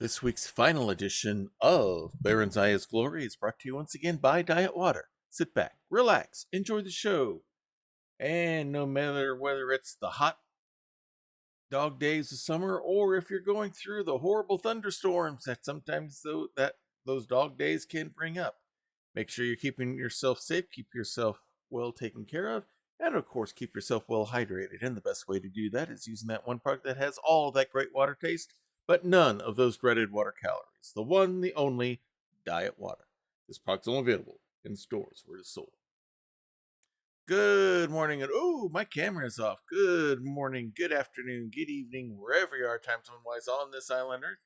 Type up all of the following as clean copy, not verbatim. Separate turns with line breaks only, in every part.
This week's final edition of Barenziah's Glory is brought to you once again by Diet Water. Sit back, relax, enjoy the show. And no matter whether it's the hot dog days of summer or if you're going through the horrible thunderstorms that sometimes those dog days can bring up, make sure you're keeping yourself safe, keep yourself well taken care of, and of course keep yourself well hydrated. And the best way to do that is using that one product that has all that great water taste but none of those dreaded water calories. The one, the only, Diet Water. This product's only available in stores where it's sold. Good morning, and oh, my camera is off. Good morning, good afternoon, good evening, wherever you are, time zone-wise on this island Earth.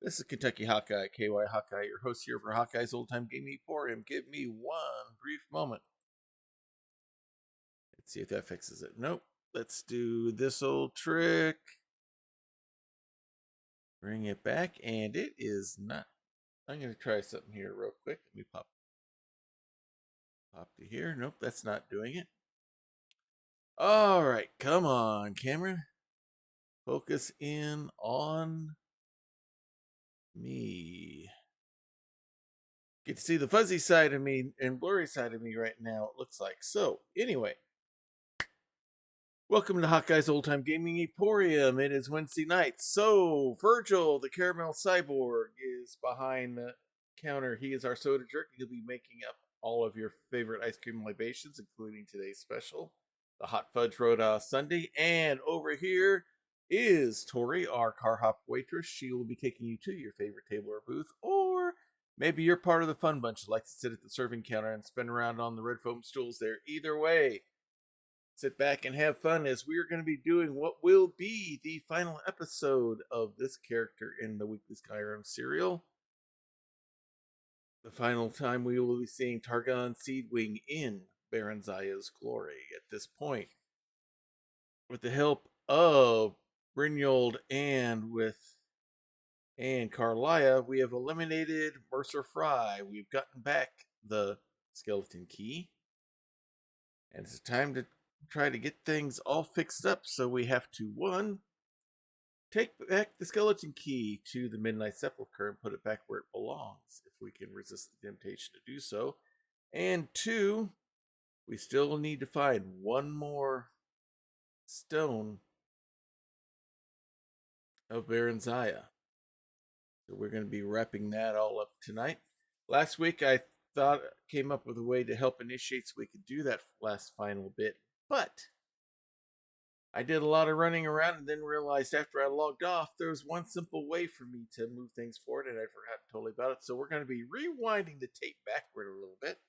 This is Kentucky Hawkeye, KY Hawkeye, your host here for Hawkeye's Old Time Gaming Emporium. Give me one brief moment. Let's see if that fixes it. Nope. Let's do this old trick. Bring it back, and it is not. I'm going to try something here real quick. Let me pop to here. Nope, that's not doing it. All right, come on, camera. Focus in on me. Get to see the fuzzy side of me and blurry side of me right now, it looks like. So, anyway. Welcome to Hawkeye's Old Time Gaming Emporium. It is Wednesday night. So, Virgil, the caramel cyborg, is behind the counter. He is our soda jerk. He'll be making up all of your favorite ice cream libations, including today's special, the Hot Fudge Road Sundae. And over here is Tori, our car hop waitress. She will be taking you to your favorite table or booth, or maybe you're part of the fun bunch that likes to sit at the serving counter and spin around on the red foam stools there. Either way, sit back and have fun as we are going to be doing what will be the final episode of this character in the Weekly Skyrim serial. The final time we will be seeing Targan Seedwing in Barenziah's Glory. At this point, with the help of Brynjold and Carlia, we have eliminated Mercer Frey. We've gotten back the skeleton key. And it's time to try to get things all fixed up, so we have to, one, take back the skeleton key to the Midnight Sepulchre and put it back where it belongs, if we can resist the temptation to do so. And two, we still need to find one more stone of Barenziah. So we're going to be wrapping that all up tonight. Last week I came up with a way to help initiate so we could do that last final bit, but I did a lot of running around and then realized after I logged off there was one simple way for me to move things forward, and I forgot totally about it. So we're going to be rewinding the tape backward a little bit,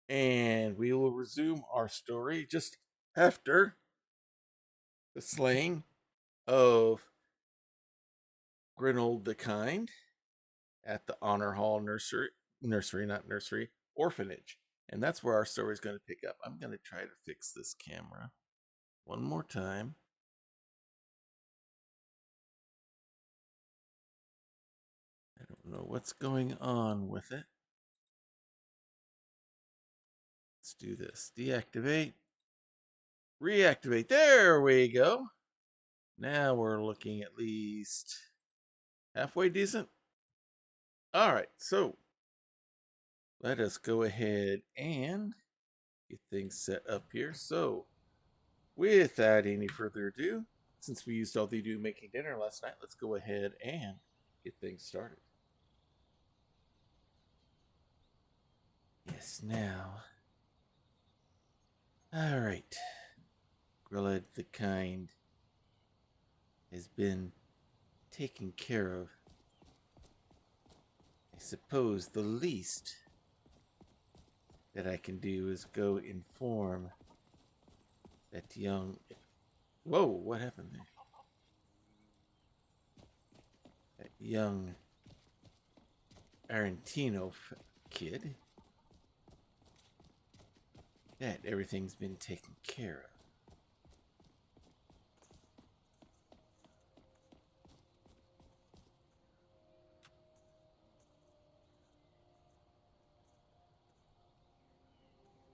and we will resume our story just after the slaying of Grinold the Kind at the Honor Hall Orphanage. And that's where our story is going to pick up. I'm going to try to fix this camera one more time. I don't know what's going on with it. Let's do this. Deactivate. Reactivate. There we go. Now we're looking at least halfway decent. All right, so let us go ahead and get things set up here. So, without any further ado, since we used all the ado making dinner last night, let's go ahead and get things started. Yes, now. All right. Grilled the Kind has been taken care of. I suppose the least that I can do is go inform that young... Whoa, what happened there? That young Arantino kid that everything's been taken care of.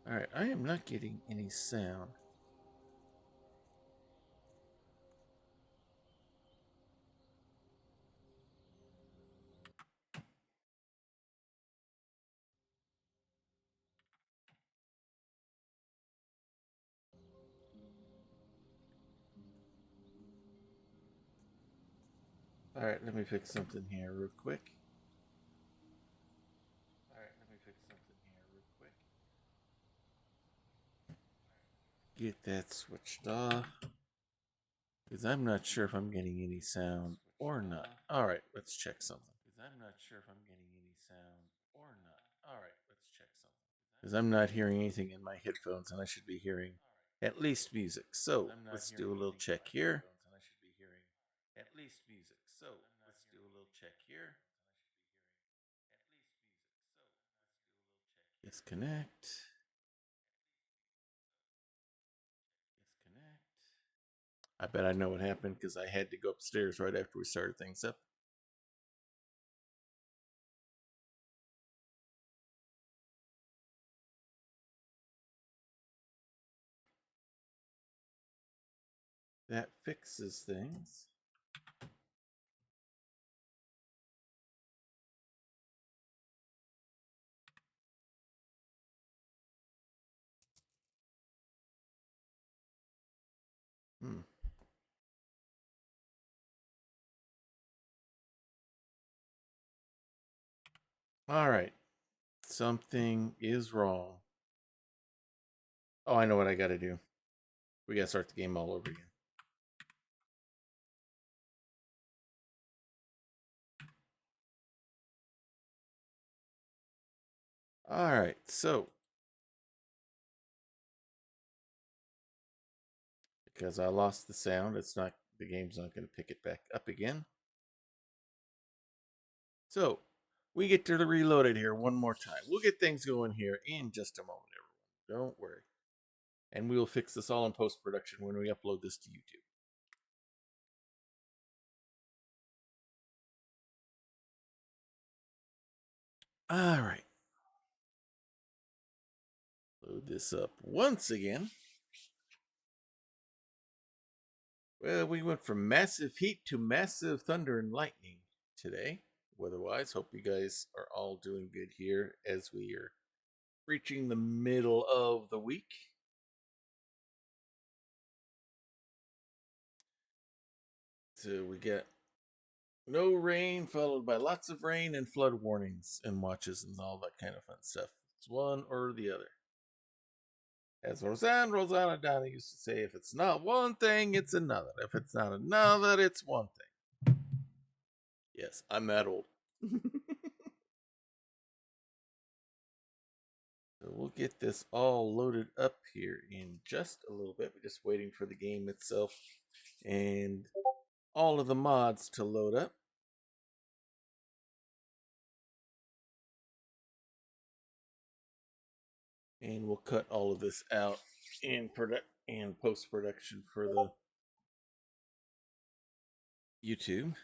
Alright, I am not getting any sound. Alright, let me fix something here real quick. Get that switched off. Because I'm not sure if I'm getting any sound or not. Alright, let's check something. Because I'm not hearing anything in my headphones, and I should be hearing at least music. So let's do a little check here. Disconnect. I bet I know what happened because I had to go upstairs right after we started things up. That fixes things. All right. Something is wrong. Oh, I know what I got to do. We got to start the game all over again. All right. So, because I lost the sound, the game's not going to pick it back up again. So, we get to reload it here one more time. We'll get things going here in just a moment, everyone. Don't worry. And we will fix this all in post production when we upload this to YouTube. All right. Load this up once again. Well, we went from massive heat to massive thunder and lightning today. Weather-wise, hope you guys are all doing good here as we are reaching the middle of the week. So we get no rain followed by lots of rain and flood warnings and watches and all that kind of fun stuff. It's one or the other. As Rosanna Donna used to say, if it's not one thing, it's another. If it's not another, it's one thing. Yes, I'm that old. So we'll get this all loaded up here in just a little bit. We're just waiting for the game itself and all of the mods to load up. And we'll cut all of this out in post-production for the YouTube.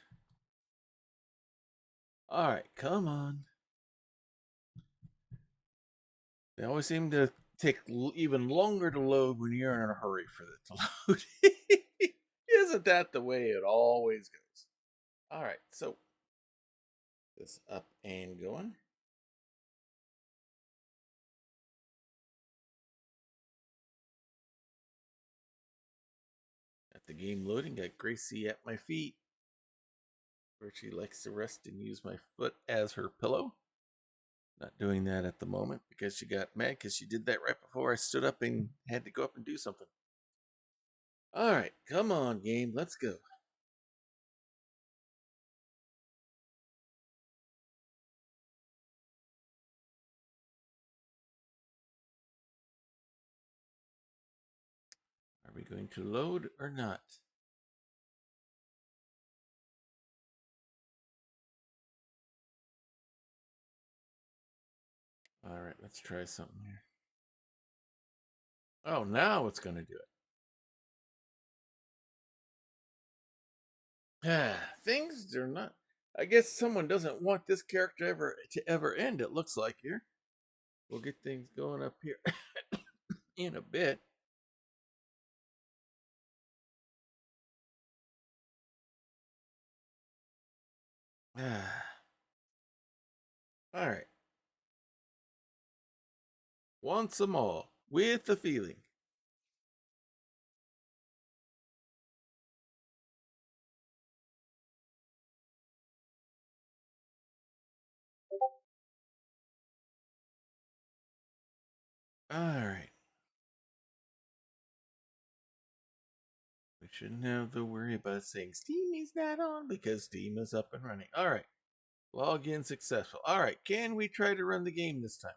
All right, come on. They always seem to take even longer to load when you're in a hurry for it to load. Isn't that the way it always goes? All right, so this up and going. Got the game loading. Got Gracie at my feet, where she likes to rest and use my foot as her pillow. Not doing that at the moment because she got mad because she did that right before I stood up and had to go up and do something. All right, come on, game. Let's go. Are we going to load or not? All right, let's try something here. Oh, now it's going to do it. Things are not. I guess someone doesn't want this character to ever end. It looks like here. We'll get things going up here in a bit. All right. Once more with the feeling. Alright. We shouldn't have to worry about saying Steam is not on because Steam is up and running. Alright. Login successful. Alright, can we try to run the game this time?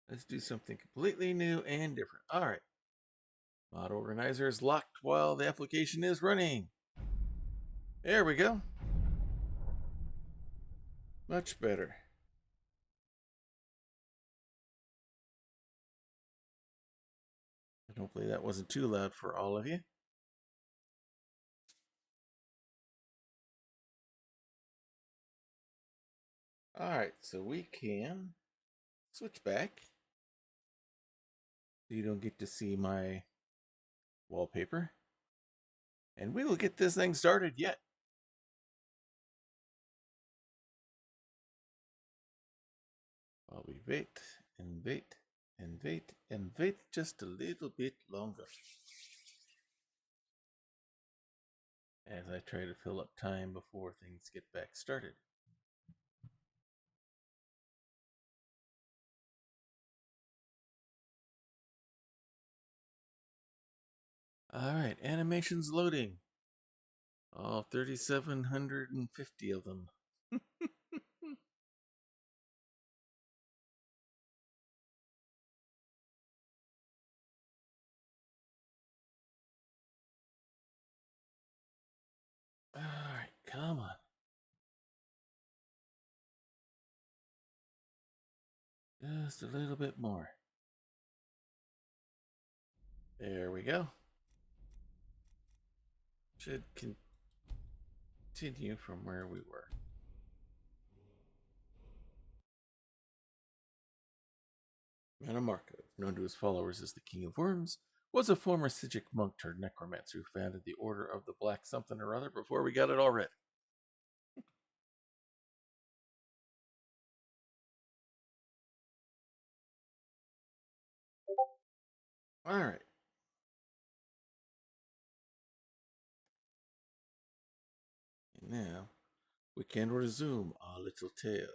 Let's do something completely new and different. Alright. Mod organizer is locked while the application is running. There we go. Much better. And hopefully that wasn't too loud for all of you. Alright, so we can switch back. So you don't get to see my wallpaper. And we will get this thing started yet. While we wait and wait and wait and wait just a little bit longer. As I try to fill up time before things get back started. Alright, animations loading. All 3,750 of them. Alright, come on. Just a little bit more. There we go. Should continue from where we were. Manamarco, known to his followers as the King of Worms, was a former Sijic monk turned necromancer who founded the Order of the Black something or other before we got it all read. Alright. And now we can resume our little tale.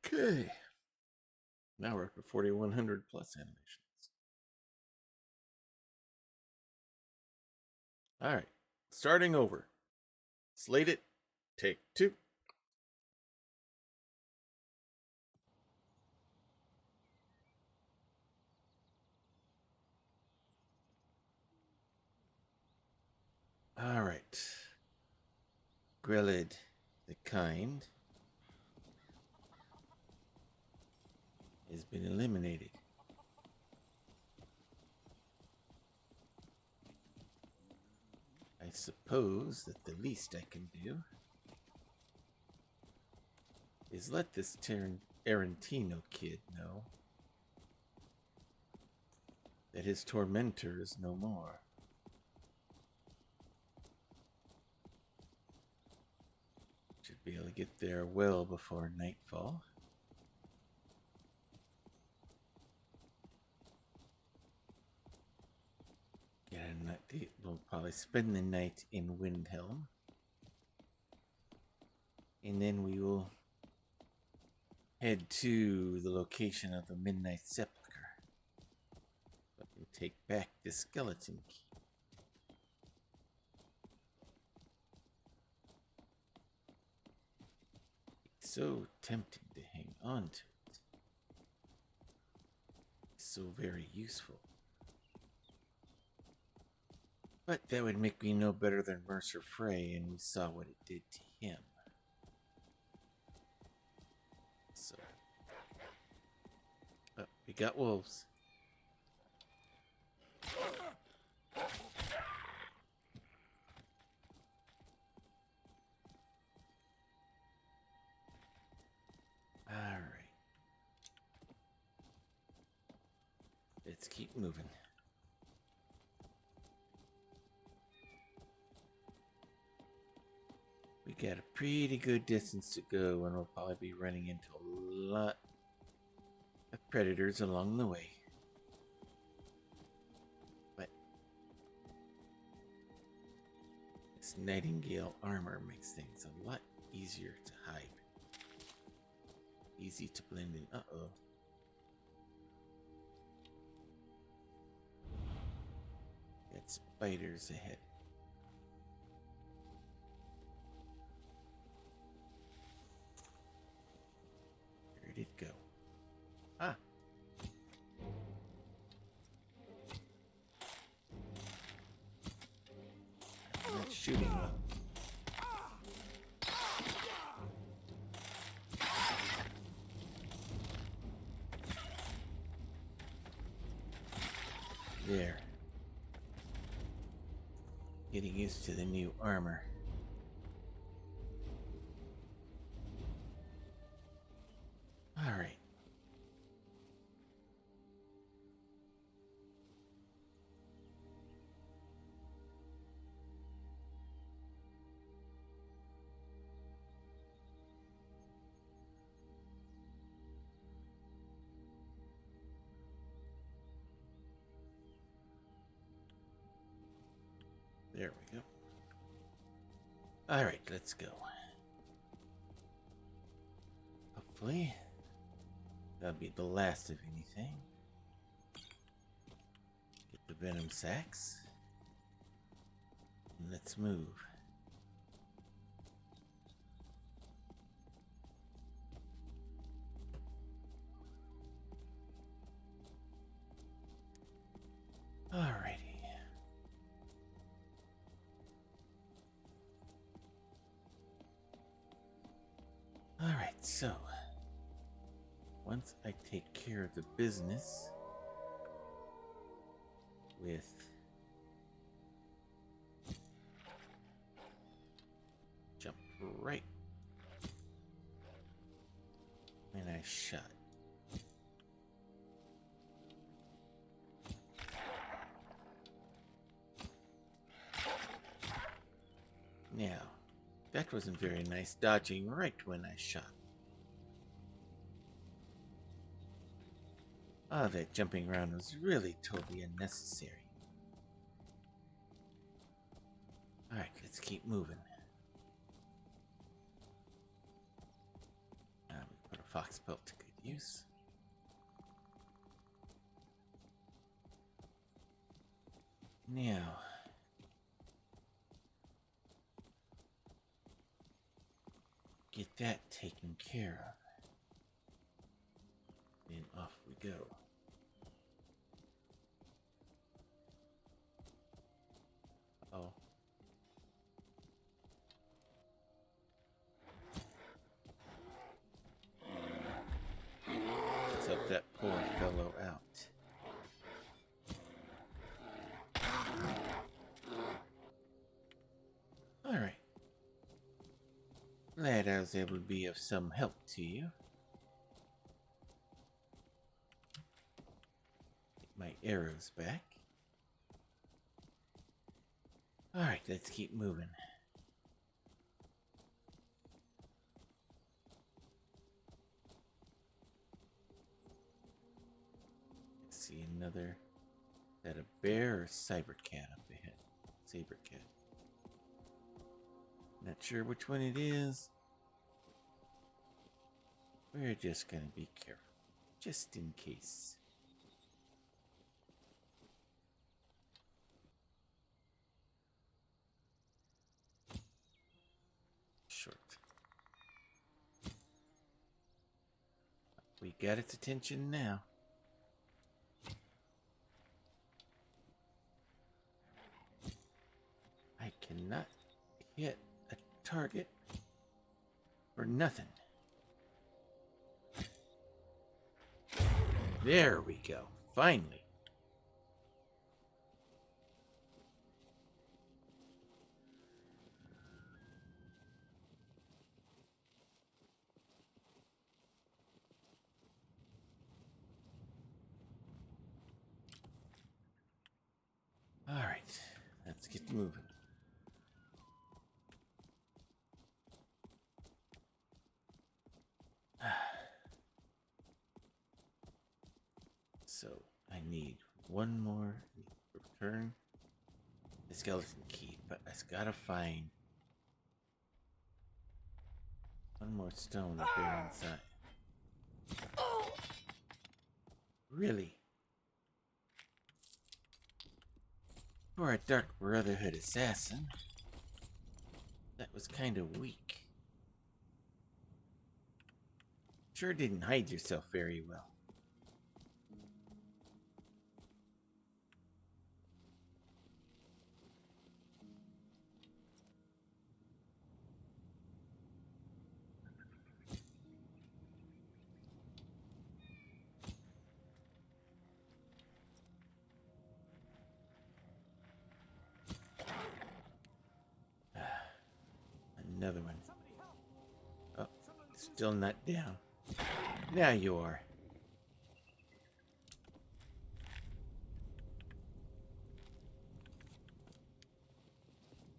Okay. Now we're up to 4,100 plus animations. Alright. Starting over. Slate it. Take 2. Alright. Grilled the kind has been eliminated. I suppose that the least I can do is let this Arantino kid know that his tormentor is no more. Should be able to get there well before nightfall. We'll probably spend the night in Windhelm. And then we will head to the location of the Midnight Sepulchre. But we'll take back the skeleton key. It's so tempting to hang on to it. It's so very useful. But that would make me no better than Mercer Frey, and we saw what it did to him. So, we got wolves. Alright. Let's keep moving. We got a pretty good distance to go, and we'll probably be running into a lot of predators along the way. But this nightingale armor makes things a lot easier to hide. Easy to blend in. Uh-oh. Got spiders ahead. Where did it go? Ah. I'm not shooting well. There. Getting used to the new armor. Alright. There we go. Alright, let's go. Hopefully, that'll be the last of anything. Get the venom sacks. And let's move. Alrighty. Alright, so once I take care of the business with jump right when I shot. Now, that wasn't very nice, dodging right when I shot. Oh, that jumping around was really totally unnecessary. Alright, let's keep moving. We put a fox pelt to good use. Now, get that taken care of. Then off we go. Oh. Let's help that poor fellow out. Alright. Glad I was able to be of some help to you. Get my arrows back. Alright, let's keep moving. Let's see another. Is that a bear or cyber cat up ahead? Saber cat. Not sure which one it is. We're just gonna be careful. Just in case. Short. We got its attention now. I cannot hit a target for nothing. There we go. Finally. All right, let's get moving. need one more. Return the skeleton key, but I gotta find one more stone of Barenziah. Really? For a Dark Brotherhood assassin, that was kind of weak. Sure didn't hide yourself very well. Another one. Oh, still not down. Now you are.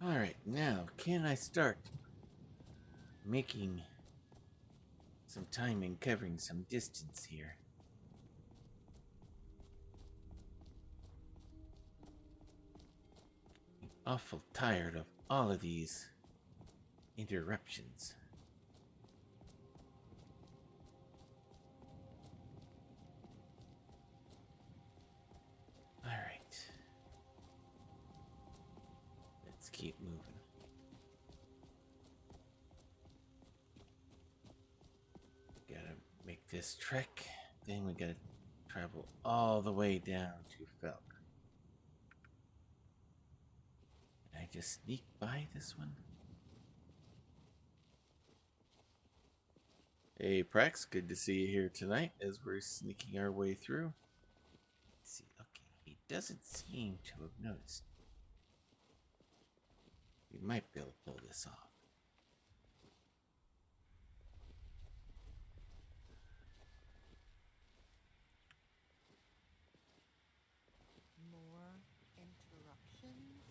Alright, now can I start making some time and covering some distance here? I'm awful tired of all of these interruptions. Alright. Let's keep moving. Gotta make this trek. Then we gotta travel all the way down to Felk. Can I just sneak by this one? Hey Prax, good to see you here tonight as we're sneaking our way through. Let's see, okay, he doesn't seem to have noticed. We might be able to pull this off.
More interruptions?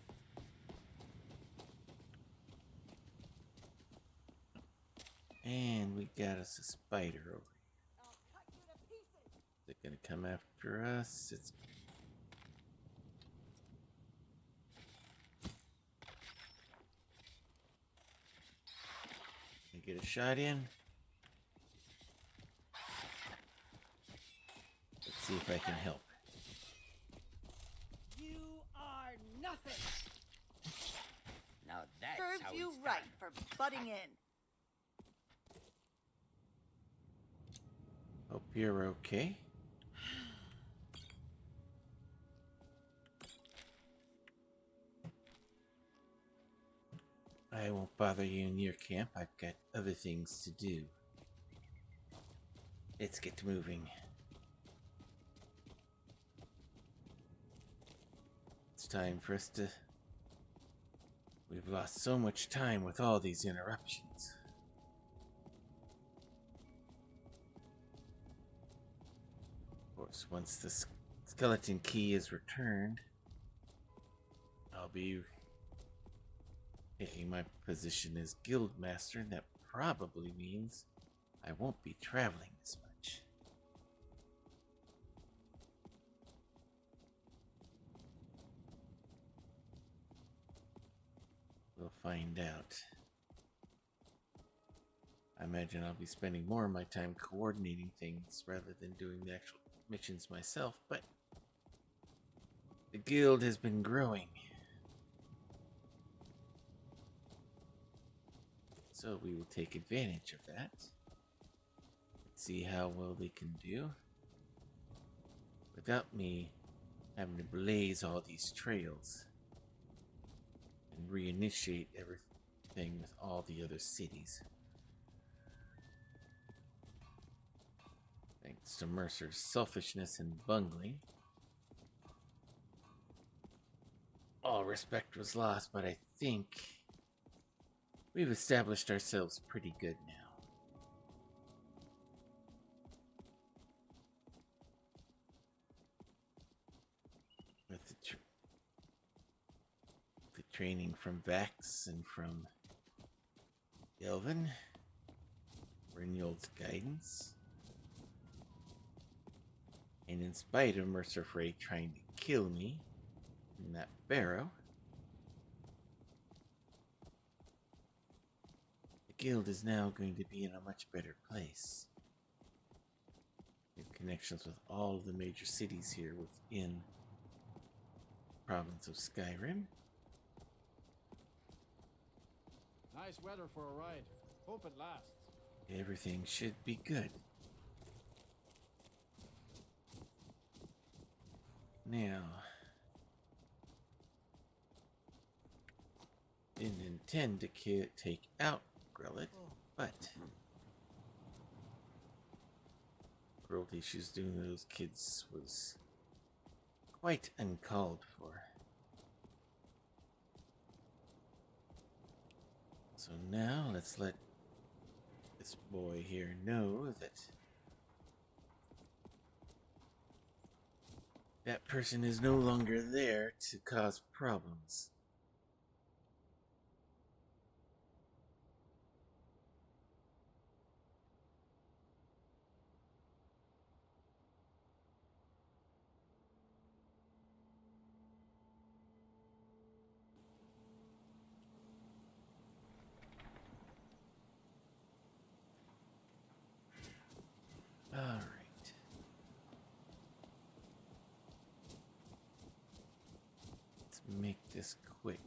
And we got us a spider over here.
I'll cut you to pieces.
Is it gonna come after us? It's gonna get a shot in. Let's see if I can help.
You are nothing.
Now that's
Serves
how
you
it's
right
done.
for butting in.
Hope you're okay. I won't bother you in your camp. I've got other things to do. Let's get moving. It's time for us to... We've lost so much time with all these interruptions. Of course, once the skeleton key is returned, I'll be taking my position as guildmaster, and that probably means I won't be traveling as much. We'll find out. I imagine I'll be spending more of my time coordinating things rather than doing the actual missions myself, but the guild has been growing. So we will take advantage of that. Let's see how well they can do without me having to blaze all these trails and reinitiate everything with all the other cities. Thanks to Mercer's selfishness and bungling, all respect was lost, but I think we've established ourselves pretty good now. With the training from Vax and from Delvin, Brynjolf's guidance. And in spite of Mercer Frey trying to kill me in that barrow, the guild is now going to be in a much better place. We have connections with all of the major cities here within the province of Skyrim.
Nice weather for a ride. Hope it lasts.
Everything should be good. Now, didn't intend to take out Grellet, but cruelty she's doing to those kids was quite uncalled for. So now let's let this boy here know that that person is no longer there to cause problems. All right. Let's make this quick.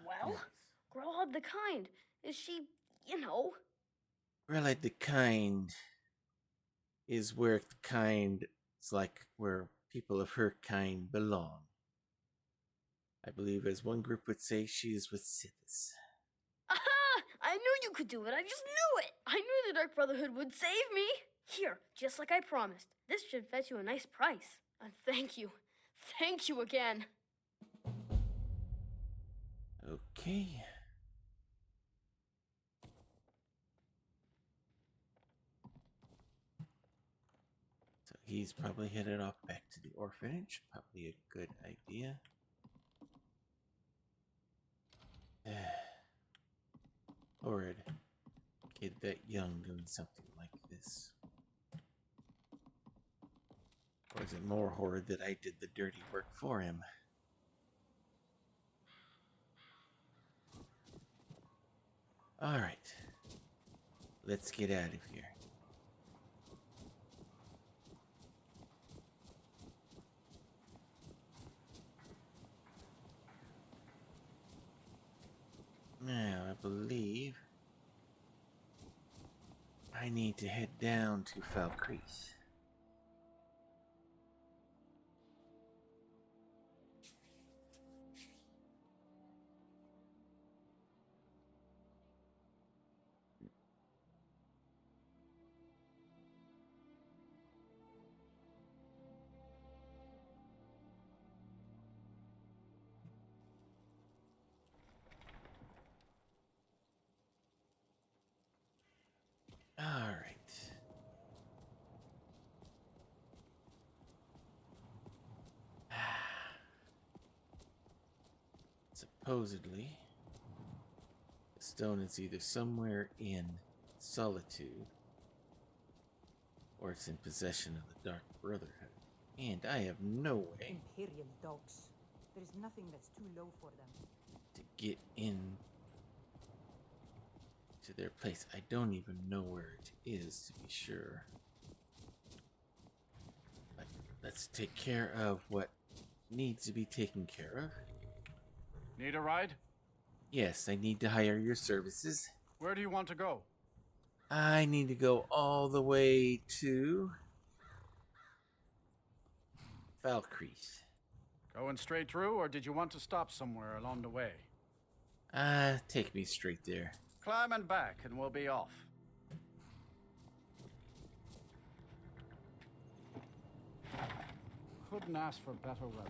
Well,
Yes.
Grelod the Kind. Is she, you know?
Grelad the Kind is where the kind is like where people of her kind belong. I believe, as one group would say, she is with Sithis.
Aha! I knew you could do it. I just knew it. I knew the Dark Brotherhood would save me. Here, just like I promised. This should fetch you a nice price. And thank you. Thank you again.
Okay. So he's probably headed off back to the orphanage. Probably a good idea. Horrid. Kid that young doing something like this. Or is it more horrid that I did the dirty work for him? Alright. Let's get out of here. Now, I believe I need to head down to Falcrease. Alright. Supposedly, the stone is either somewhere in Solitude or it's in possession of the Dark Brotherhood. And I have no way
Imperial dogs. There is nothing that's too low for them.
to get in to their place. I don't even know where it is, to be sure. But let's take care of what needs to be taken care of.
Need a ride?
Yes, I need to hire your services.
Where do you want to go?
I need to go all the way to Falcrease.
Going straight through, or did you want to stop somewhere along the way?
Take me straight there.
Climb and back, and we'll be off. Couldn't ask for better weather.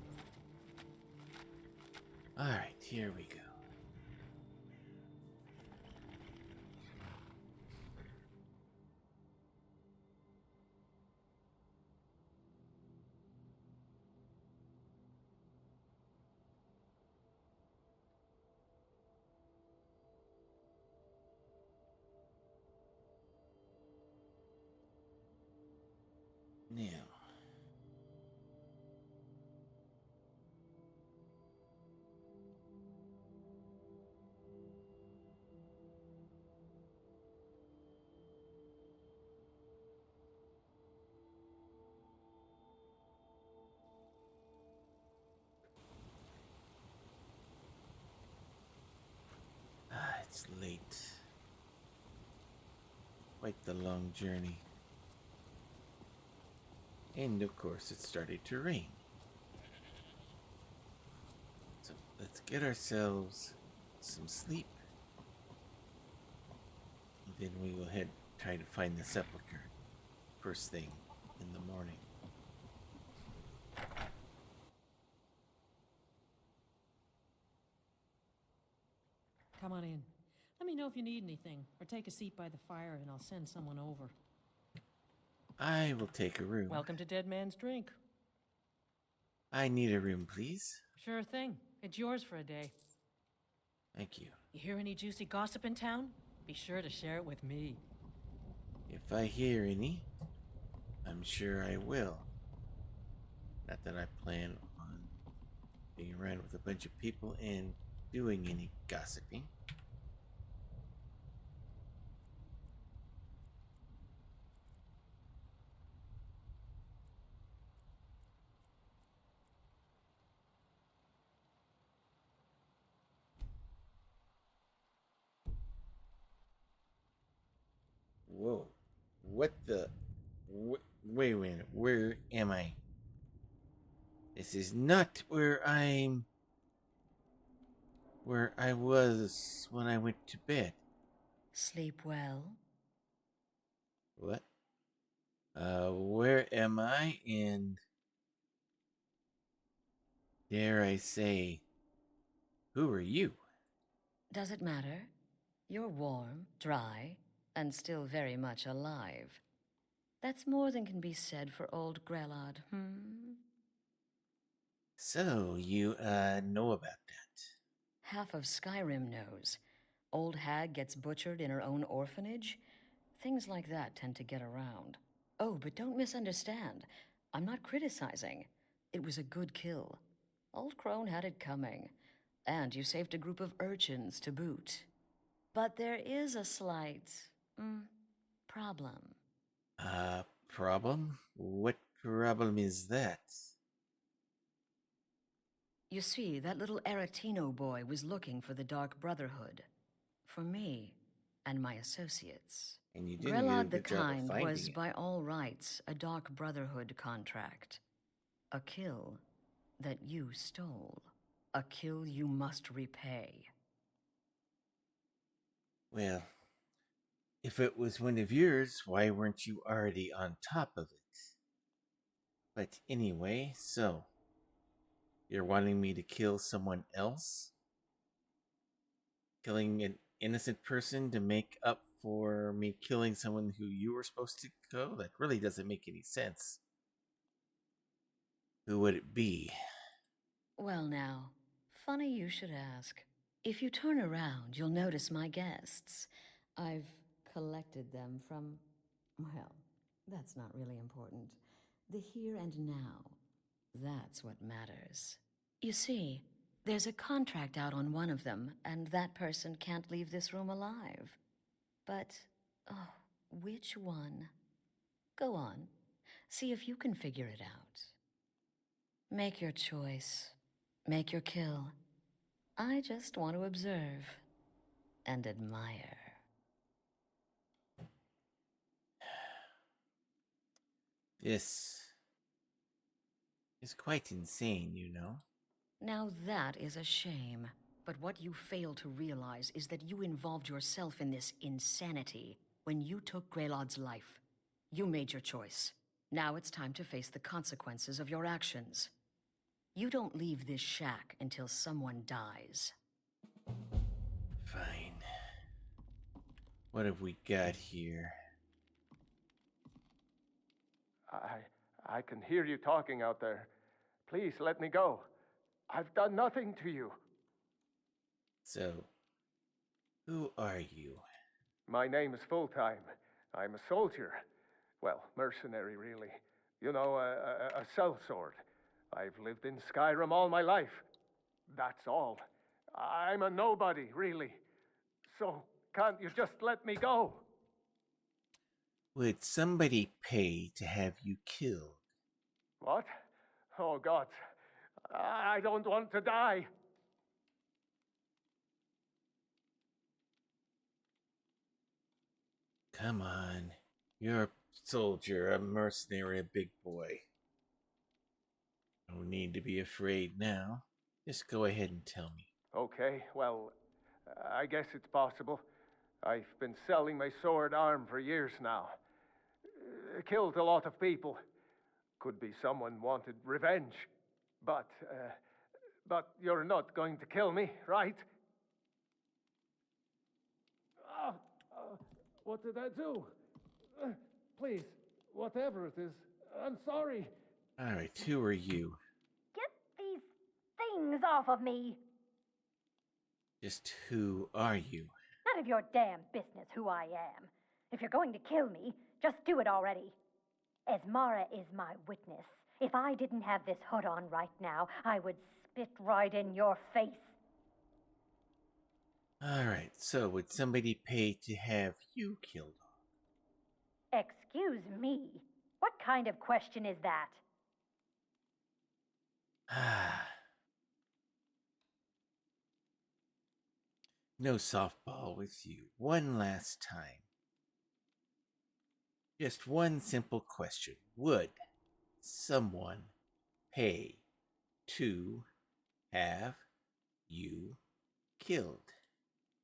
Alright, here we go. Quite the long journey. And of course, it started to rain. So let's get ourselves some sleep. And then we will try to find the sepulcher first thing in the morning.
Come on in. Let me know if you need anything, or take a seat by the fire and I'll send someone over.
I will take a room.
Welcome to Dead Man's Drink.
I need a room, please.
Sure thing. It's yours for a day.
Thank you.
You hear any juicy gossip in town? Be sure to share it with me.
If I hear any, I'm sure I will. Not that I plan on being around with a bunch of people and doing any gossiping. Whoa. What the... Wait a minute. Where am I? This is not where I was when I went to bed.
Sleep well?
What? Where am I? And dare I say, who are you?
Does it matter? You're warm, dry, and still very much alive. That's more than can be said for old Grelod,
So, you, know about that.
Half of Skyrim knows. Old hag gets butchered in her own orphanage. Things like that tend to get around. Oh, but don't misunderstand. I'm not criticizing. It was a good kill. Old Crone had it coming. And you saved a group of urchins to boot. But there is a slight, problem.
Problem? What problem is that?
You see, that little Aretino boy was looking for the Dark Brotherhood. For me and my associates.
And you didn't
Grelod
do a
the
good job of
Kind
finding
was,
it.
by all rights, a Dark Brotherhood contract. A kill that you stole. A kill you must repay.
Well, if it was one of yours, why weren't you already on top of it? But anyway, so... You're wanting me to kill someone else? Killing an innocent person to make up for me killing someone who you were supposed to kill? That really doesn't make any sense. Who would it be?
Well now, funny you should ask. If you turn around, you'll notice my guests. I've collected them from, well, that's not really important. The here and now. That's what matters. You see, there's a contract out on one of them, and that person can't leave this room alive. But, oh, which one? Go on. See if you can figure it out. Make your choice. Make your kill. I just want to observe and admire.
This is quite insane, you know.
Now that is a shame. But what you fail to realize is that you involved yourself in this insanity when you took Grelod's life. You made your choice. Now it's time to face the consequences of your actions. You don't leave this shack until someone dies.
Fine. What have we got here?
I can hear you talking out there. Please let me go. I've done nothing to you.
So, who are you?
My name is Full-Time. I'm a soldier. Well, mercenary, really. You know, a sellsword. I've lived in Skyrim all my life. That's all. I'm a nobody, really. So, can't you just let me go?
Would somebody pay to have you killed?
What? Oh, God. I don't want to die.
Come on. You're a soldier, a mercenary, a big boy. No need to be afraid now. Just go ahead and tell me.
Okay, well, I guess it's possible. I've been selling my sword arm for years now. Killed a lot of people. Could be someone wanted revenge. But you're not going to kill me, right? What did I do? Please, whatever it is, I'm sorry.
Alright, who are you?
Get these things off of me.
Just who are you?
None of your damn business who I am. If you're going to kill me, just do it already. Esmara is my witness. If I didn't have this hood on right now, I would spit right in your face.
Alright, so would somebody pay to have you killed off?
Excuse me. What kind of question is that?
No softball with you. One last time. Just one simple question. Would someone pay to have you killed?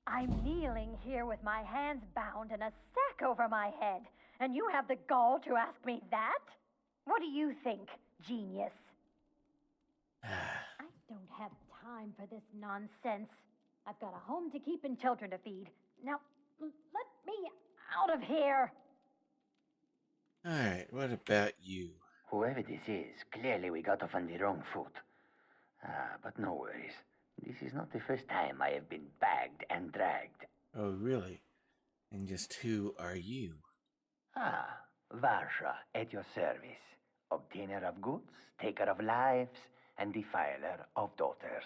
I'm kneeling here with my hands bound and a sack over my head, and you have the gall to ask me that? What do you think, genius? I don't have time for this nonsense. I've got a home to keep and children to feed. Now, let me out of here.
Alright, what about you?
Whoever this is, clearly we got off on the wrong foot. But no worries. This is not the first time I have been bagged and dragged.
Oh, really? And just who are you?
Varsha, at your service. Obtainer of goods, taker of lives, and defiler of daughters.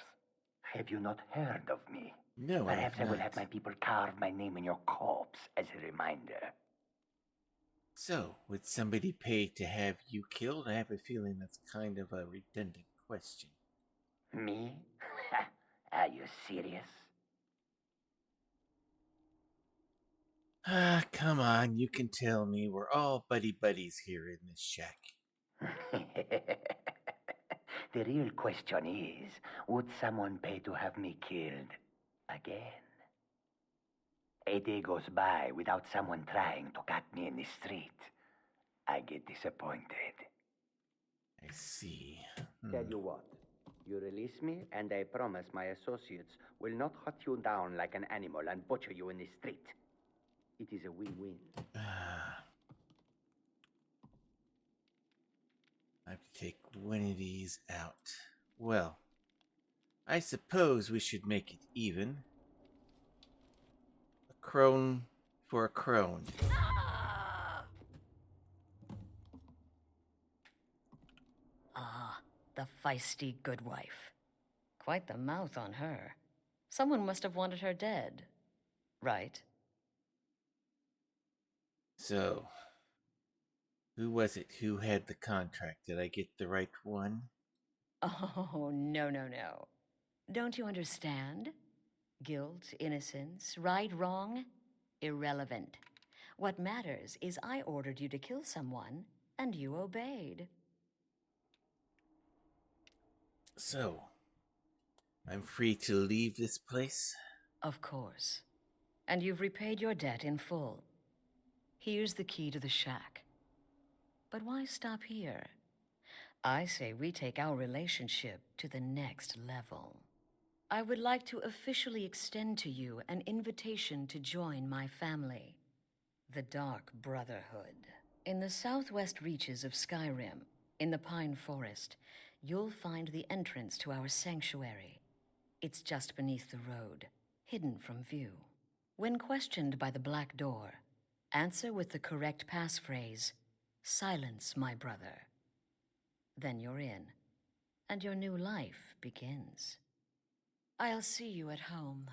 Have you not heard of me?
No,
Perhaps I will
not.
have my people carve my name in your corpse as a reminder.
So, would somebody pay to have you killed? I have a feeling that's kind of a redundant question.
Me? Are you serious?
Come on, you can tell me. We're all buddies here in this shack.
The real question is, would someone pay to have me killed again? A day goes by without someone trying to cut me in the street. I get disappointed.
I see.
Tell you what, you release me and I promise my associates will not hunt you down like an animal and butcher you in the street. It is a win-win.
I have to take one of these out. Well, I suppose we should make it even. A crone for a crone.
The feisty good wife. Quite the mouth on her. Someone must have wanted her dead. Right?
So, who was it who had the contract? Did I get the right one?
Oh, no. Don't you understand? Guilt, innocence, right, wrong, irrelevant. What matters is I ordered you to kill someone, and you obeyed.
So, I'm free to leave this place?
Of course. And you've repaid your debt in full. Here's the key to the shack. But why stop here? I say we take our relationship to the next level. I would like to officially extend to you an invitation to join my family, the Dark Brotherhood. In the southwest reaches of Skyrim, in the Pine Forest, you'll find the entrance to our sanctuary. It's just beneath the road, hidden from view. When questioned by the Black Door, answer with the correct passphrase, "Silence, my brother." Then you're in, and your new life begins. I'll see you at home.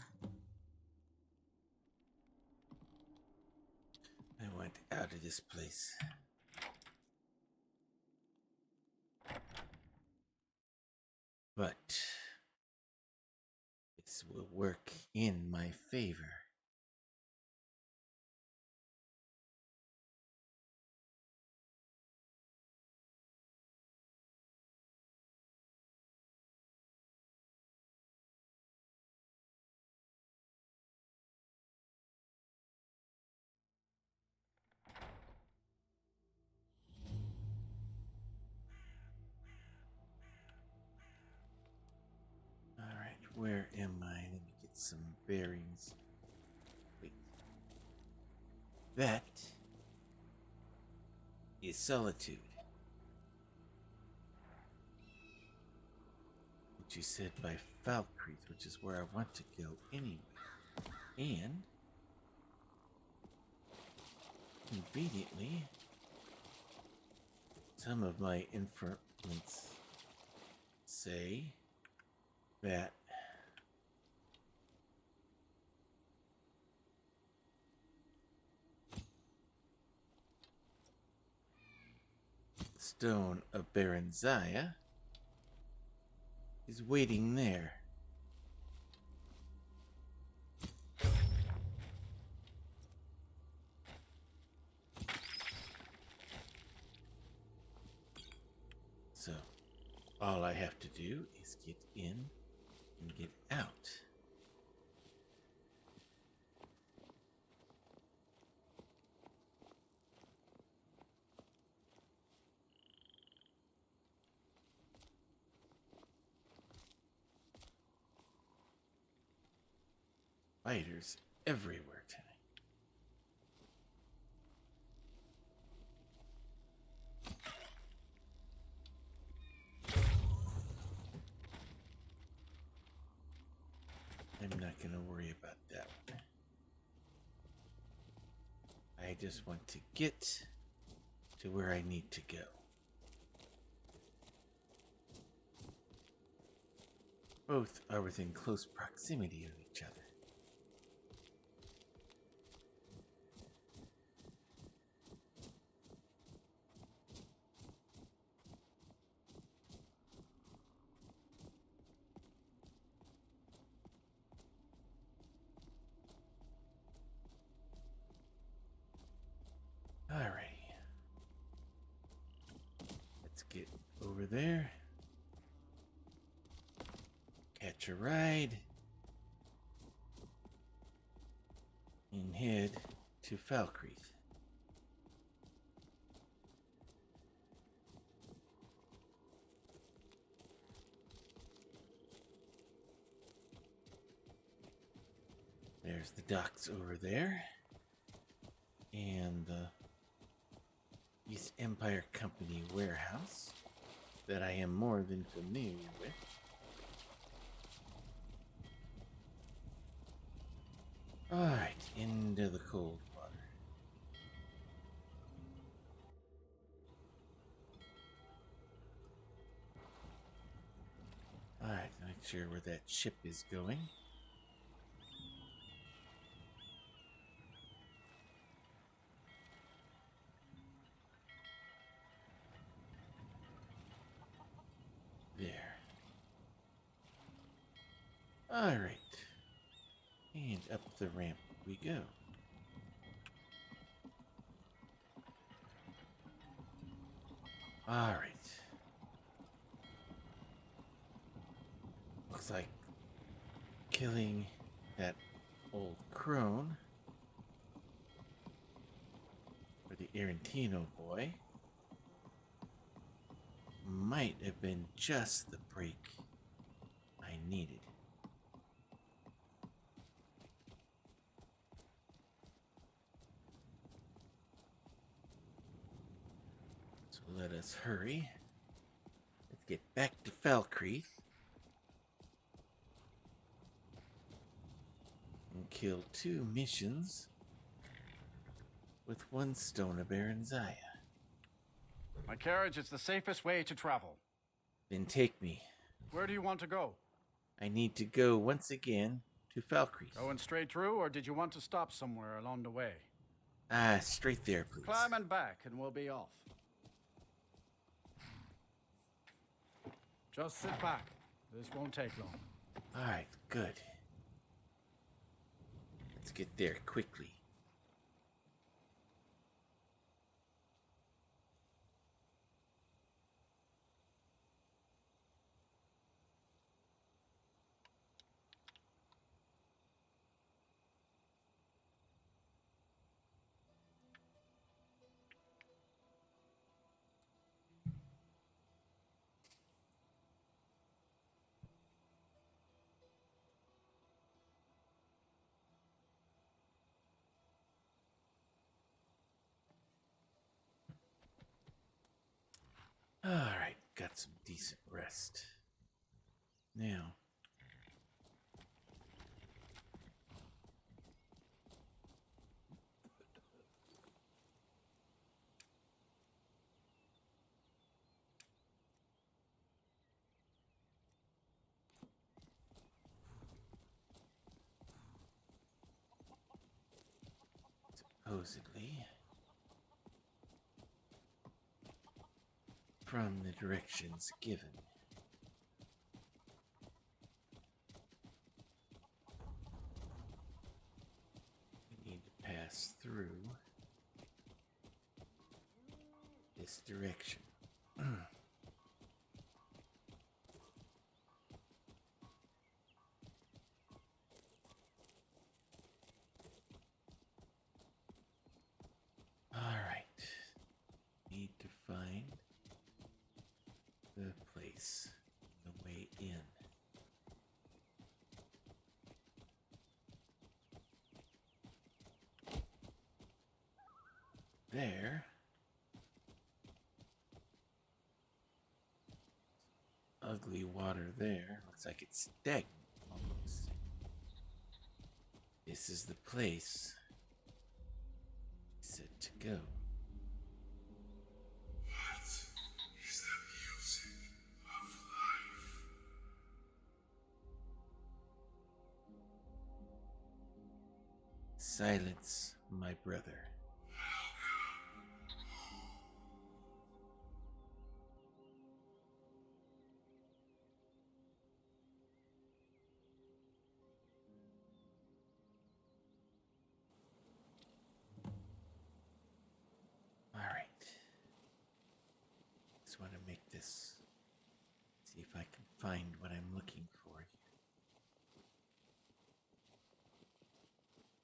I want out of this place. But this will work in my favor. come on. Let me get some bearings. Wait. That is Solitude. Which is said by Falkreath, which is where I want to go anyway. And conveniently, some of my informants say that Stone of Barenziah is waiting there. So, all I have to do is get in and get out. Spiders everywhere tonight. I'm not going to worry about that one. I just want to get to where I need to go. Both are within close proximity of each other. Alrighty. Let's get over there. Catch a ride. And head to Falkreath. There's the docks over there. And the East Empire Company warehouse that I am more than familiar with. Alright, into the cold water. Alright, make sure where that ship is going. There. Alright. And up the ramp we go. Alright. Looks like killing that old crone for the Arantino boy might have been just the break I needed. So let us hurry. Let's get back to Falkreath and kill 2 missions with 1 Stone of Barenziah.
My carriage is the safest way to travel.
Then take me.
Where do you want to go?
I need to go once again to Falkreath.
Going straight through, or did you want to stop somewhere along the way?
Straight there, please.
Climb and back, and we'll be off. Just sit back. This won't take long.
Alright, good. Let's get there quickly. Alright, got some decent rest. Now, supposedly, from the directions given, we need to pass through this direction. Alright. Need to find the place, the way in. There. Ugly water there. Looks like it's stagnant almost. This is the place set to go.
What is the music of life?
Silence, my brother. Alright. Just want to make this. See if I can find what I'm looking for here.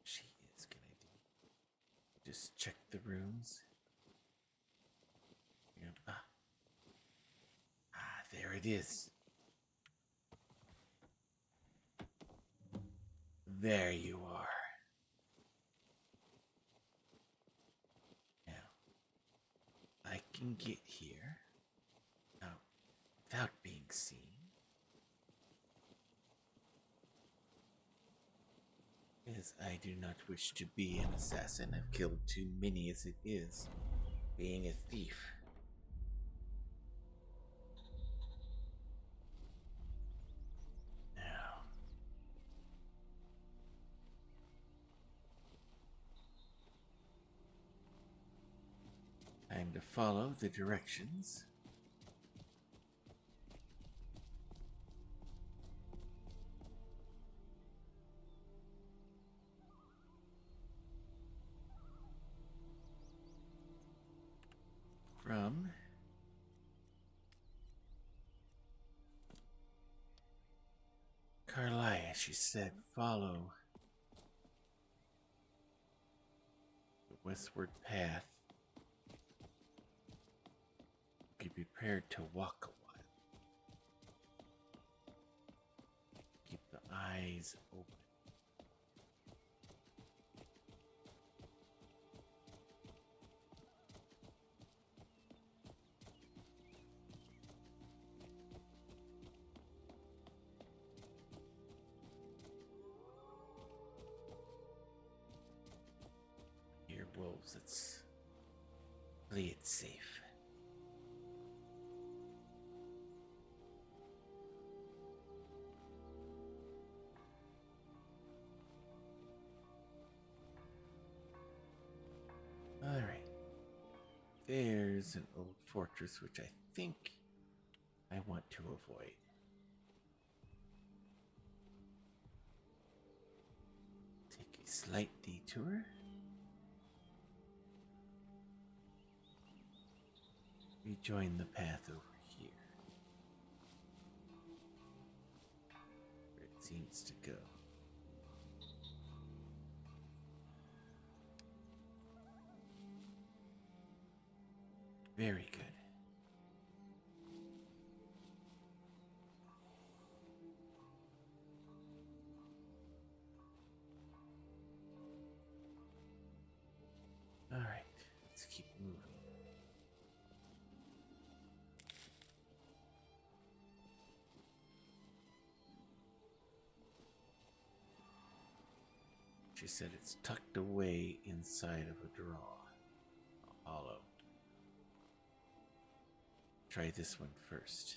She is gonna do. Just check the rooms. Yep. There it is. There you are. Now, I can get here without being seen. Because I do not wish to be an assassin. I've killed too many as it is, being a thief. Now, time to follow the directions. From Carlia, she said, follow the westward path. Be prepared to walk a while. Keep the eyes open. Here, wolves, let's play it safe. Alright. There's an old fortress which I think I want to avoid. Take a slight detour. Rejoin the path over here, where it seems to go. Very good. All right, let's keep moving. She said it's tucked away inside of a drawer. Hollow. Try this one first.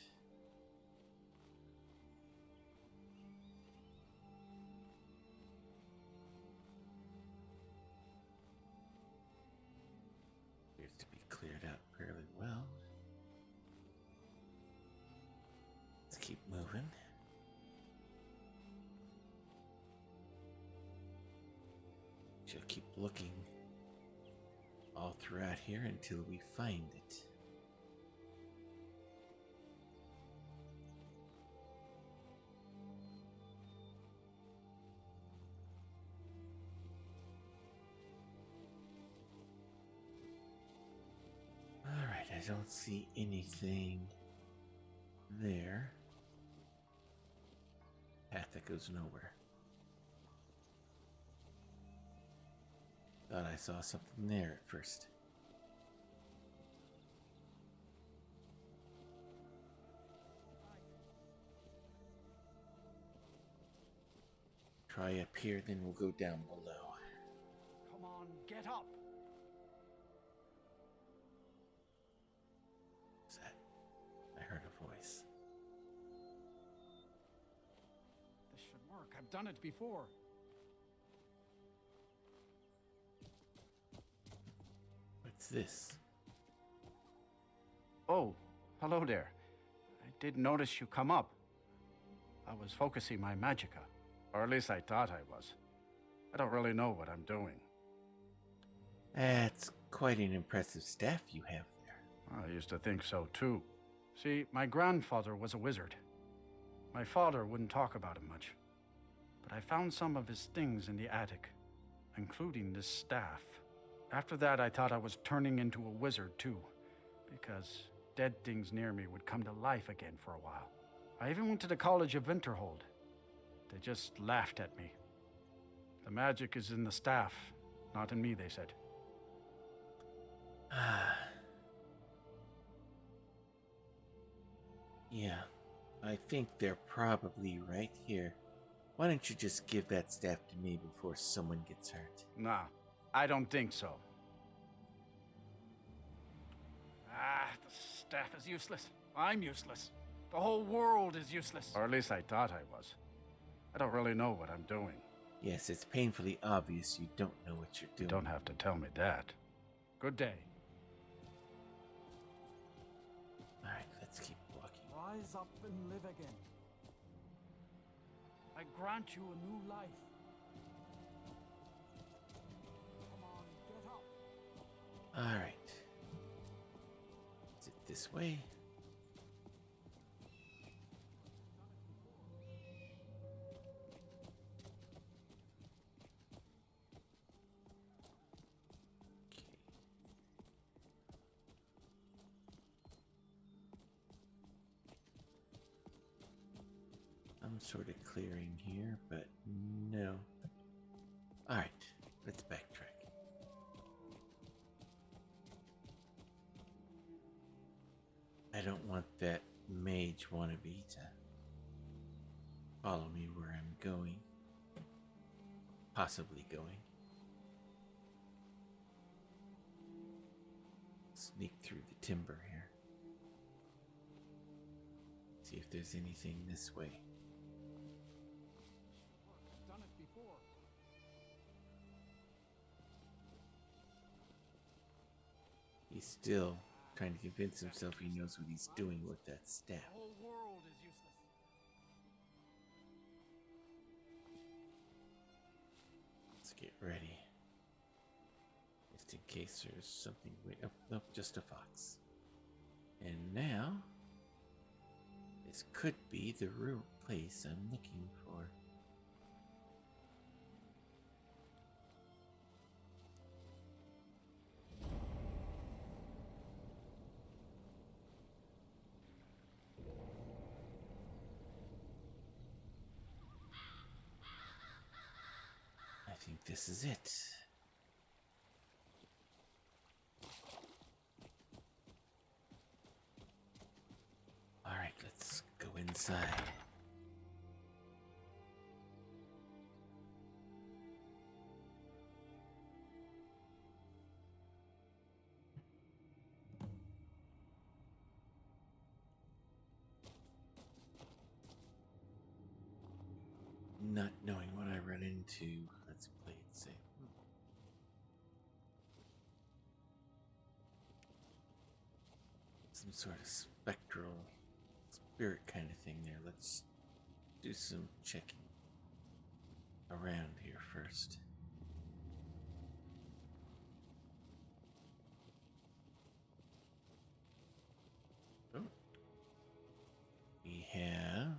Appears to be cleared out fairly well. Let's keep moving. She'll keep looking all throughout here until we find it. Alright, I don't see anything there. Path that goes nowhere. Thought I saw something there at first. Try up here, then we'll go down below.
Come on, get up.
What's that? I heard a voice.
This should work. I've done it before.
What's this?
Oh, hello there. I did notice you come up. I was focusing my magicka. Or at least I thought I was. I don't really know what I'm doing.
That's quite an impressive staff you have there.
I used to think so too. See, my grandfather was a wizard. My father wouldn't talk about him much. But I found some of his things in the attic, including this staff. After that, I thought I was turning into a wizard too, because dead things near me would come to life again for a while. I even went to the College of Winterhold. They just laughed at me. The magic is in the staff, not in me, they said.
Yeah, I think they're probably right here. Why don't you just give that staff to me before someone gets hurt?
Nah, I don't think so. The staff is useless. I'm useless. The whole world is useless. Or at least I thought I was. I don't really know what I'm doing.
Yes, it's painfully obvious you don't know what you're doing.
You don't have to tell me that. Good day.
Alright, let's keep walking.
Rise up and live again.
I grant you a new life.
Come on, get up.
Alright. Is it this way? Some sort of clearing here, but no. Alright, let's backtrack. I don't want that mage wannabe to follow me where I'm going. Possibly going. Sneak through the timber here. See if there's anything this way.
I've done it before.
He's still trying to convince himself he knows what he's doing with that staff.
The whole world is useless.
Let's get ready. Just in case there's something way up. Nope, just a fox. And now, this could be the real place I'm looking for. I think this is it. All right, let's go inside. not knowing what I run into. Let's play it safe. Some sort of spectral spirit kind of thing there. Let's do some checking around here first. Oh. We have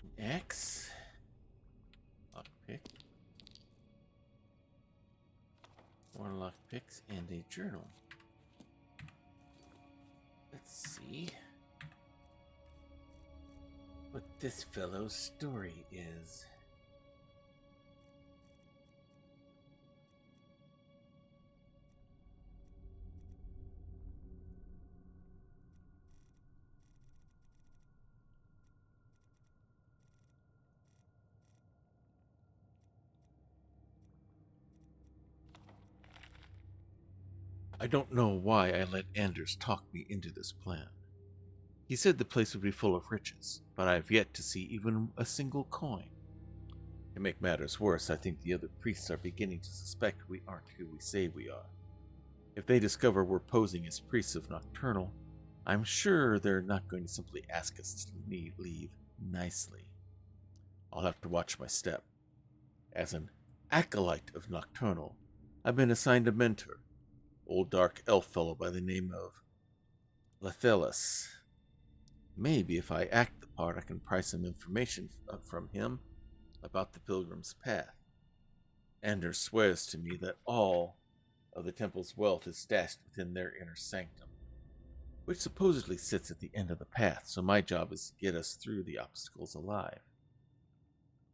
an X, lockpick, more lockpicks, and a journal. Let's see what this fellow's story is. I don't know why I let Anders talk me into this plan. He said the place would be full of riches, but I have yet to see even a single coin. To make matters worse, I think the other priests are beginning to suspect we aren't who we say we are. If they discover we're posing as priests of Nocturnal, I'm sure they're not going to simply ask us to leave nicely. I'll have to watch my step. As an acolyte of Nocturnal, I've been assigned a mentor, old dark elf fellow by the name of Lethelus. Maybe if I act the part, I can pry some information from him about the Pilgrim's Path. Anders swears to me that all of the temple's wealth is stashed within their inner sanctum, which supposedly sits at the end of the path, so my job is to get us through the obstacles alive.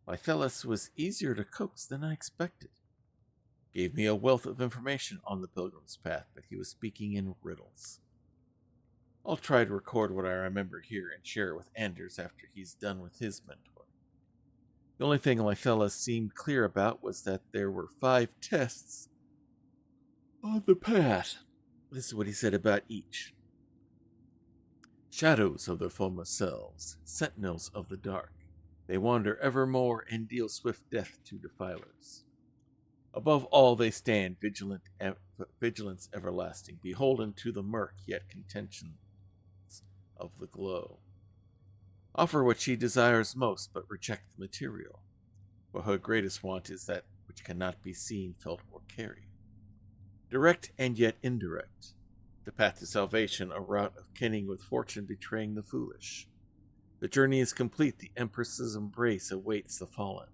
Lethelus was easier to coax than I expected. Gave me a wealth of information on the Pilgrim's Path, but he was speaking in riddles. I'll try to record what I remember here and share it with Anders after he's done with his mentor. The only thing Lethelus seemed clear about was that there were 5 tests on the path. This is what he said about each. Shadows of their former selves, sentinels of the dark. They wander evermore and deal swift death to defilers. Above all they stand, vigilance everlasting, beholden to the murk yet contentions of the glow. Offer what she desires most, but reject the material, for her greatest want is that which cannot be seen, felt, or carried. Direct and yet indirect, the path to salvation, a route of kenning with fortune betraying the foolish. The journey is complete, the Empress's embrace awaits the fallen.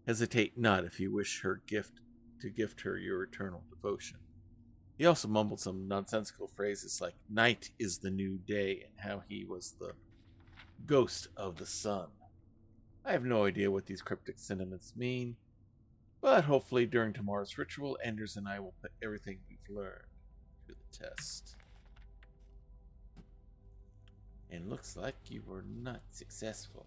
Hesitate not if you wish her to gift her your eternal devotion. He also mumbled some nonsensical phrases like night is the new day and how he was the ghost of the sun. I have no idea what these cryptic sentiments mean, but hopefully during tomorrow's ritual, Anders and I will put everything we've learned to the test. And looks like you were not successful.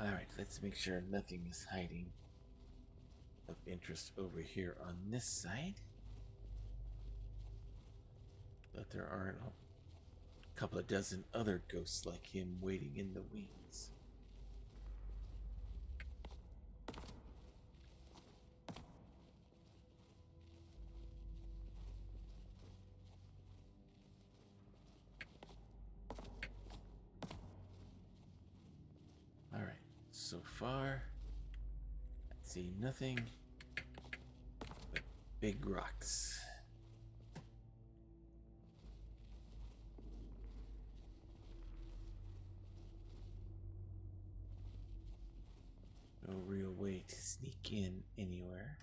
Alright, let's make sure nothing is hiding of interest over here on this side. That there aren't a couple of dozen other ghosts like him waiting in the wings. Alright, so far, I see nothing but big rocks. No real way to sneak in anywhere.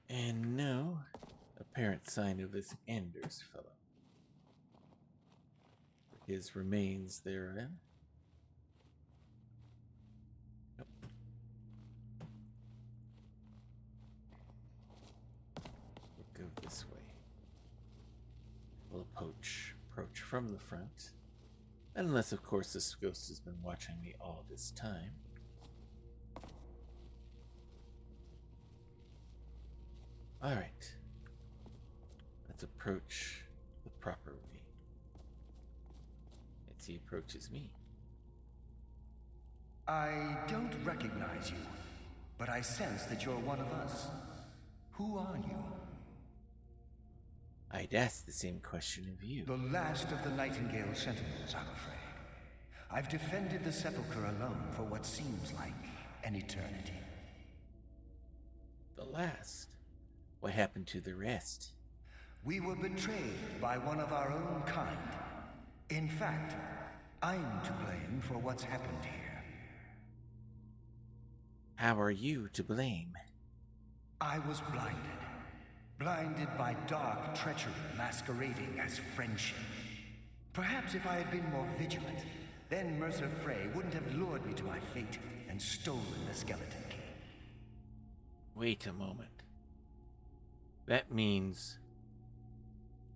And no apparent sign of this Anders fellow. His remains therein. Nope. We'll go this way. We'll approach from the front. Unless, of course, this ghost has been watching me all this time. Alright. Let's approach the proper way. As he approaches me.
I don't recognize you, but I sense that you're one of us. Who are you?
I'd ask the same question of you.
The last of the Nightingale Sentinels, I'm afraid. I've defended the Sepulchre alone for what seems like an eternity.
The last? What happened to the rest?
We were betrayed by one of our own kind. In fact, I'm to blame for what's happened here.
How are you to blame?
I was blinded. Blinded by dark treachery masquerading as friendship. Perhaps if I had been more vigilant, then Mercer Frey wouldn't have lured me to my fate and stolen the skeleton key.
Wait a moment. That means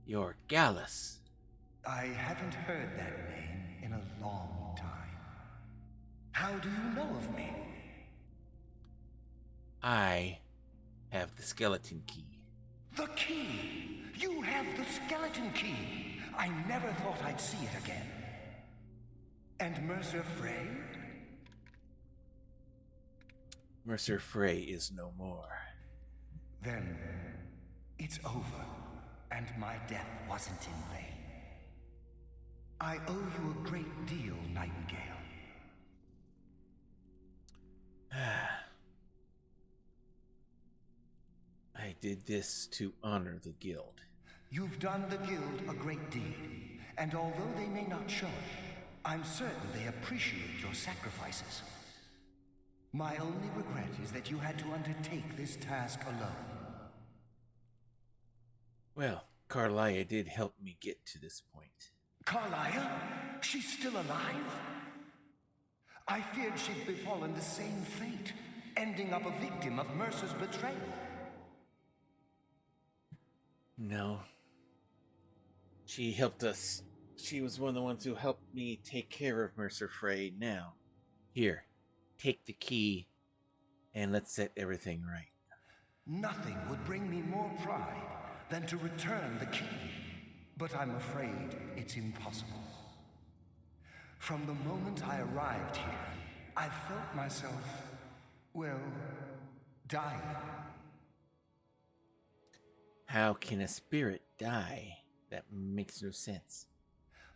you're Gallus.
I haven't heard that name in a long time. How do you know of me?
I have the skeleton key.
The key! You have the skeleton key! I never thought I'd see it again. And Mercer Frey?
Mercer Frey is no more.
Then it's over, and my death wasn't in vain. I owe you a great deal, Nightingale.
I did this to honor the guild.
You've done the guild a great deed, and although they may not show it, I'm certain they appreciate your sacrifices. My only regret is that you had to undertake this task alone.
Well, Carlia did help me get to this point.
Carlia? She's still alive? I feared she'd befallen the same fate, ending up a victim of Mercer's betrayal.
No. She helped us. She was one of the ones who helped me take care of Mercer Frey. Now, here, take the key, and let's set everything right.
Nothing would bring me more pride than to return the key, but I'm afraid it's impossible. From the moment I arrived here, I felt myself, well, dying.
How can a spirit die? That makes no sense.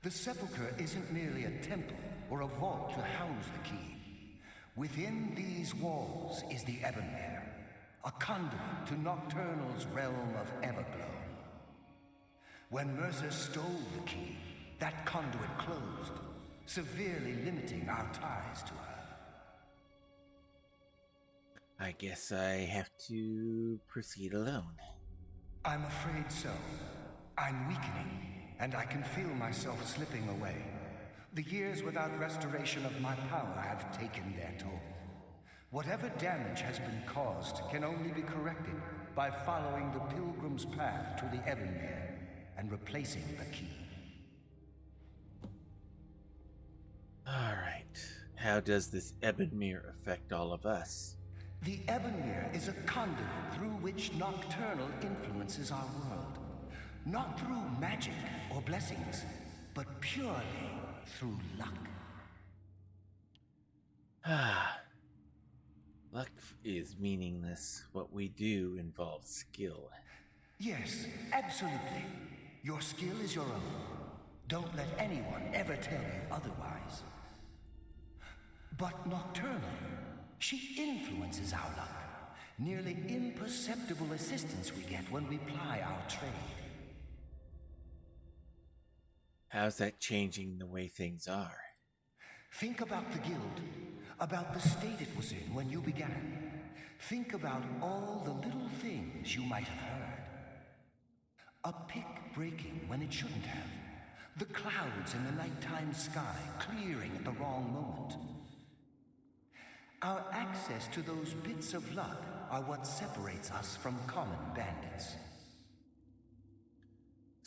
The Sepulchre isn't merely a temple or a vault to house the key. Within these walls is the Ebonmere, a conduit to Nocturnal's realm of Everglow. When Mercer stole the key, that conduit closed, severely limiting our ties to her.
I guess I have to proceed alone.
I'm afraid so. I'm weakening, and I can feel myself slipping away. The years without restoration of my power have taken their toll. Whatever damage has been caused can only be corrected by following the pilgrim's path to the Ebonmere and replacing the key.
Alright. How does this Ebonmere affect all of us?
The Ebonmere is a conduit through which Nocturnal influences our world. Not through magic or blessings, but purely through luck.
Luck is meaningless. What we do involves skill.
Yes, absolutely. Your skill is your own. Don't let anyone ever tell you otherwise. But Nocturnal, she influences our luck. Nearly imperceptible assistance we get when we ply our trade.
How's that changing the way things are?
Think about the guild, about the state it was in when you began. Think about all the little things you might have heard. A pick breaking when it shouldn't have. The clouds in the nighttime sky clearing at the wrong moment. Our access to those bits of luck are what separates us from common bandits.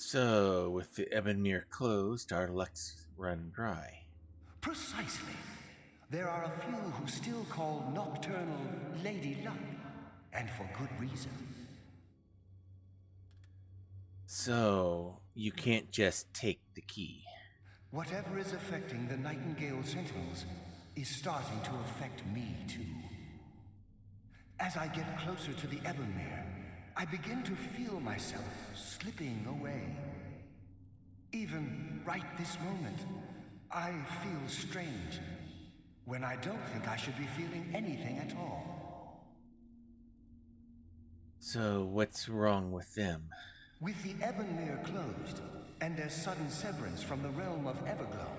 So, with the Ebonmere closed, our luck's run dry.
Precisely. There are a few who still call Nocturnal Lady Luck, and for good reason.
So, you can't just take the key.
Whatever is affecting the Nightingale Sentinels is starting to affect me too. As I get closer to the Ebonmere, I begin to feel myself slipping away. Even right this moment, I feel strange, when I don't think I should be feeling anything at all.
So, what's wrong with them?
With the Ebonmere closed, and their sudden severance from the realm of Everglow,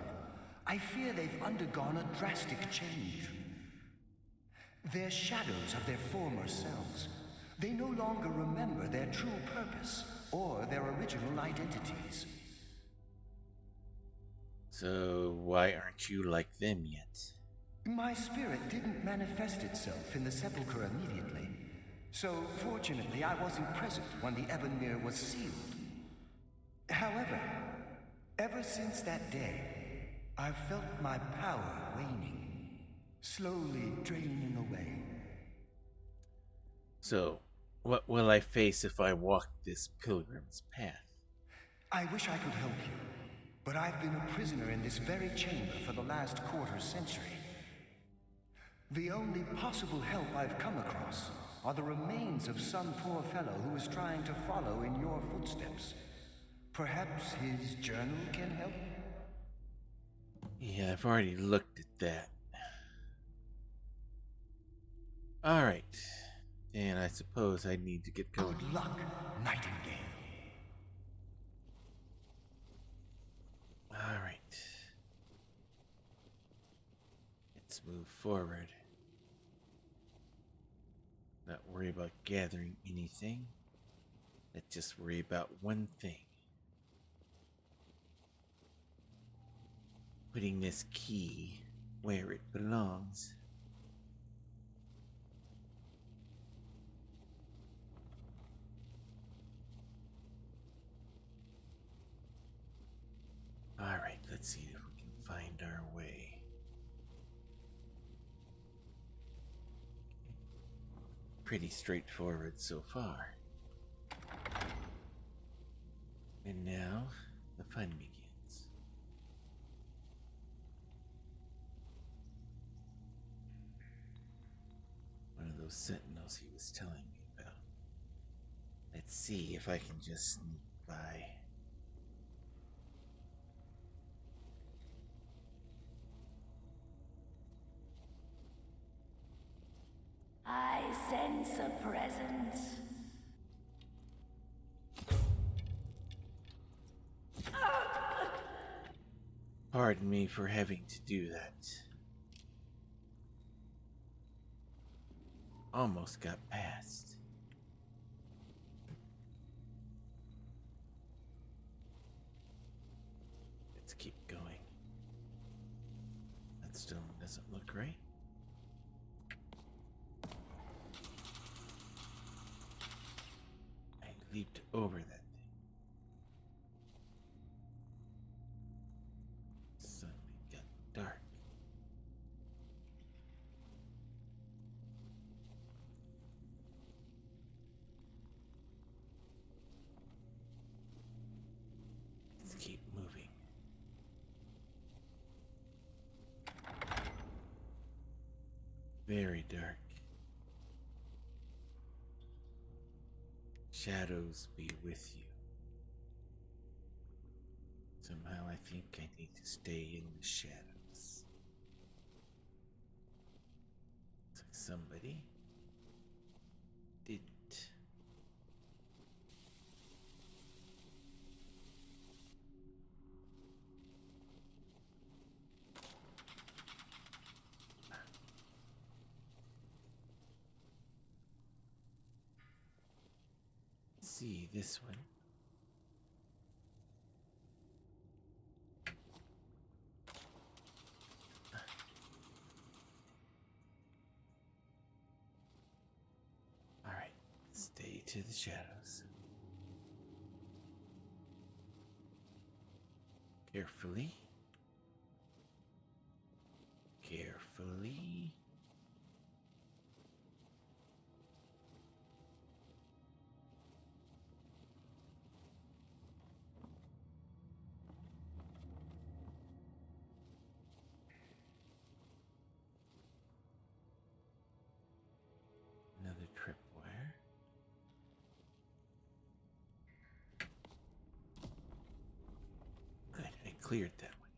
I fear they've undergone a drastic change. They're shadows of their former selves. They no longer remember their true purpose or their original identities.
So, why aren't you like them yet?
My spirit didn't manifest itself in the sepulchre immediately, so fortunately I wasn't present when the Ebonmere was sealed. However, ever since that day, I've felt my power waning, slowly draining away.
So, what will I face if I walk this pilgrim's path?
I wish I could help you, but I've been a prisoner in this very chamber for the last quarter century. The only possible help I've come across are the remains of some poor fellow who is trying to follow in your footsteps. Perhaps his journal can help?
Yeah, I've already looked at that. Alright. And I suppose I need to get going.
Good luck, Nightingale.
Alright. Let's move forward. Not worry about gathering anything. Let's just worry about one thing. Putting this key where it belongs. Alright, let's see if we can find our way. Pretty straightforward so far. And now, the fun begins. One of those sentinels he was telling me about. Let's see if I can just sneak by.
I sense a presence.
Pardon me for having to do that. Almost got past. Let's keep going. That stone doesn't look right. I leaped over that thing. Suddenly got dark. Let's keep moving. Very dark. Shadows be with you. Somehow I think I need to stay in the shadows. Looks like somebody didn't. See this one. All right, stay to the shadows. Carefully. Carefully. Another tripwire. Good, I cleared that one.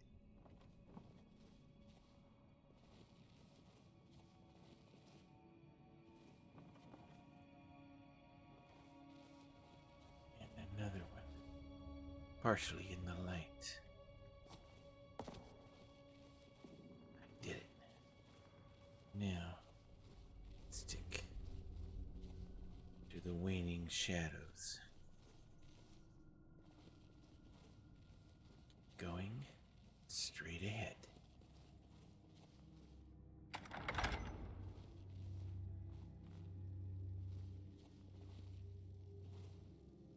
And another one. Partially in the light. I did it. Now, stick to the waning shadows. Going straight ahead.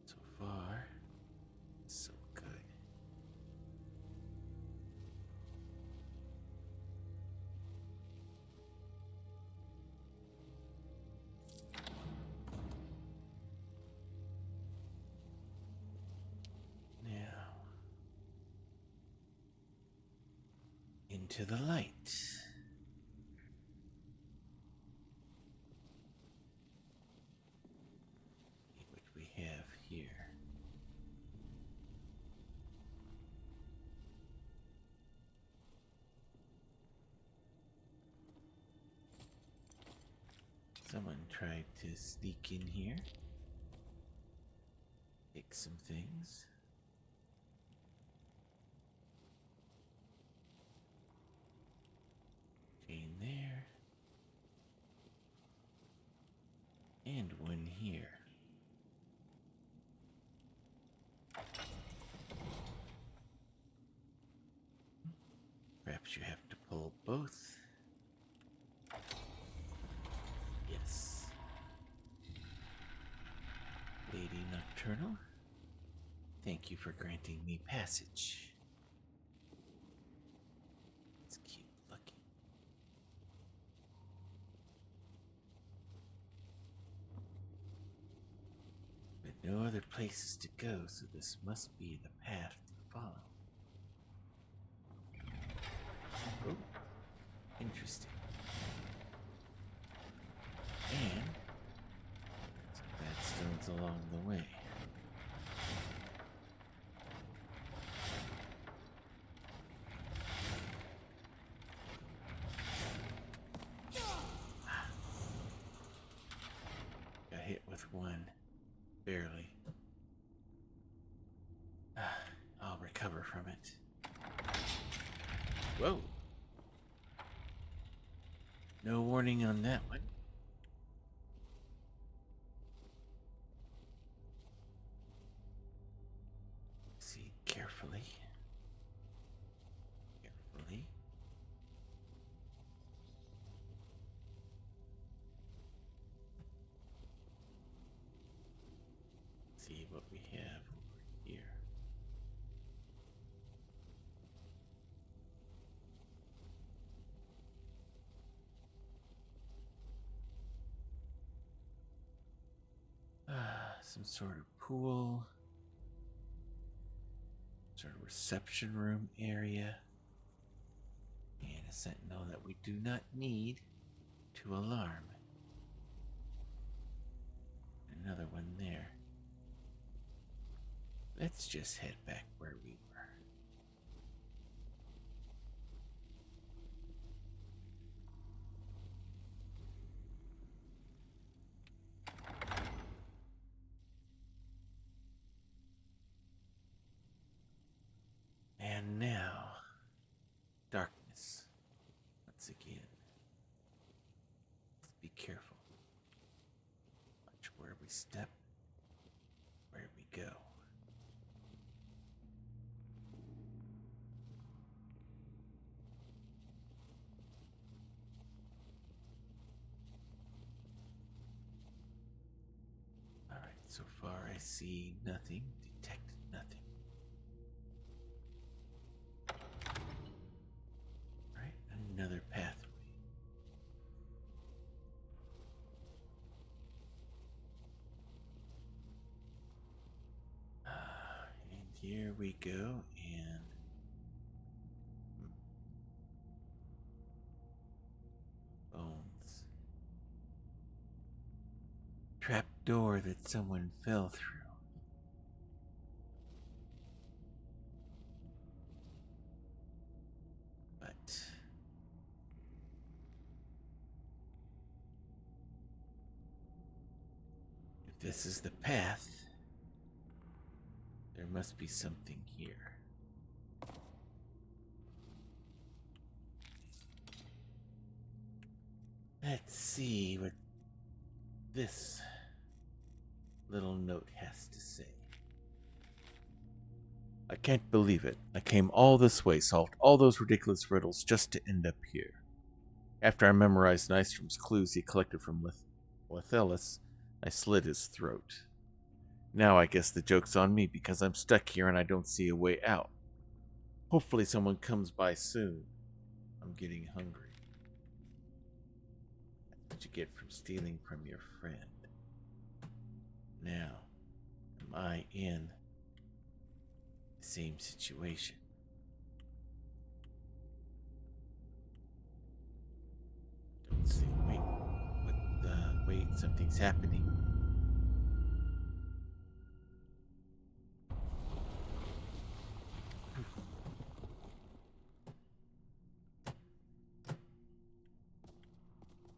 So far, so good. Now, into the light. See what we have here. Someone tried to sneak in here. Take some things. Chain there. And one here. Perhaps you have to pull both. Yes. Lady Nocturnal, thank you for granting me passage. Let's keep looking. But no other places to go, so this must be the path to follow. Oh, interesting. And some bad stones along the way. Got hit with one. Barely. I'll recover from it. Whoa. No warning on that one. See carefully. Carefully. See what we have over here. Some sort of pool. Sort of reception room area. And a sentinel that we do not need to alarm. Another one there. Let's just head back where we were. And now, darkness. Once again. Let's be careful. Watch where we step, where we go. Alright, so far I see nothing, detect nothing. There we go, and bones. Trap door that someone fell through. But if this is the path, there must be something here. Let's see what this little note has to say. I can't believe it. I came all this way, solved all those ridiculous riddles just to end up here. After I memorized Nystrom's clues he collected from Lethelis, I slit his throat. Now I guess the joke's on me because I'm stuck here and I don't see a way out. Hopefully someone comes by soon. I'm getting hungry. That's what you get from stealing from your friend. Now, am I in the same situation? Don't see. Wait. Wait, something's happening.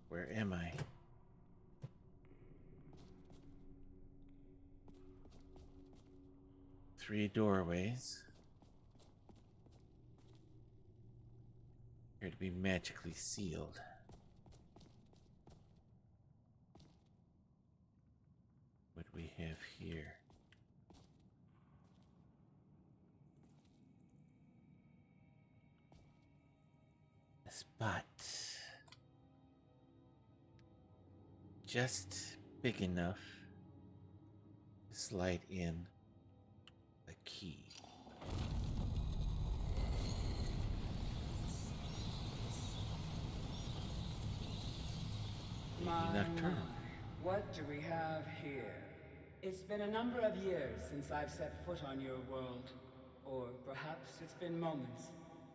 Where am I? Three doorways. Appear to be magically sealed. What do we have here? A spot. Just big enough to slide in a key. Maybe nocturnal.
What do we have here? It's been a number of years since I've set foot on your world. Or perhaps it's been moments.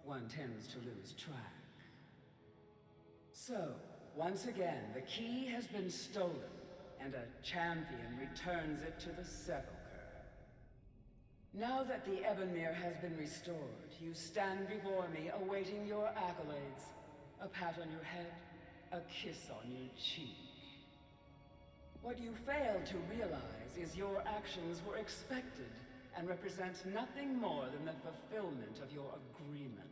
One tends to lose track. So, once again, the key has been stolen, and a champion returns it to the sepulchre. Now that the Ebonmere has been restored, you stand before me awaiting your accolades. A pat on your head, a kiss on your cheek. What you fail to realize is your actions were expected and represent nothing more than the fulfillment of your agreement.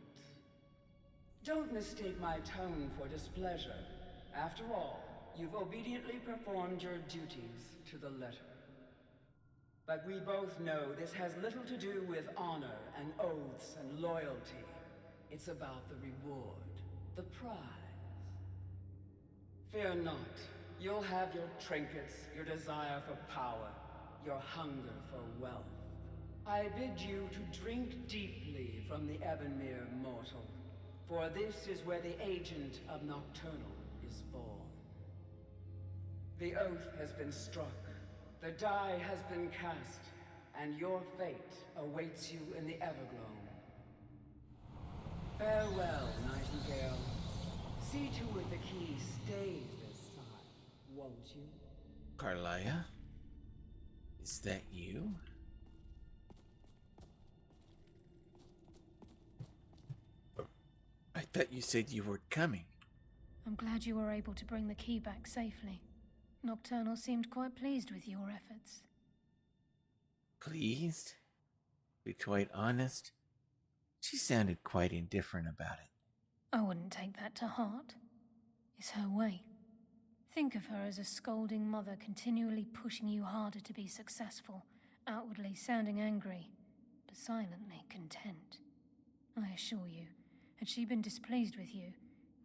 Don't mistake my tone for displeasure. After all, you've obediently performed your duties to the letter. But we both know this has little to do with honor and oaths and loyalty. It's about the reward, the prize. Fear not. You'll have your trinkets, your desire for power, your hunger for wealth. I bid you to drink deeply from the Ebonmere mortal, for this is where the agent of Nocturnal is born. The oath has been struck, the die has been cast, and your fate awaits you in the Evergloam. Farewell, Nightingale. See to it the key stays this time, won't you?
Carlia? Is that you? I thought you said you were coming.
I'm glad you were able to bring the key back safely. Nocturnal seemed quite pleased with your efforts.
Pleased? To be quite honest, she sounded quite indifferent about it.
I wouldn't take that to heart. It's her way. Think of her as a scolding mother continually pushing you harder to be successful, outwardly sounding angry, but silently content. I assure you, had she been displeased with you,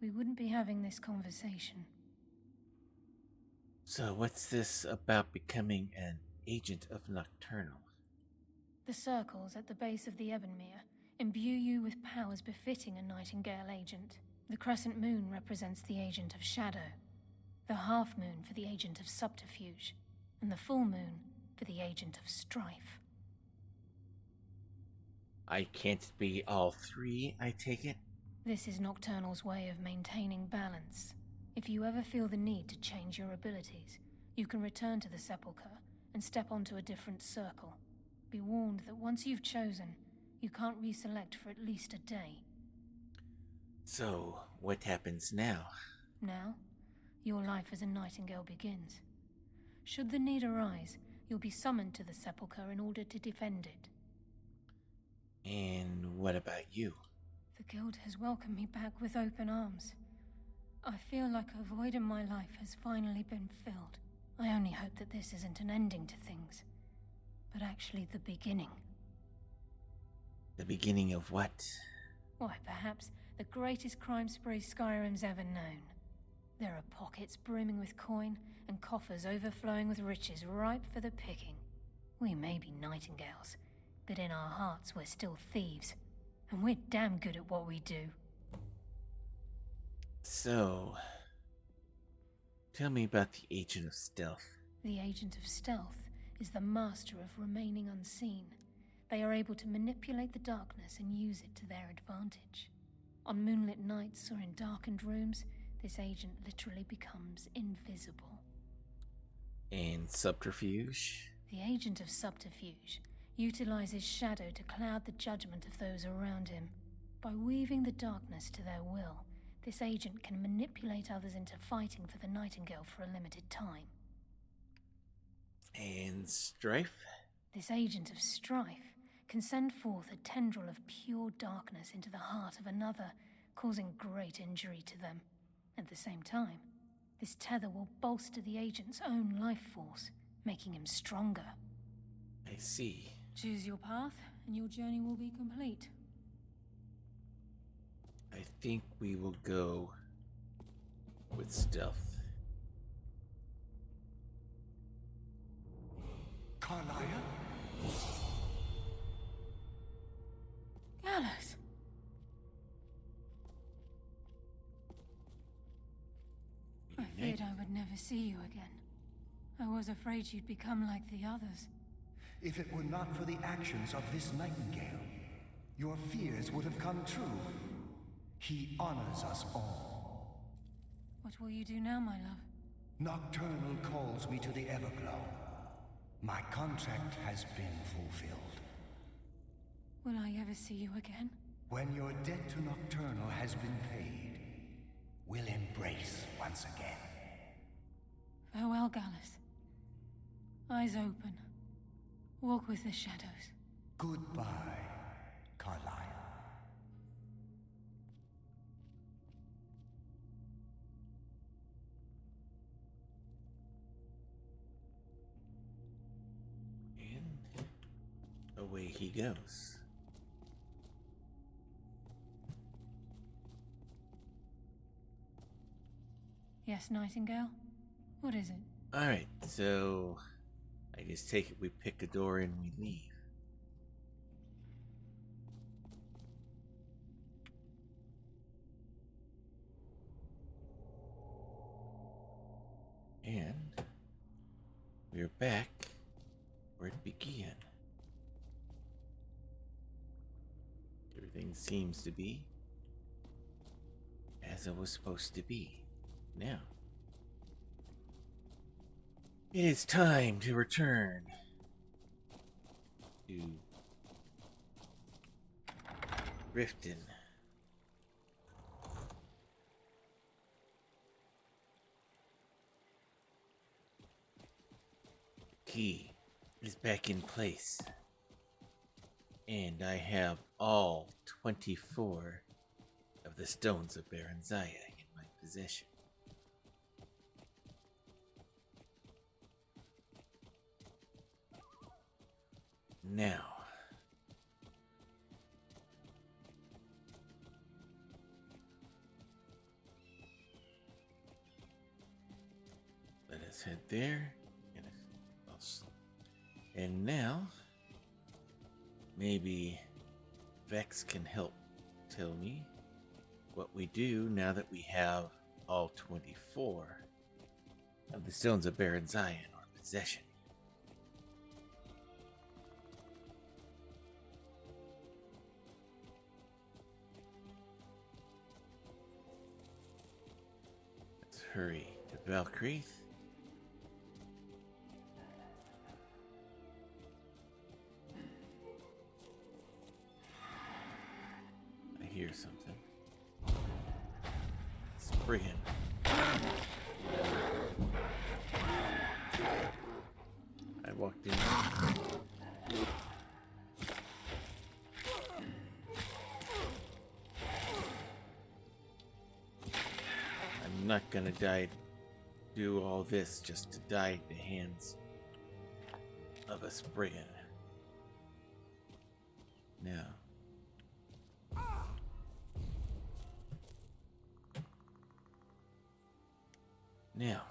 we wouldn't be having this conversation.
So what's this about becoming an agent of Nocturnal?
The circles at the base of the Ebonmere imbue you with powers befitting a Nightingale agent. The crescent moon represents the agent of shadow, the half moon for the agent of subterfuge, and the full moon for the agent of strife.
I can't be all three, I take it?
This is Nocturnal's way of maintaining balance. If you ever feel the need to change your abilities, you can return to the Sepulchre and step onto a different circle. Be warned that once you've chosen, you can't reselect for at least a day.
So, what happens now?
Now, your life as a Nightingale begins. Should the need arise, you'll be summoned to the Sepulchre in order to defend it.
And what about you?
The Guild has welcomed me back with open arms. I feel like a void in my life has finally been filled. I only hope that this isn't an ending to things, but actually the beginning.
The beginning of what?
Why, perhaps the greatest crime spree Skyrim's ever known. There are pockets brimming with coin and coffers overflowing with riches ripe for the picking. We may be Nightingales, but in our hearts we're still thieves, and we're damn good at what we do.
So, tell me about the Agent of Stealth.
The Agent of Stealth is the master of remaining unseen. They are able to manipulate the darkness and use it to their advantage. On moonlit nights or in darkened rooms, this agent literally becomes invisible.
And subterfuge?
The Agent of Subterfuge utilizes shadow to cloud the judgment of those around him. By weaving the darkness to their will, this agent can manipulate others into fighting for the Nightingale for a limited time.
And strife?
This Agent of Strife can send forth a tendril of pure darkness into the heart of another, causing great injury to them. At the same time, this tether will bolster the agent's own life force, making him stronger.
I see.
Choose your path, and your journey will be complete.
I think we will go with stealth.
Carlia?
Gallus! I feared I would never see you again. I was afraid you'd become like the others.
If it were not for the actions of this Nightingale, your fears would have come true. He honors us all.
What will you do now, my love?
Nocturnal calls me to the Everglow. My contract has been fulfilled.
Will I ever see you again?
When your debt to Nocturnal has been paid, we'll embrace once again.
Farewell, Gallus. Eyes open. Walk with the shadows.
Goodbye, Carlisle.
And away he goes.
Yes, Nightingale? What is it?
Alright, so I just take it we pick a door and we leave. And we're back where it began. Everything seems to be as it was supposed to be. Now, it is time to return to Riften. The key is back in place, and I have all 24 of the Stones of Barenziah in my possession. Now, let us head there. And now, maybe Vex can help tell me what we do now that we have all 24 of the Stones of Barenziah in our possession. hurry to Valkyrie. I hear something. Spriggan. I walked in. I'm not gonna do all this just to die at the hands of a Spriggan. Now. Now.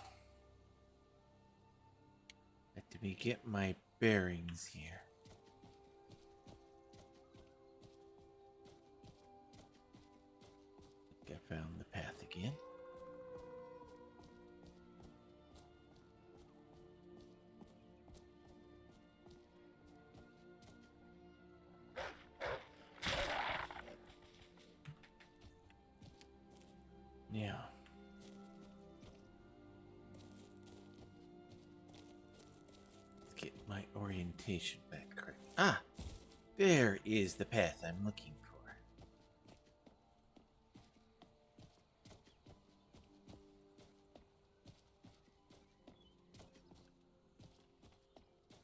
Let me get my bearings here. I think I found the path again. Now. Let's get my orientation back correct. Ah! There is the path I'm looking for.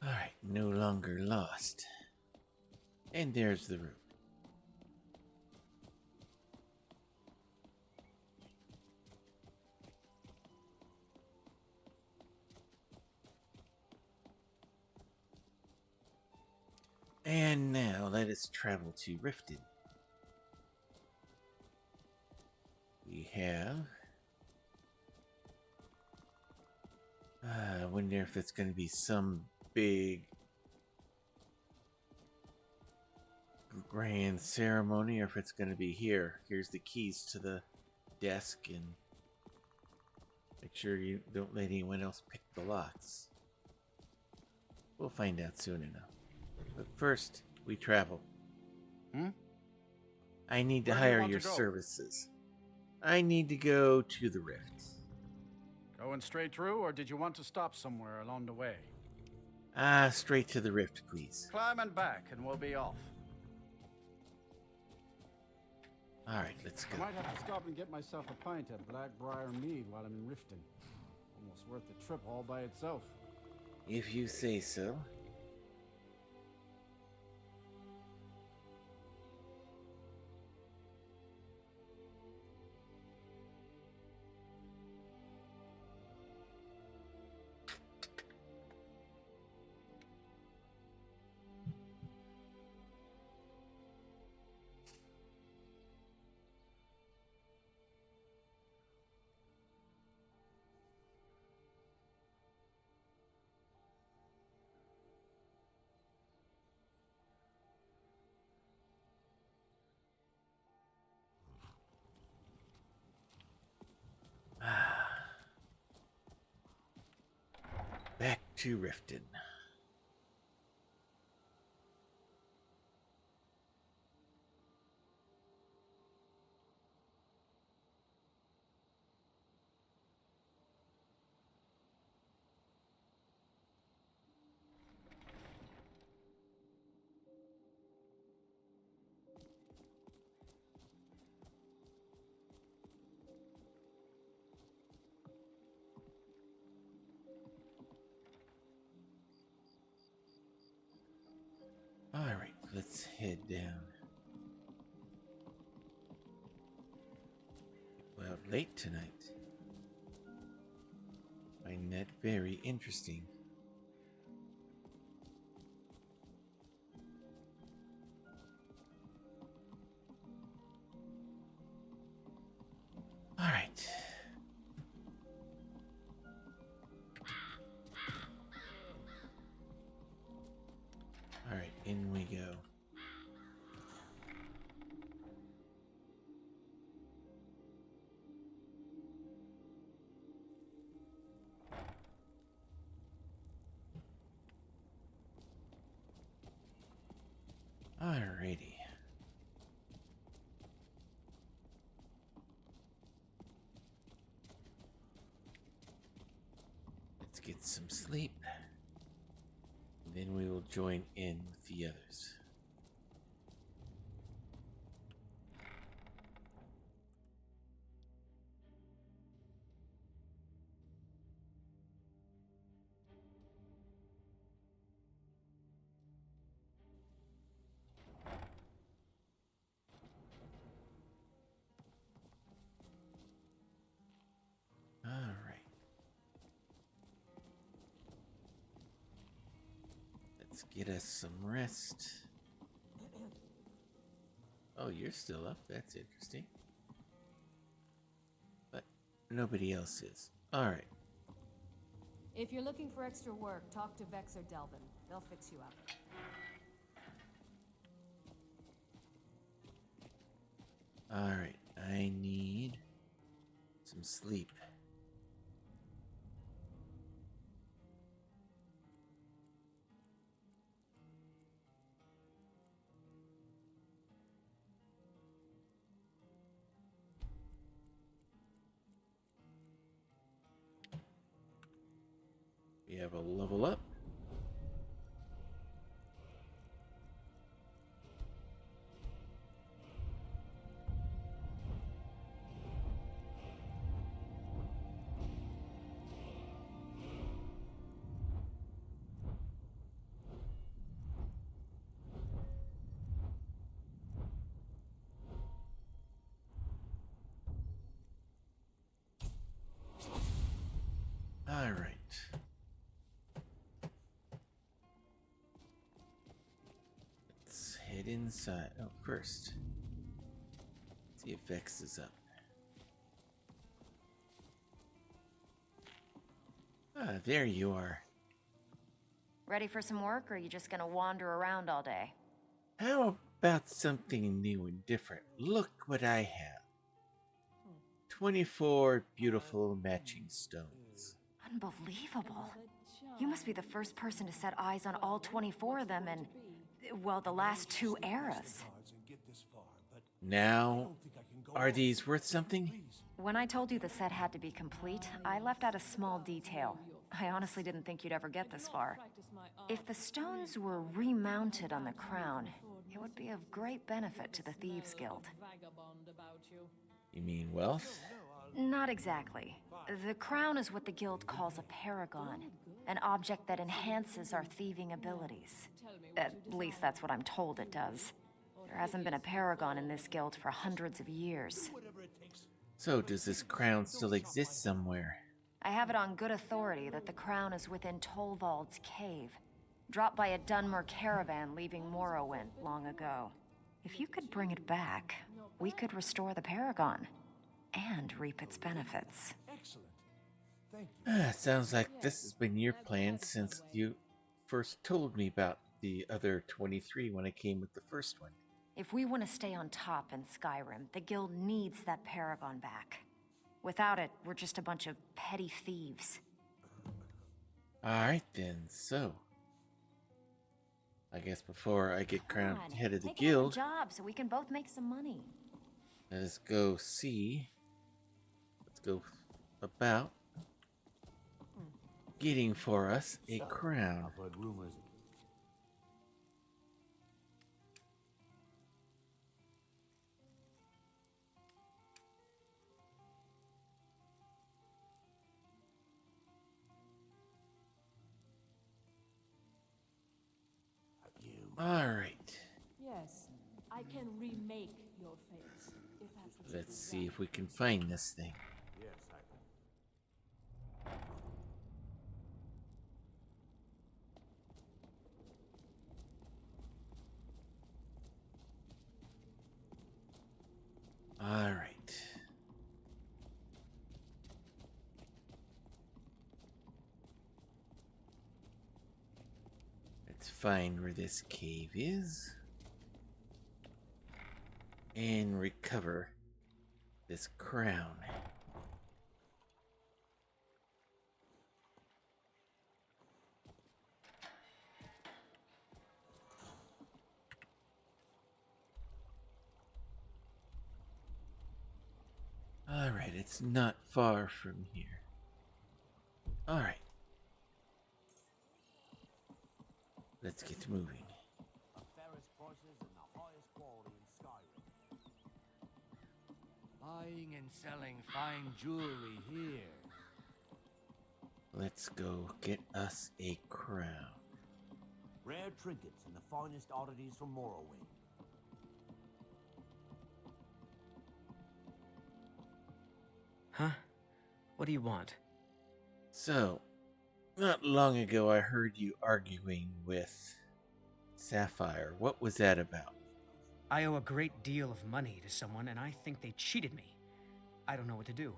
Alright, no longer lost. And there's the route. And now let us travel to Riften. We have... I wonder if it's going to be some big grand ceremony or if it's going to be here. Here's the keys to the desk and make sure you don't let anyone else pick the locks. We'll find out soon enough. But first, we travel. I need to hire your services. I need to go to the Rift.
Going straight through, or did you want to stop somewhere along the way?
Straight to the Rift, please.
Climb and back, and we'll be off.
Alright, let's go.
I might have to stop and get myself a pint at Blackbriar Mead while I'm in Riften. Almost worth the trip all by itself.
If you say so. Back to Riften. Alright, let's head down. Well, late tonight. Find that very interesting. Alright. Alright, in we go. Alrighty. get some sleep. Then we will join in with the others. Alright. Let's get us some rest. Oh, you're still up. That's interesting. But nobody else is. Alright.
If you're looking for extra work, talk to Vex or Delvin. They'll fix you up.
Alright. I need some sleep. We have a level up. All right. Let's head inside. Oh, first. See if Vex is up. Ah, there you are.
Ready for some work, or are you just gonna wander around all day?
How about something new and different? Look what I have. 24 beautiful matching stones.
Unbelievable. You must be the first person to set eyes on all 24 of them in, well, the last 2 eras.
Now, are these worth something?
When I told you the set had to be complete, I left out a small detail. I honestly didn't think you'd ever get this far. If the stones were remounted on the crown, it would be of great benefit to the Thieves Guild.
You mean wealth?
Not exactly. The crown is what the guild calls a paragon, an object that enhances our thieving abilities. At least that's what I'm told it does. There hasn't been a paragon in this guild for hundreds of years.
So does this crown still exist somewhere?
I have it on good authority that the crown is within Tolvald's cave, dropped by a Dunmer caravan leaving Morrowind long ago. If you could bring it back, we could restore the paragon and reap its benefits.
Excellent. Thank you.
Sounds like this has been your plan since you first told me about the other 23 when I came with the first one.
If we want to stay on top in Skyrim, the guild needs that paragon back. Without it, we're just a bunch of petty thieves.
Alright then, so I guess before I get crowned head of the guild,
Job so we can both make some money.
let us go see. Let's go about getting for us a crown.
I've heard rumors.
Alright,
Yes, I can remake your face, if that's what
let's see if we can find this thing.
Yes,
Alright. Let's find where this cave is and recover this crown. Alright, it's not far from here. Alright, Let's get moving.
The fairest prices and the highest quality in Skyrim. Buying and selling fine jewelry here.
Let's go get us a crown.
Rare trinkets and the finest oddities from Morrowind.
Huh? What do you want?
So, not long ago I heard you arguing with Sapphire. What was that about?
I owe a great deal of money to someone, and I think they cheated me. I don't know what to do.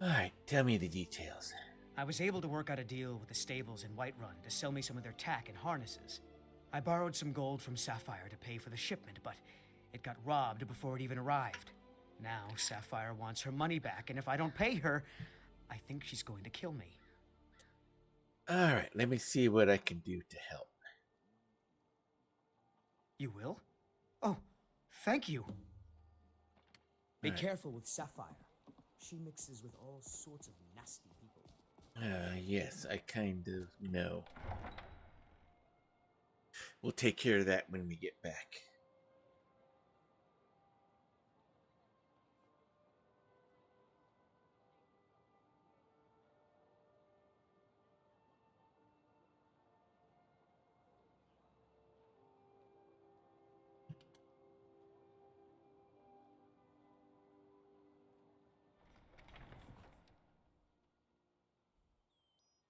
Alright, tell me the details.
I was able to work out a deal with the stables in Whiterun to sell me some of their tack and harnesses. I borrowed some gold from Sapphire to pay for the shipment, but it got robbed before it even arrived. Now Sapphire wants her money back, and if I don't pay her, I think she's going to kill me.
Alright, let me see what I can do to help.
You will? Oh, thank you.
Be careful with Sapphire. She mixes with all sorts of nasty people.
Yes, I kind of know. We'll take care of that when we get back.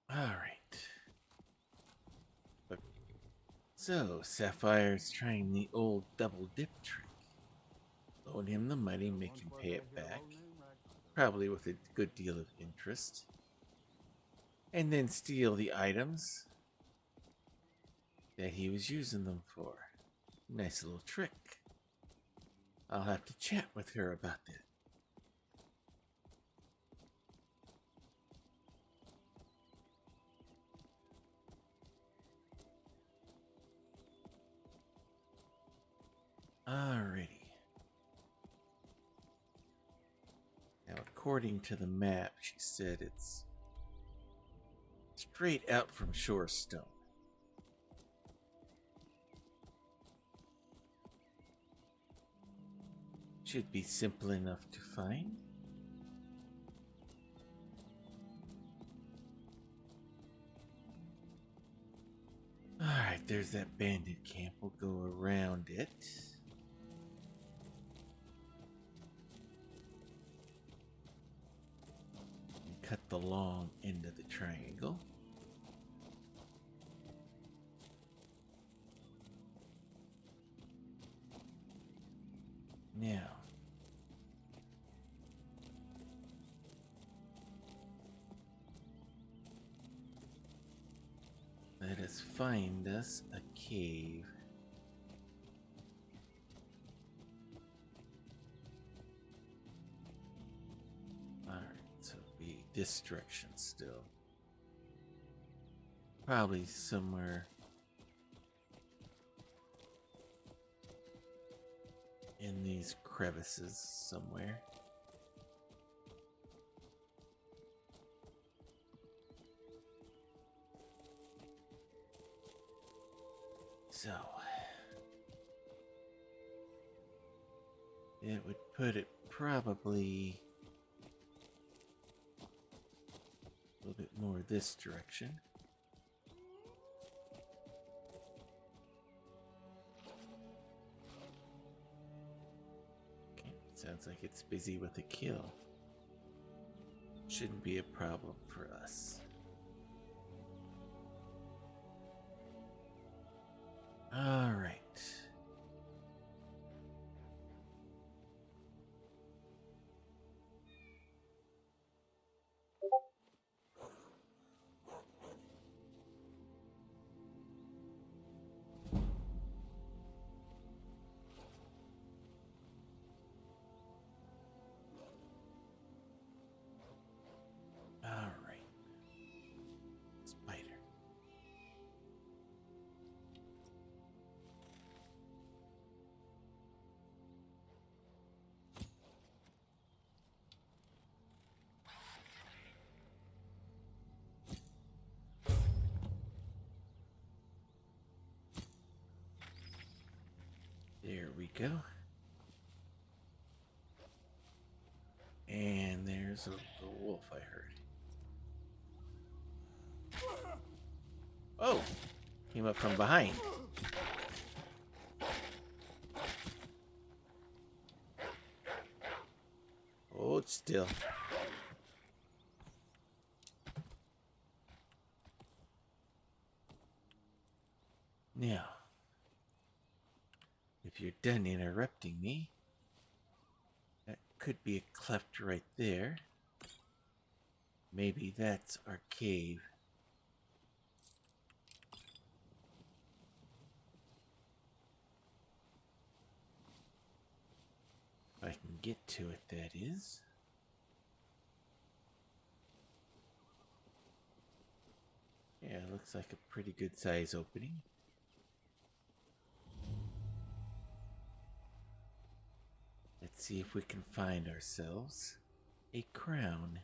Alright. So, Sapphire's trying the old double dip trick. Loan him the money, make him pay it back. Probably with a good deal of interest. And then steal the items that he was using them for. Nice little trick. I'll have to chat with her about that. Alrighty. Now, according to the map, she said it's straight out from Shorestone. Should be simple enough to find. Alright, there's that bandit camp. We'll go around it. Cut the long end of the triangle. Now, let us find us a cave. This direction still. Probably somewhere in these crevices somewhere. So it would put it probably a little bit more this direction. Okay, sounds like it's busy with a kill. Shouldn't be a problem for us. All right. we go. And there's a wolf I heard. Oh! Came up from behind. Hold still. Now, if you're done interrupting me, that could be a cleft right there. Maybe that's our cave. If I can get to it, that is. Yeah, it looks like a pretty good size opening. Let's see if we can find ourselves a crown.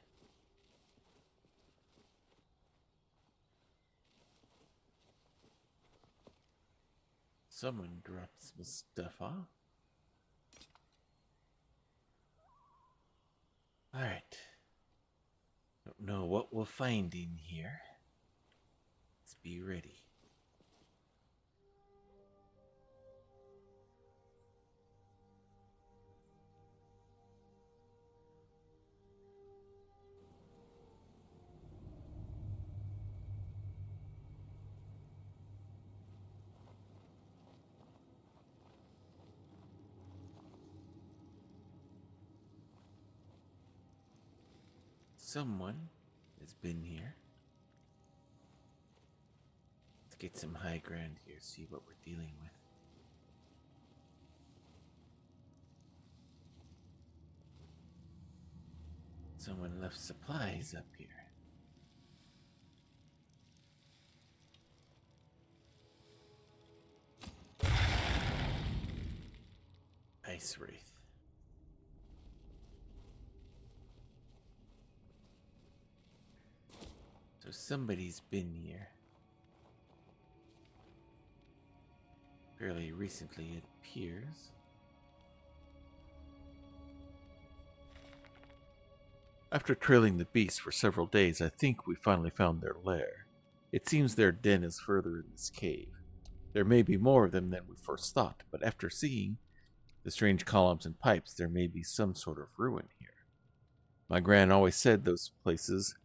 Someone dropped some stuff off. Alright. Don't know what we'll find in here. Let's be ready. Someone has been here. Let's get some high ground here, see what we're dealing with. Someone left supplies up here. Ice Wraith. So somebody's been here. Fairly recently, it appears. After trailing the beasts for several days, I think we finally found their lair. It seems their den is further in this cave. There may be more of them than we first thought, but after seeing the strange columns and pipes, there may be some sort of ruin here. My gran always said those places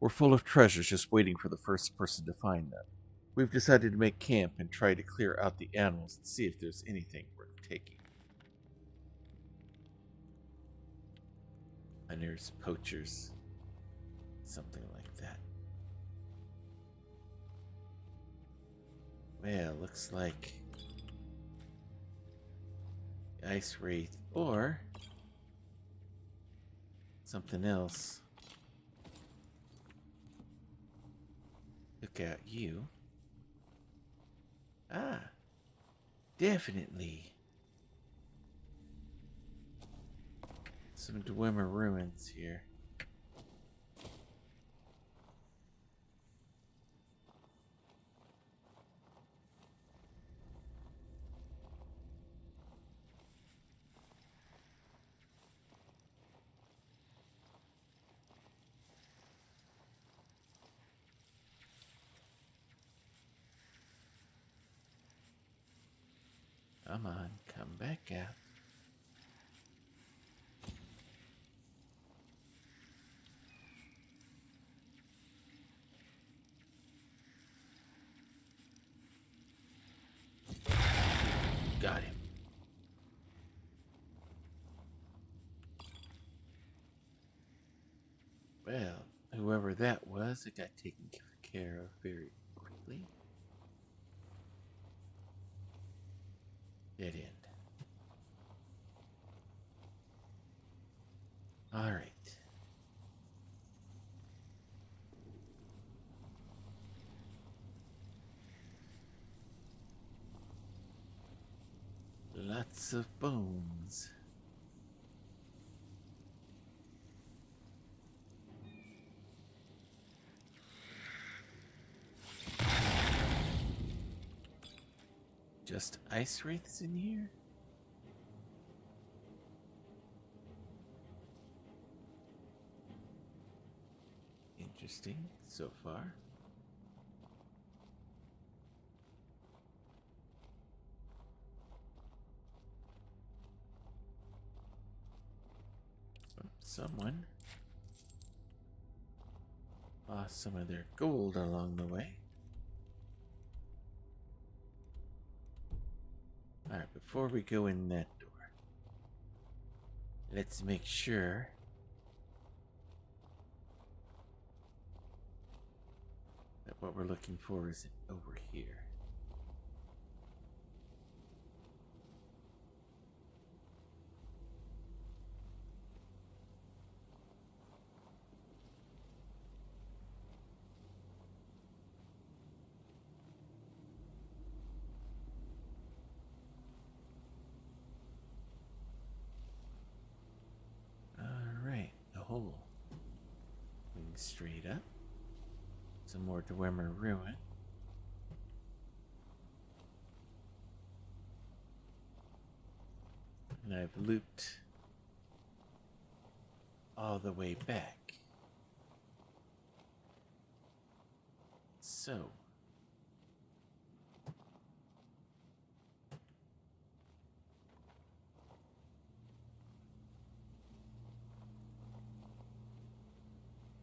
were full of treasures just waiting for the first person to find them. We've decided to make camp and try to clear out the animals and see if there's anything worth taking. Hunters, poachers, something like that. Well, looks like Ice Wraith or something else. Look out, you. Ah, definitely. Some Dwemer ruins here. Come on, come back out. Got him. Well, whoever that was, it got taken care of very quickly. Dead end. Alright. Lots of bones. Just ice wraiths in here? Interesting so far. Someone lost some of their gold along the way. Alright, before we go in that door, let's make sure that what we're looking for is over here. Alright, the hole. Moving straight up. Some more Dwemer ruin. And I've looped all the way back. So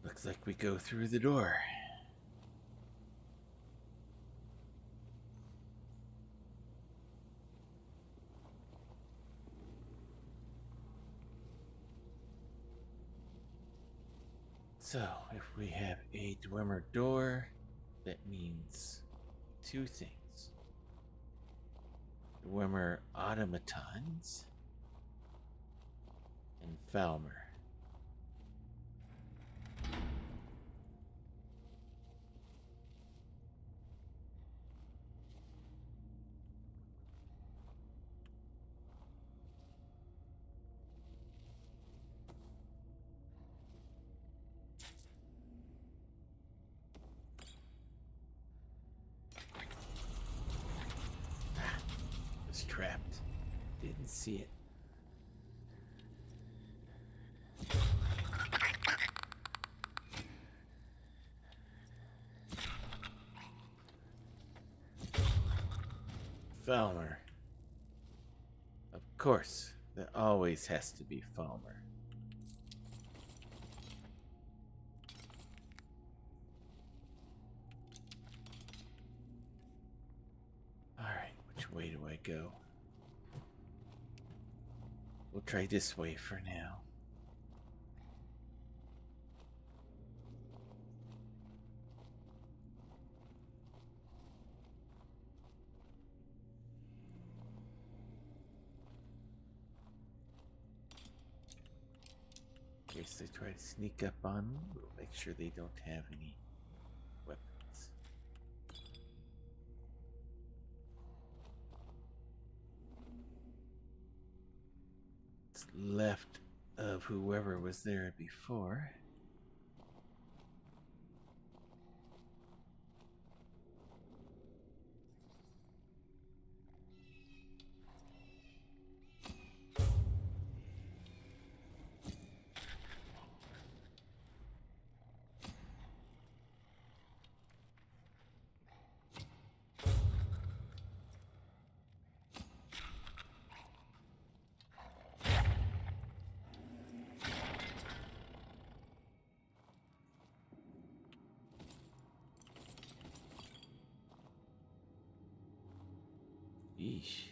looks like we go through the door. So, if we have a Dwemer door, that means two things. Dwemer automatons and Falmer. Was trapped. Didn't see it. Falmer. Of course, there always has to be Falmer. Alright, which way do I go? We'll try this way for now. In case they try to sneak up on me, we'll make sure they don't have any weapons. What's left of whoever was there before. Yeesh.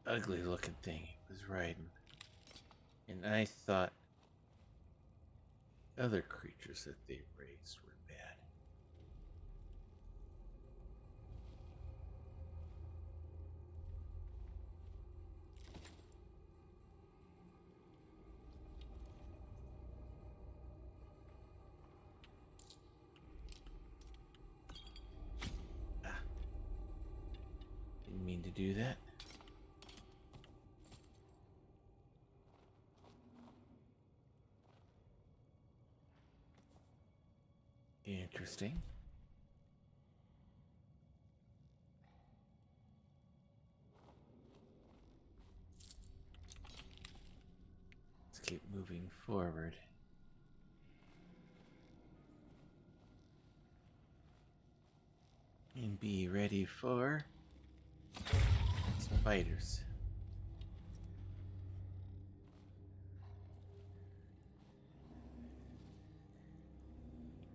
Ugly looking thing it was riding. And I thought other creatures that they raised were bad. Didn't mean to do that. Interesting. keep moving forward. And be ready for spiders.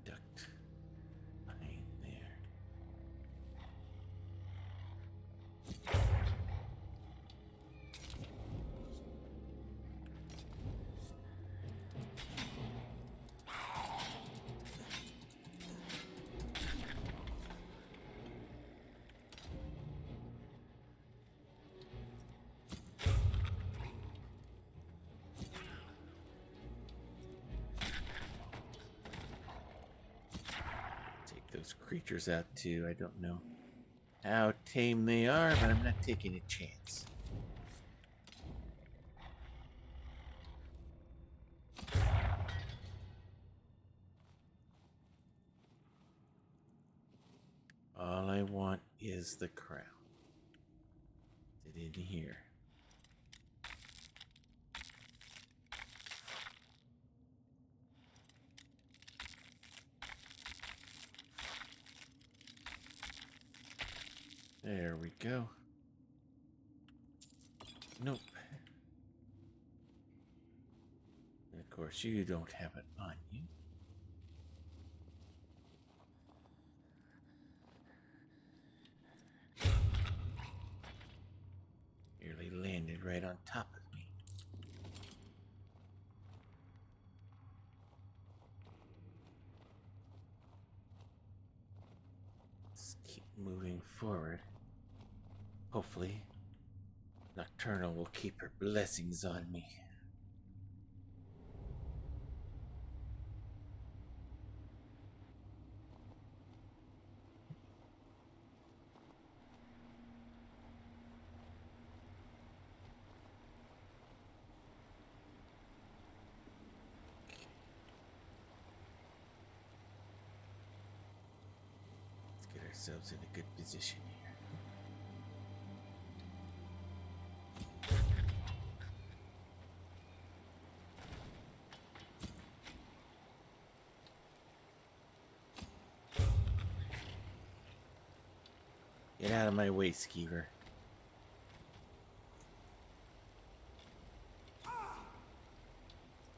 Ducked behind there. Those creatures out too. I don't know how tame they are, but I'm not taking a chance. All I want is the crown. Is it in here? There we go. Nope. And of course, you don't have it on you. Nearly landed right on top of me. Let's keep moving forward. Hopefully, Nocturnal will keep her blessings on me. Let's get ourselves in a good position here. Get out of my way, Skeever.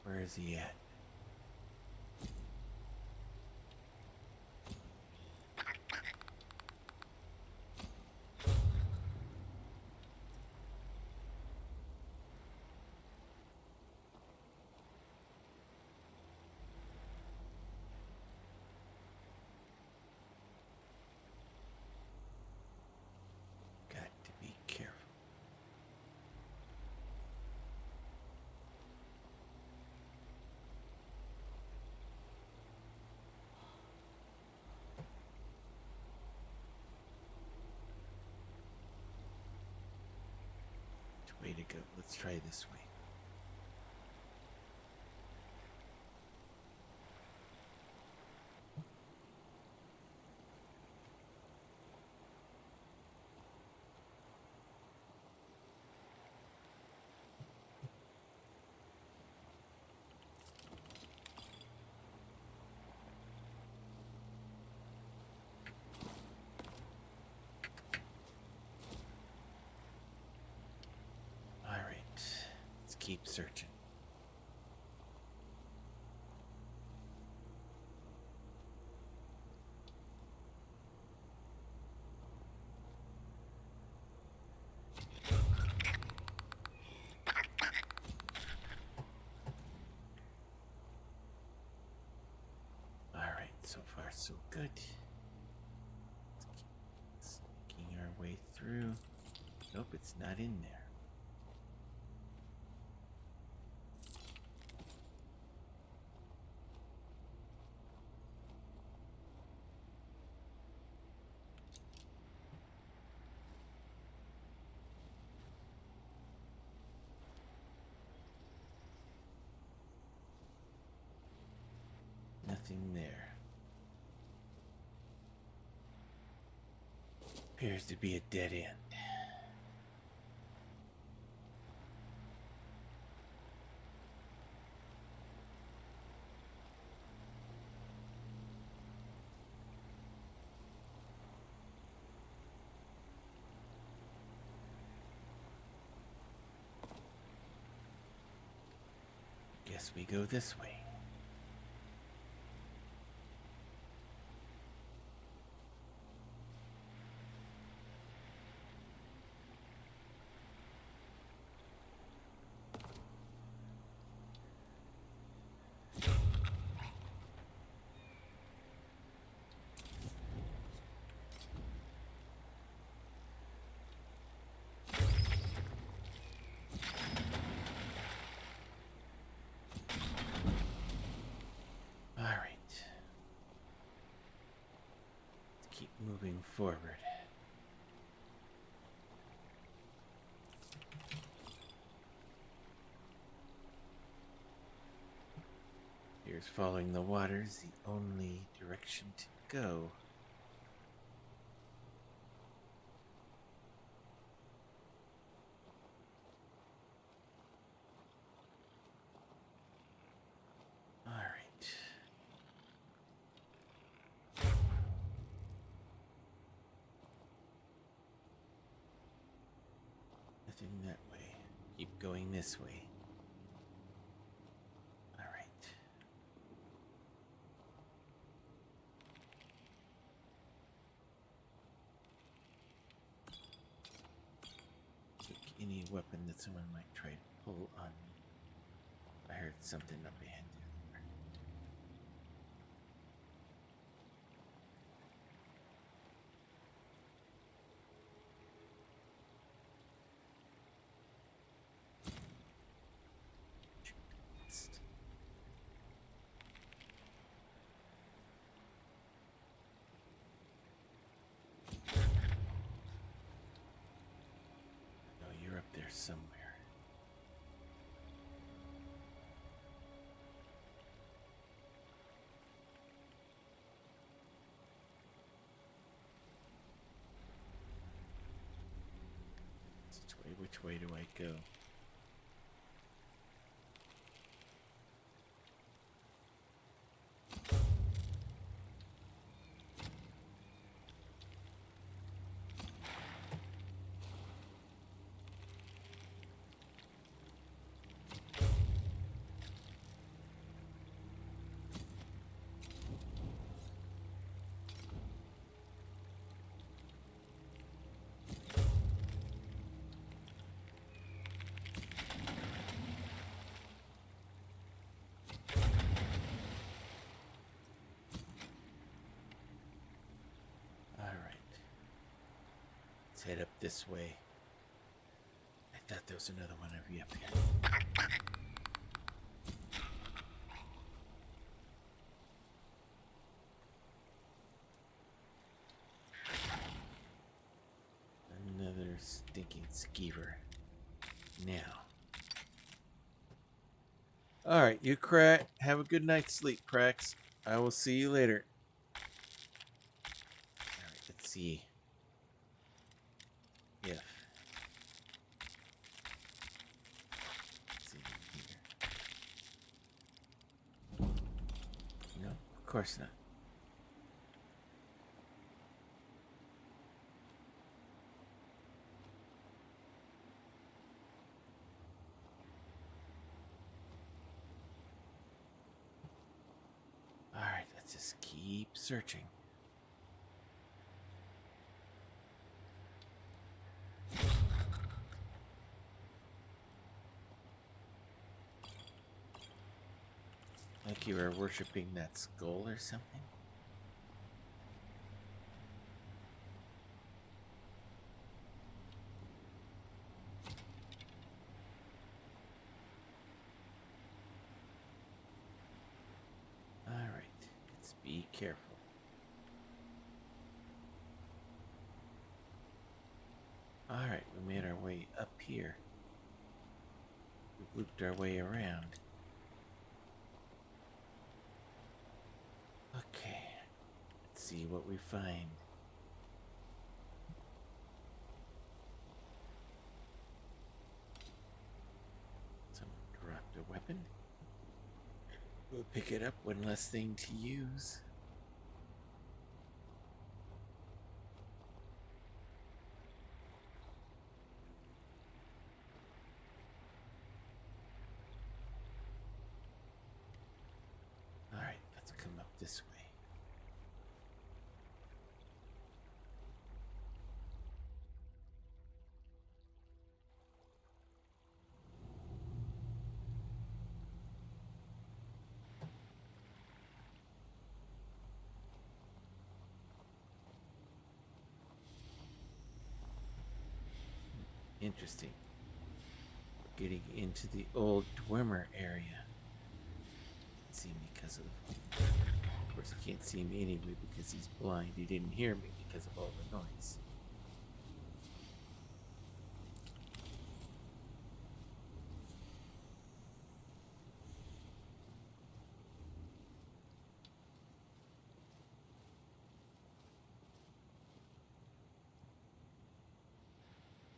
Where is he at? Way to go. Let's try this way. Keep searching. All right, so far so good. Let's keep sneaking our way through. Nope, it's not in there. Nothing there. Appears to be a dead end. Guess we go this way. Moving forward. Here's following the waters, the only direction to go. That way. Keep going this way. All right. Take any weapon that someone might try to pull on me. I heard something up ahead. Somewhere. Which way do I go? Let's head up this way. I thought there was another one over up here. Another stinking skeever. Now. Alright, you crack. Have a good night's sleep, Cracks. I will see you later. Alright, let's see. Yeah. Let's see here. No, of course not. Alright, let's just keep searching. Like you were worshipping that skull or something? Alright, let's be careful. Alright, we made our way up here. We looped our way around. Okay, let's see what we find. Someone dropped a weapon. We'll pick it up, one less thing to use. this way. Interesting. We're getting into the old Dwemer area. Can't see me because of course, he can't see me anyway because he's blind. He didn't hear me because of all the noise.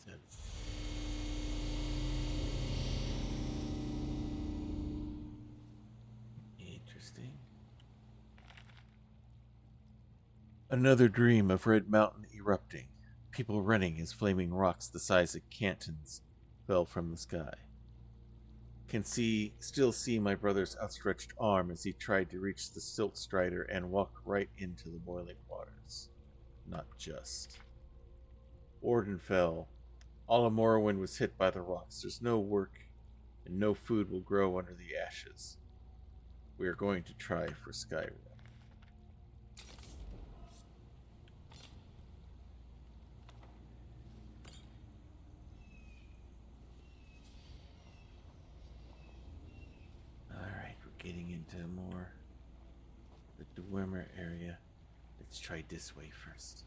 So, interesting. Another dream of Red Mountain erupting. People running as flaming rocks the size of cantons fell from the sky. Can still see my brother's outstretched arm as he tried to reach the silt strider and walk right into the boiling waters. Not just. Warden fell. All of Morrowind was hit by the rocks. There's no work, and no food will grow under the ashes. We are going to try for Skyrim. Alright, we're getting into more the Dwemer area. Let's try this way first.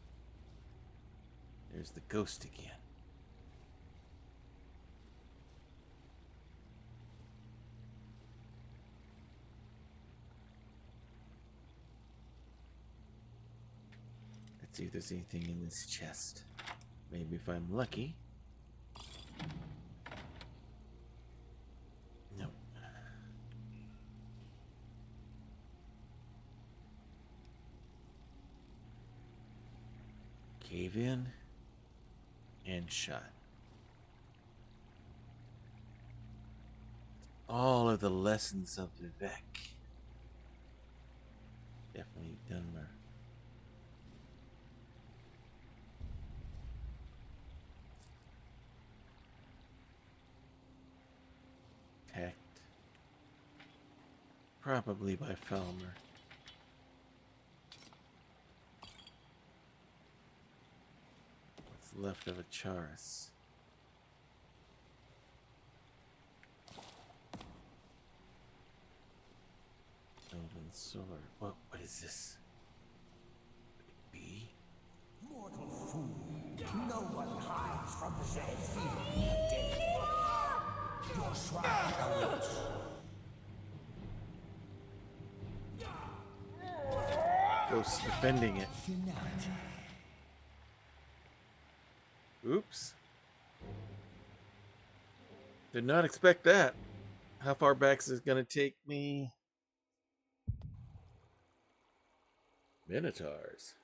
There's the ghost again. Let's see if there's anything in this chest. Maybe if I'm lucky. Nope. Cave in and shot. All of the lessons of Vivek. Definitely Dunmer. Attacked. Probably by Falmer. What's left of a Charis? Elven sword. What is this? Could it be?
Mortal fool, no one hides from the dead feeling of death. Your shrine awaits.
Ghost defending it.
Finality.
Oops. Did not expect that. How far back is it going to take me? Minotaurs.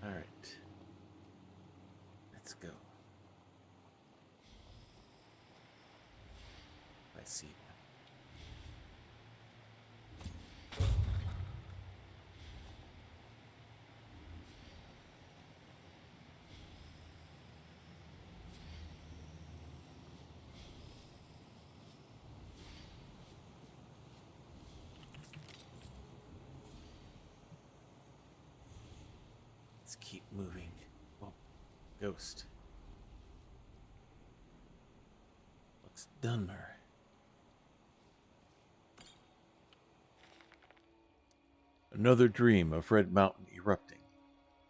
All right. Let's go. I see one. Let's keep moving. Oh, ghost. Looks Dunmer. Another dream of Red Mountain erupting.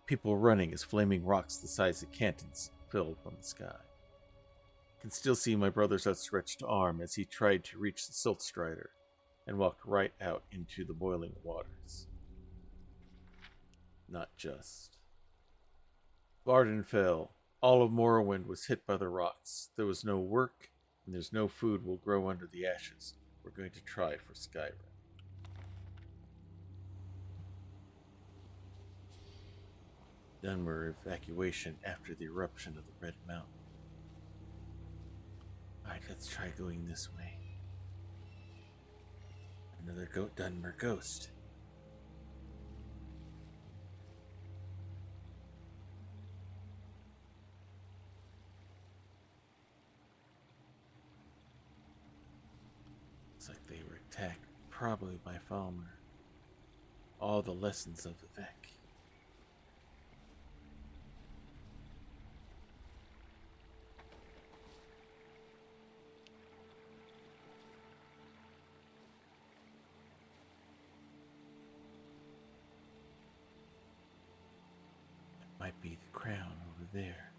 People running as flaming rocks the size of cantons fell from the sky. Can still see my brother's outstretched arm as he tried to reach the silt strider and walked right out into the boiling waters. Not just. Varden fell. All of Morrowind was hit by the rocks. There was no work, and there's no food will grow under the ashes. We're going to try for Skyrim. Dunmer evacuation after the eruption of the Red Mountain. Alright, let's try going this way. Another Dunmer ghost. Looks like they were attacked probably by Falmer. All the lessons of the Vec. Might be the crown over there.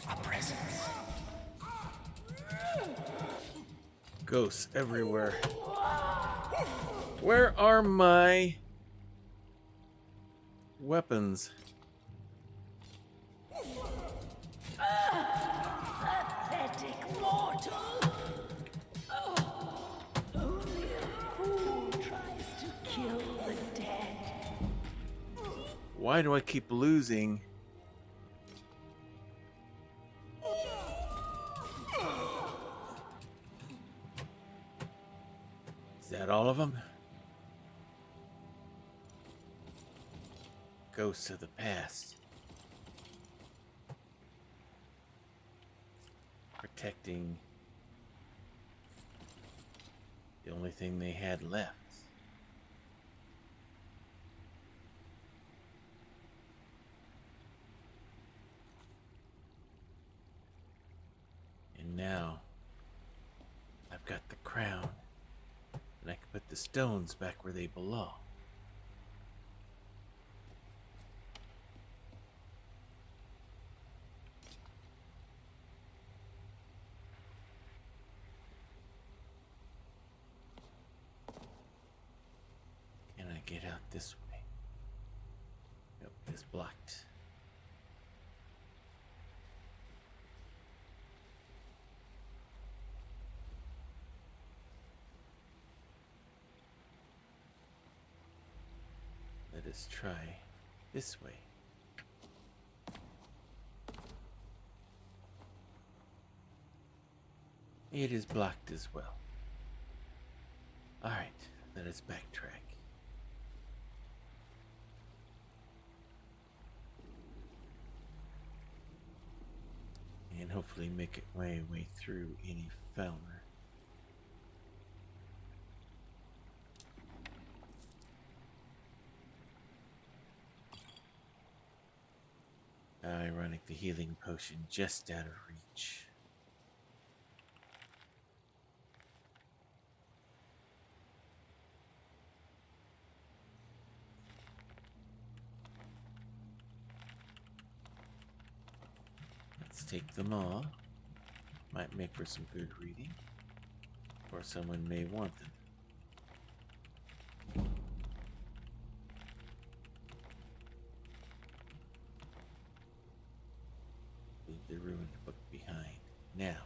A presence.
Ghosts everywhere. Where are my weapons?
Pathetic mortal! Only a fool tries to kill the dead.
Why do I keep losing? Is that all of them? Ghosts of the past. Protecting the only thing they had left. And now I've got the crown, and I can put the stones back where they belong. Can I get out this way? Nope, it's blocked. Let us try this way. It is blocked as well. Alright, let us backtrack. And hopefully make it my way through any Falmer. Ironic, the healing potion just out of reach. Let's take them all. Might make for some good reading. Or someone may want them. Leave the ruined book behind. Now,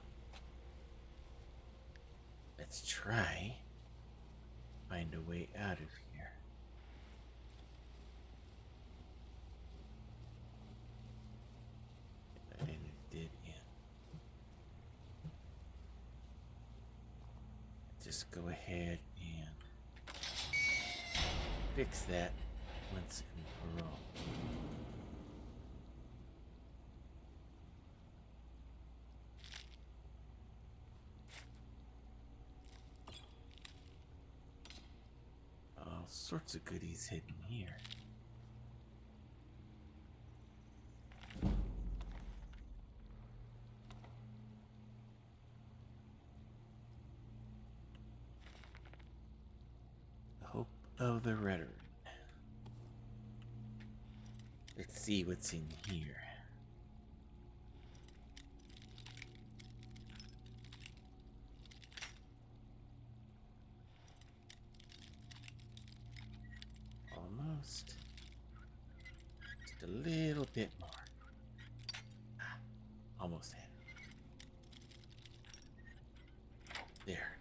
let's try find a way out of here. And it did end. Just go ahead and fix that once and for all. All sorts of goodies hidden here. The hope of the Rhetoric. Let's see what's in here. Just a little bit more. Almost had it. There.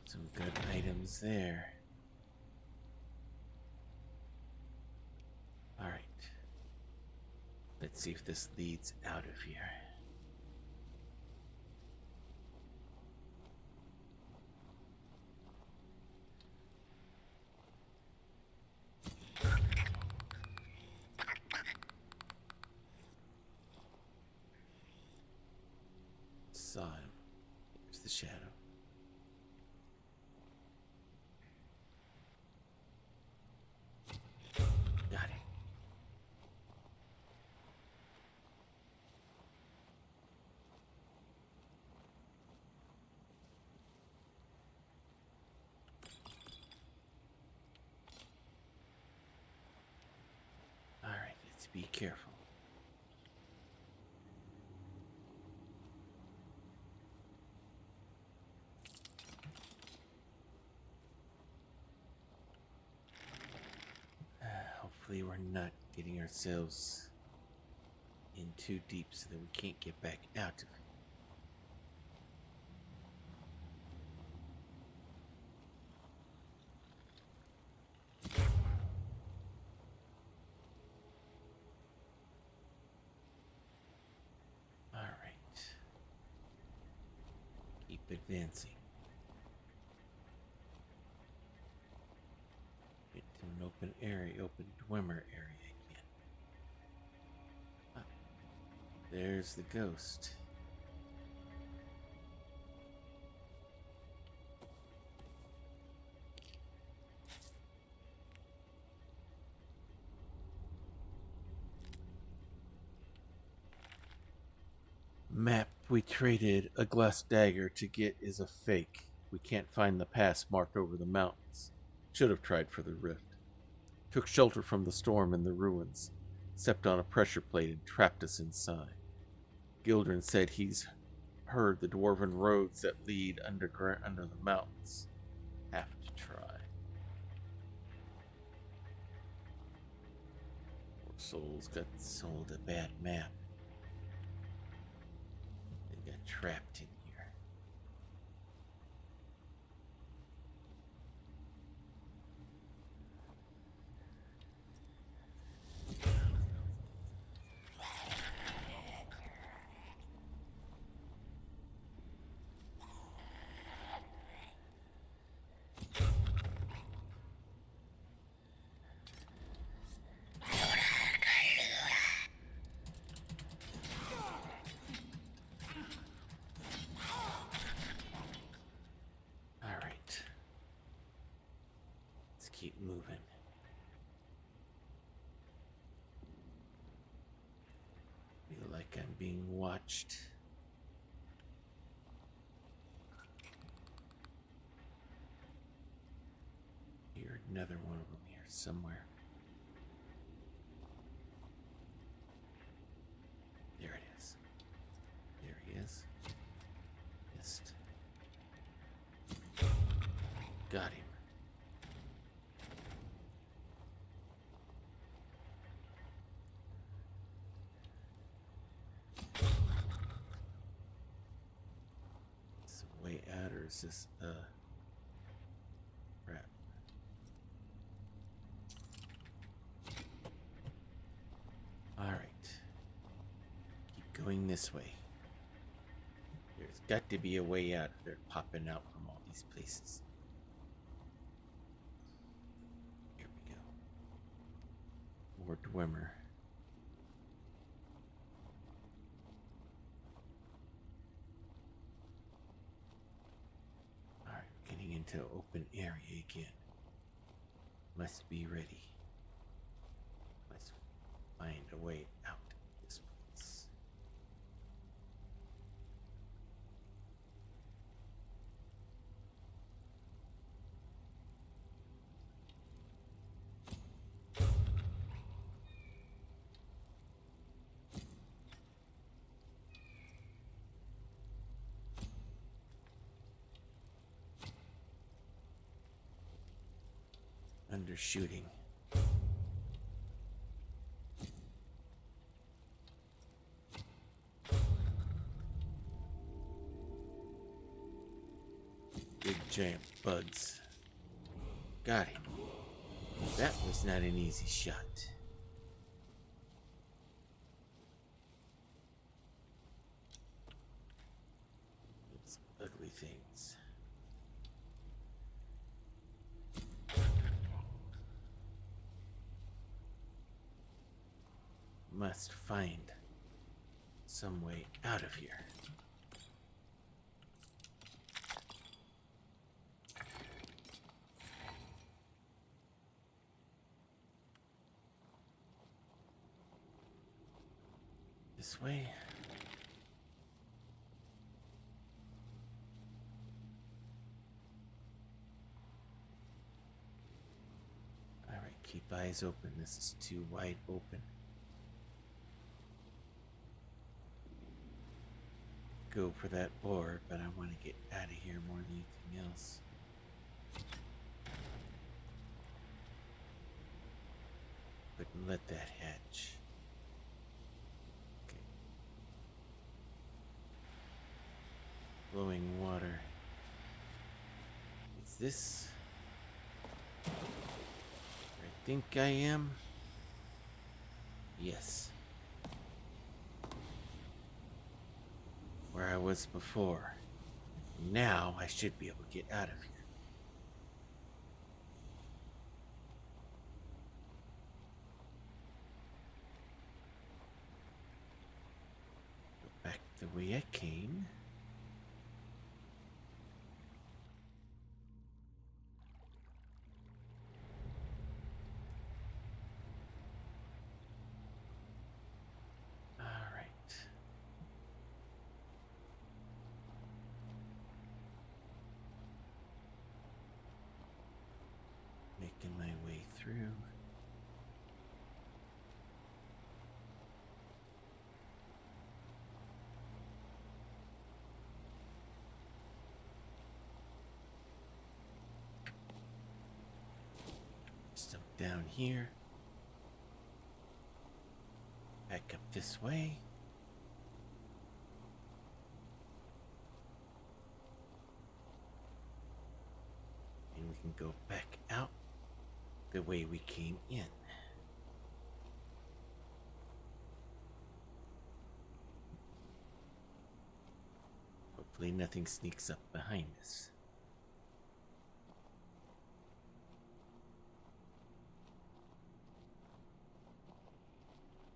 Some good items there. Alright. Let's see if this leads out of here. Saw him. There's the shadow. Got it. All right, let's be careful. Hopefully we're not getting ourselves in too deep so that we can't get back out of it. All right. Keep advancing. Get to an open area, open Dwemer area again. Ah, there's the ghost. Map we traded a glass dagger to get is a fake. We can't find the pass marked over the mountains. Should have tried for the rift. Took shelter from the storm in the ruins. Stepped on a pressure plate and trapped us inside. Gildren said he's heard the dwarven roads that lead under the mountains. Have to try. Poor souls got sold a bad map. They got trapped in here. Keep moving. Feel like I'm being watched. Hear another one of them here somewhere. There it is. There he is. Just got him. Way out, or is this crap? Alright. Keep going this way. There's got to be a way out if they're popping out from all these places. Here we go. More Dwemer. Getting into open area again. Must be ready. Must find a way out of this place. undershooting. Big giant bugs. Got him. That was not an easy shot. It's ugly things. Must find some way out of here. This way. Alright, keep eyes open. This is too wide open. Go for that ore, but I want to get out of here more than anything else. Couldn't let that hatch. Okay. Flowing water. Is this where I think I am? Yes. Where I was before. Now I should be able to get out of here. Go back the way I came. Making my way through. Jump down here. Back up this way. And we can go back out the way we came in. Hopefully nothing sneaks up behind us.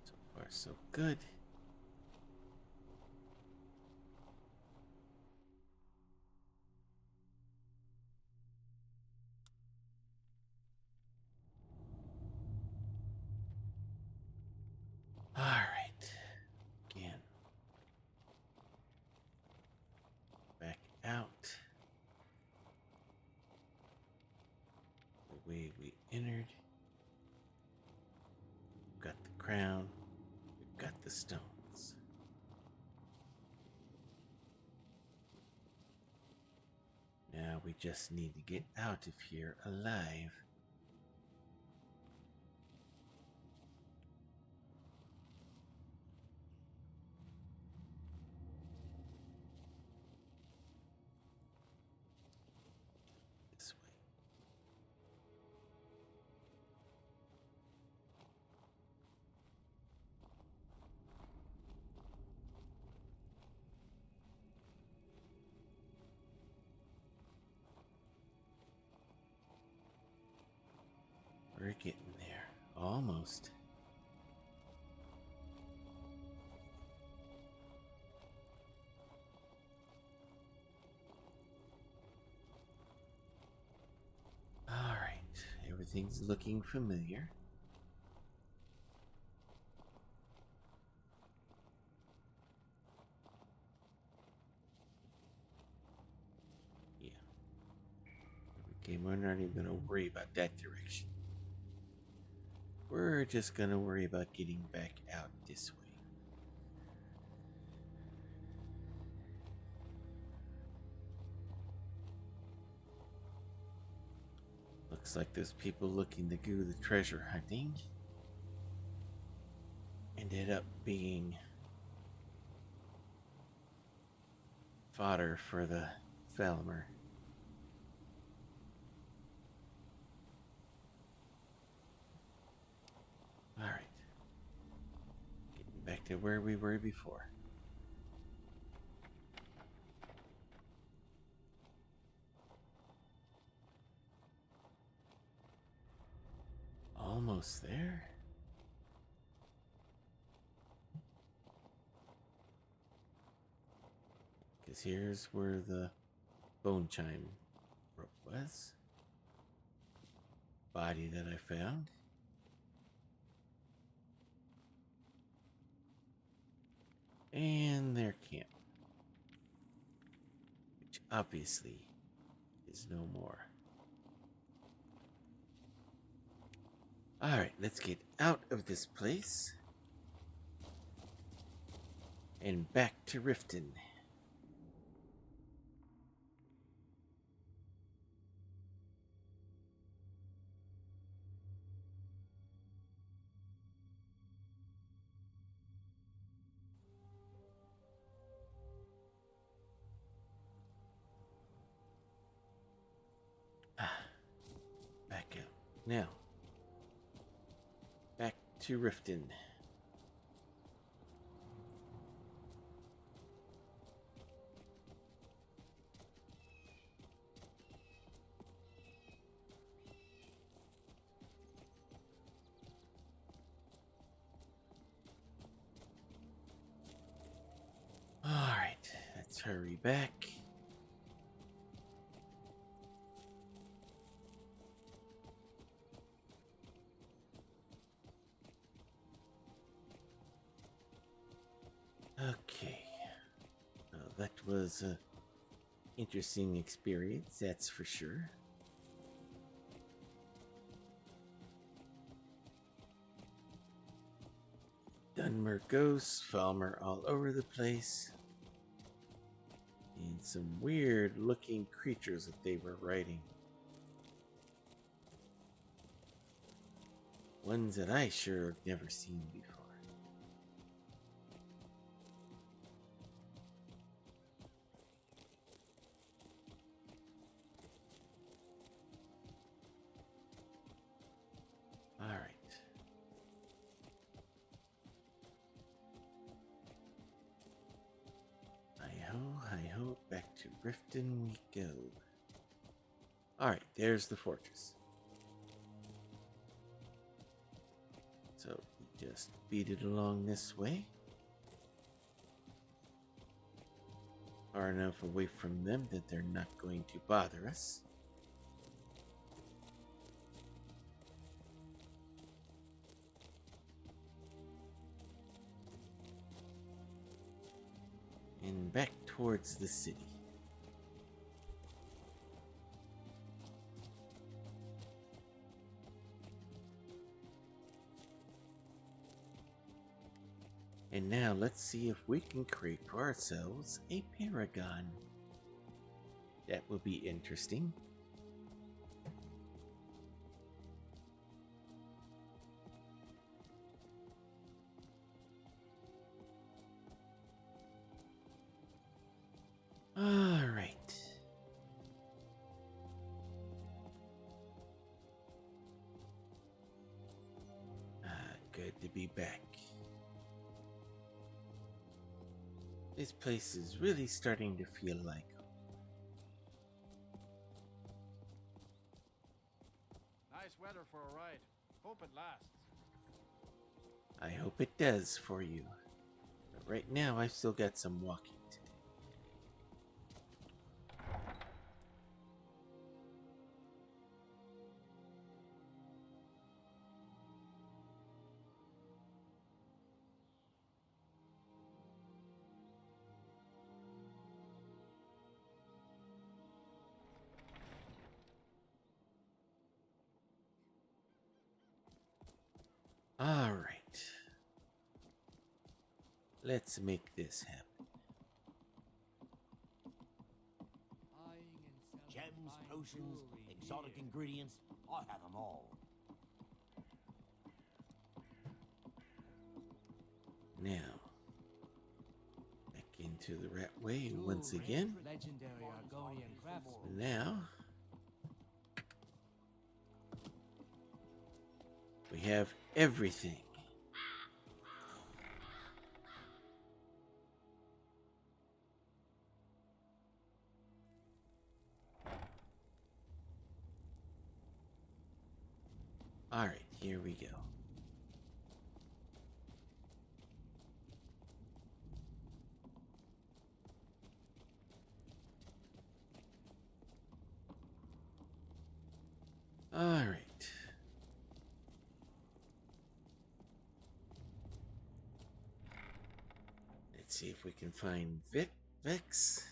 So far so good. Alright. Again. Back out. The way we entered. We've got the crown. We've got the stones. Now we just need to get out of here alive. We're getting there. Almost. Alright. Everything's looking familiar. Yeah. Okay, we're not even going to worry about that direction. We're just gonna worry about getting back out this way. Looks like those people looking to do the treasure hunting ended up being fodder for the Falmer. Alright. Getting back to where we were before. Almost there. Because here's where the bone chime rope was. Body that I found. And their camp. Which obviously is no more. Alright, let's get out of this place. And back to Riften. Back out. Now, back to Riften. Alright, let's hurry back. Okay. Well, that was an interesting experience, that's for sure. Dunmer ghosts, Falmer all over the place. And some weird looking creatures that they were riding. Ones that I sure have never seen before. Alright. Hi-ho, back to Riften we go. Alright, there's the fortress. So, we just beat it along this way. Far enough away from them that they're not going to bother us. And back towards the city. And now let's see if we can create for ourselves a paragon. That will be interesting. All right. Good to be back. This place is really starting to feel like home.
Nice weather for a ride. Hope it lasts.
I hope it does for you. But right now, I've still got some walking to do. All right. Let's make this happen.
Gems, potions, exotic ingredients, I have them all.
Now, back into the rat way once again.
Legendary Argonian craftsman.
Now, we have everything. All right, here we go. All right. Let's see if we can find Vex.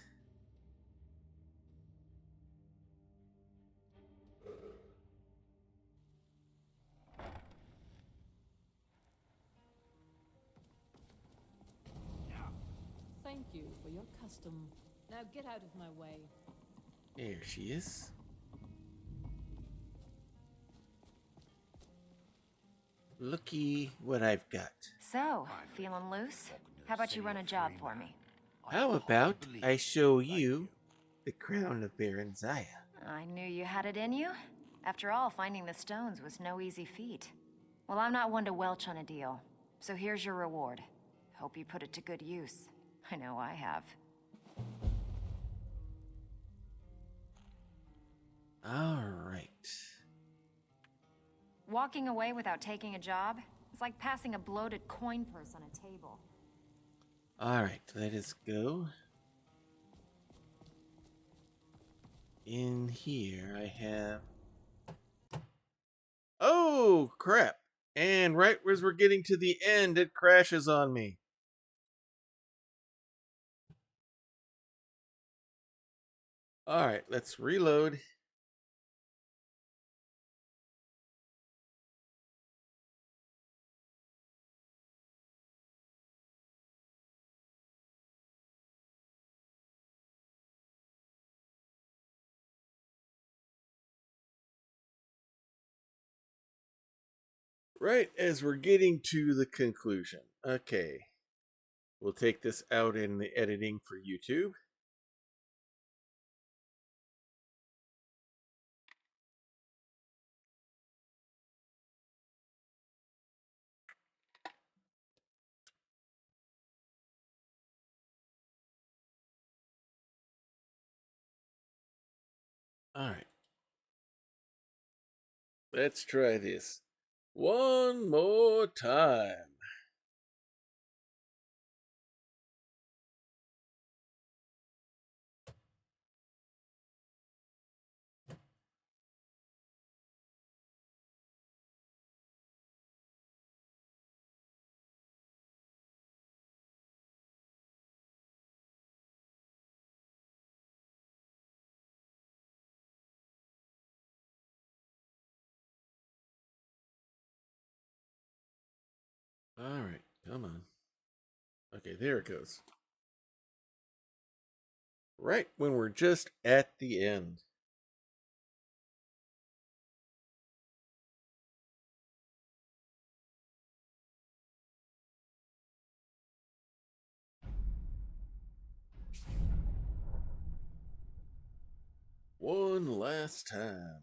Thank you for your custom. Now get out of my way.
There she is. Looky what I've got.
So, feeling loose? How about you run a job for me?
How about I show you the crown of Barenziah?
I knew you had it in you. After all, finding the stones was no easy feat. Well, I'm not one to welch on a deal, so here's your reward. Hope you put it to good use. I know I have.
All right.
Walking away without taking a job is like passing a bloated coin purse on a table.
All right, let us go. In here, I have... Oh, crap. And right as we're getting to the end, it crashes on me. All right, let's reload. Right as we're getting to the conclusion. Okay. We'll take this out in the editing for YouTube. All right. Let's try this one more time. All right, come on. Okay, there it goes. Right when we're just at the end. One last time.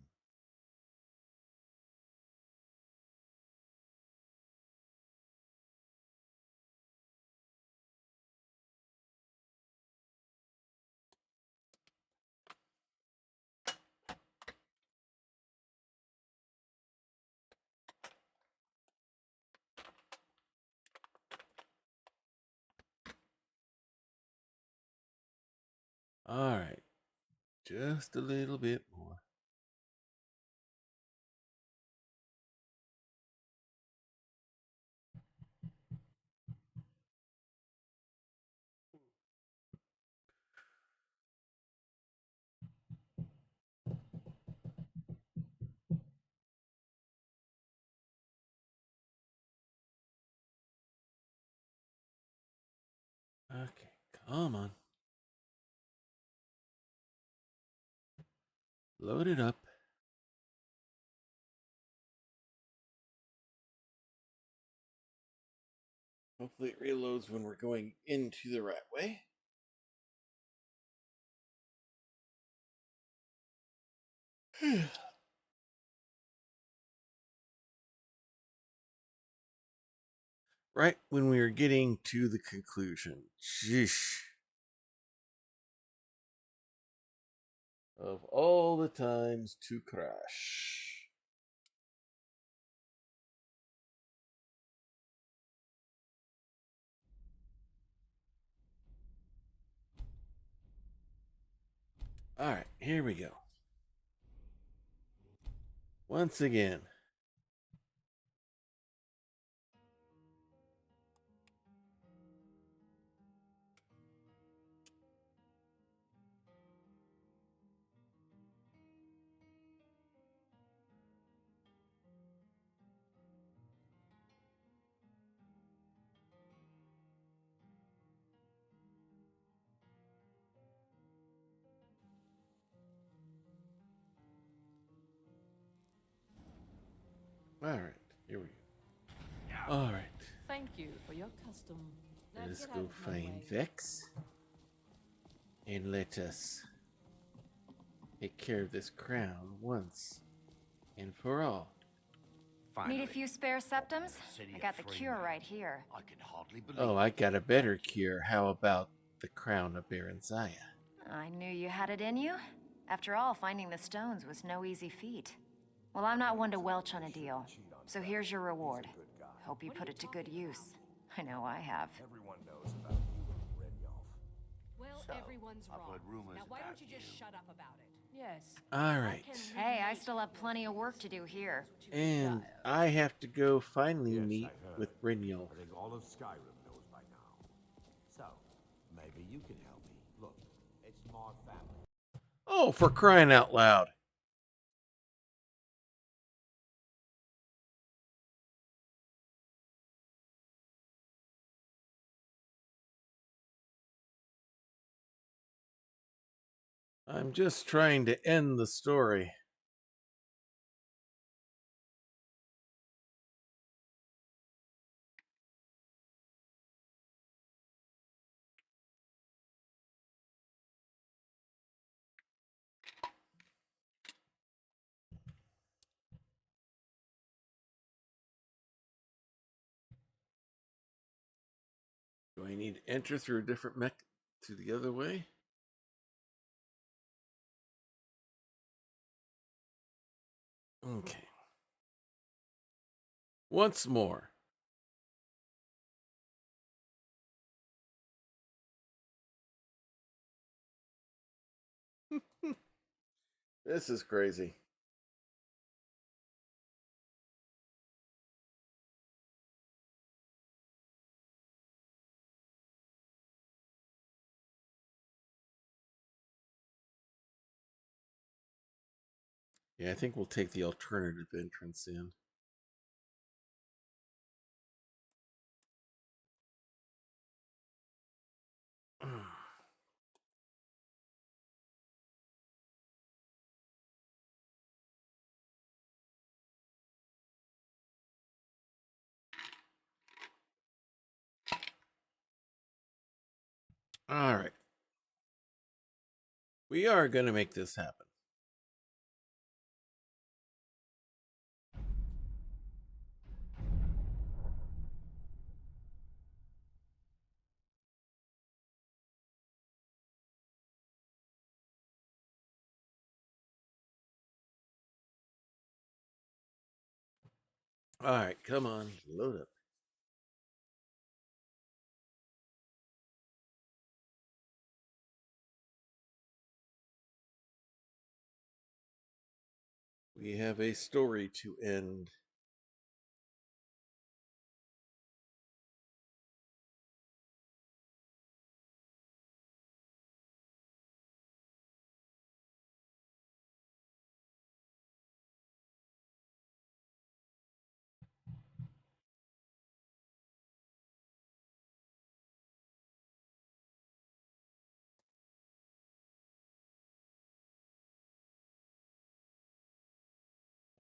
All right, just a little bit more. Okay, come on. Load it up. Hopefully it reloads when we're going into the right way. Right when we were getting to the conclusion. Sheesh. Of all the times to crash. Alright, here we go. Once again. Alright, here we go. Alright.
Thank you for your custom. Now
Let us
get out
go
of my
find
way.
Vex. And let us take care of this crown once and for all.
Need a few spare septums? I got the cure right here.
I can hardly believe
Oh, I got a better cure. How about the crown of Barenziah?
I knew you had it in you. After all, finding the stones was no easy feat. Well, I'm not one to welch on a deal, so here's your reward. Hope you put it to good use. I know I have.
Everyone knows about you and Brynjolf.
Well,
So,
everyone's
I've
wrong.
heard rumors
Now, why
about
don't you just shut up about it? Yes.
Alright.
Hey, I still have plenty of work to do here.
And I have to go finally
Yes,
meet
I heard.
with Brynjolf.
I think all of Skyrim knows by now. So, maybe you can help me. Look, it's my family.
Oh, for crying out loud. I'm just trying to end the story. Do I need to enter through a different mech to the other way? Okay. Once more. This is crazy. Yeah, I think we'll take the alternative entrance in. All right. We are going to make this happen. All right, come on, load up. We have a story to end.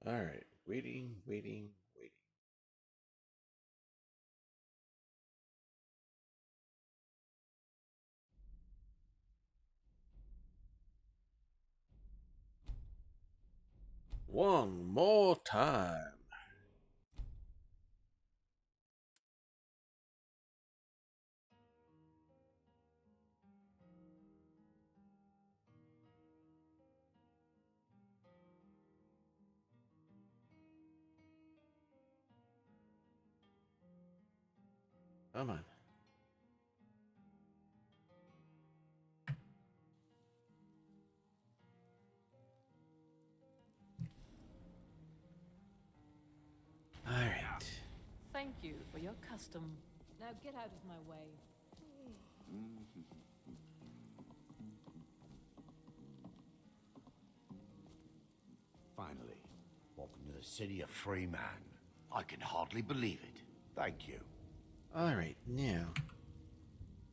All right, waiting. One more time. Come on. All right.
Thank you for your custom. Now get out of my way.
Finally, walking to the city a free man. I can hardly believe it. Thank you.
All right, now.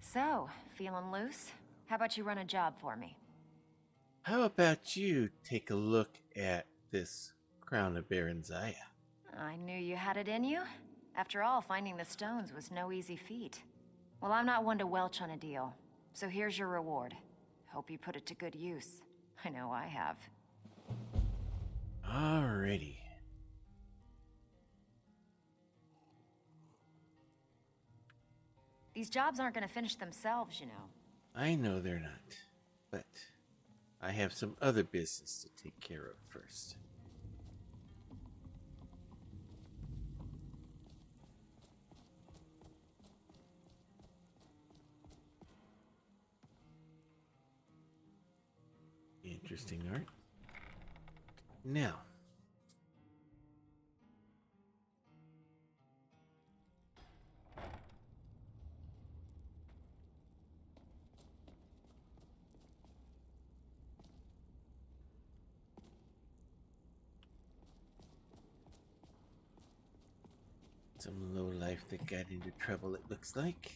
So, feeling loose? How about you run a job for me?
How about you take a look at this crown of Barenziah?
I knew you had it in you. After all, finding the stones was no easy feat. Well, I'm not one to welch on a deal, so here's your reward. Hope you put it to good use. I know I have.
Alrighty.
These jobs aren't gonna finish themselves, you know.
I know they're not, but I have some other business to take care of first. Interesting art. Now, some lowlife that got into trouble, it looks like.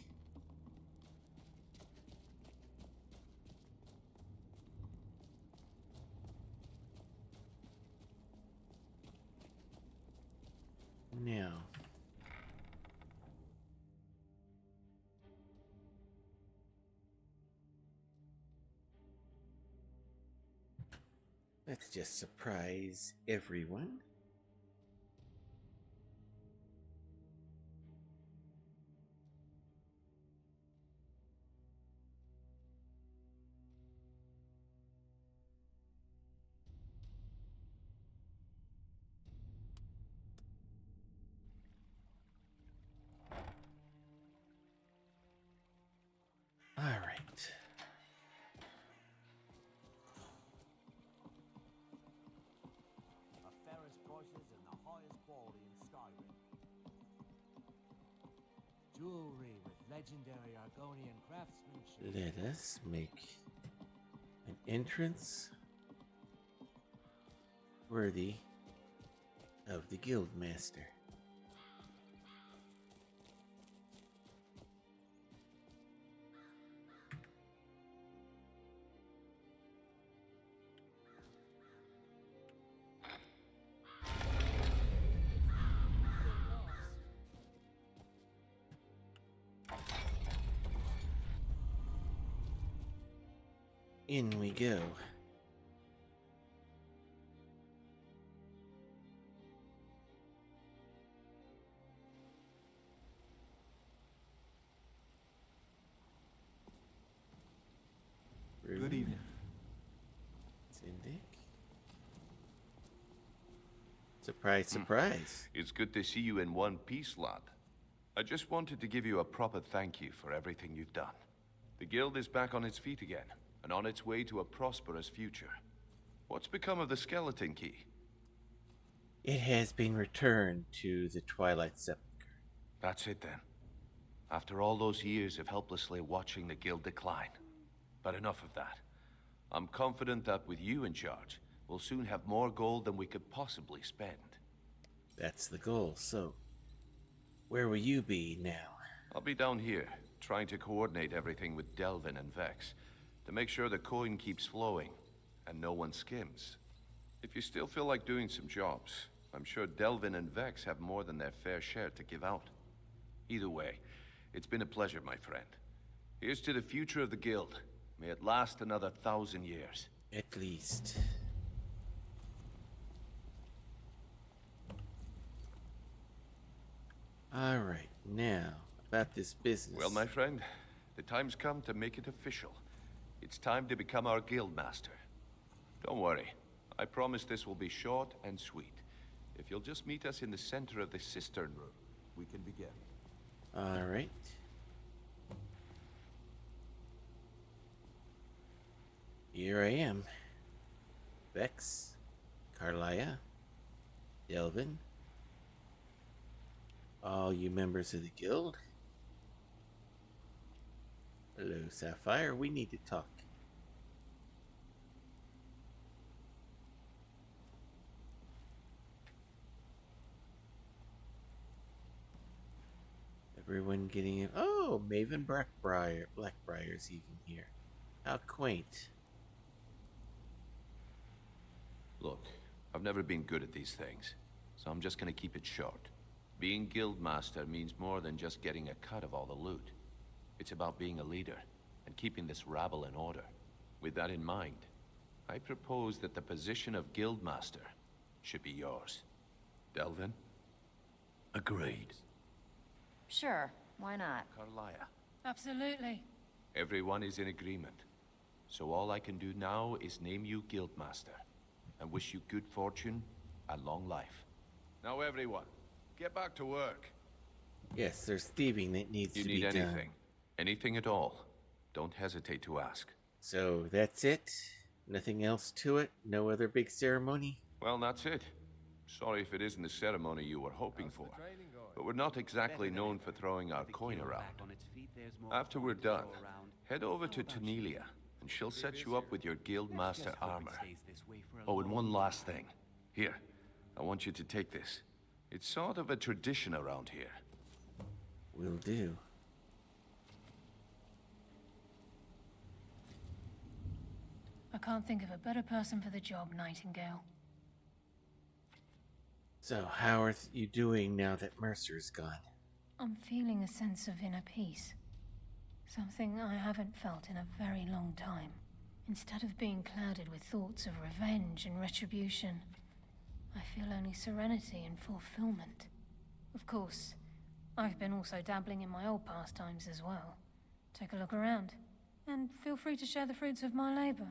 Now, let's just surprise everyone. All right.
The fairest prices and the highest quality in Skyrim.
Jewelry with legendary Argonian craftsmanship.
Let us make an entrance worthy of the Guildmaster. In we go.
Good evening.
Syndic. Surprise, surprise.
It's good to see you in one piece, lad. I just wanted to give you a proper thank you for everything you've done. The guild is back on its feet again, and on its way to a prosperous future. What's become of the skeleton key?
It has been returned to the Twilight Sepulchre.
That's it then. After all those years of helplessly watching the guild decline. But enough of that. I'm confident that with you in charge, we'll soon have more gold than we could possibly spend.
That's the goal, so where will you be now?
I'll be down here, trying to coordinate everything with Delvin and Vex, to make sure the coin keeps flowing, and no one skims. If you still feel like doing some jobs, I'm sure Delvin and Vex have more than their fair share to give out. Either way, it's been a pleasure, my friend. Here's to the future of the guild. May it last another 1,000 years.
At least. Alright, now, about this business.
Well, my friend, the time's come to make it official. It's time to become our guild master. Don't worry. I promise this will be short and sweet. If you'll just meet us in the center of the cistern room, we can begin.
Alright. Here I am. Vex, Carlia, Delvin, all you members of the guild. Hello, Sapphire. We need to talk. Everyone getting it. Oh, Maven Blackbriar's even here. How quaint.
Look, I've never been good at these things, so I'm just gonna keep it short. Being guildmaster means more than just getting a cut of all the loot. It's about being a leader and keeping this rabble in order. With that in mind, I propose that the position of guildmaster should be yours. Delvin?
Agreed.
Sure, why not?
Carlia?
Absolutely.
Everyone is in agreement. So all I can do now is name you guildmaster and wish you good fortune and long life. Now everyone, get back to work.
Yes, there's thieving that needs to be
You
done.
need anything. Anything at all. Don't hesitate to ask.
So that's it? Nothing else to it? No other big ceremony?
Well, that's it. Sorry if it isn't the ceremony you were hoping for. But we're not exactly known for throwing our coin around. After we're done, head over to Tanelia, and she'll set you up with your guildmaster armor. Oh, and one last thing. Here, I want you to take this. It's sort of a tradition around here.
Will do.
I can't think of a better person for the job, Nightingale.
So, how are you doing now that Mercer's gone?
I'm feeling a sense of inner peace. Something I haven't felt in a very long time. Instead of being clouded with thoughts of revenge and retribution, I feel only serenity and fulfillment. Of course, I've been also dabbling in my old pastimes as well. Take a look around, and feel free to share the fruits of my labor.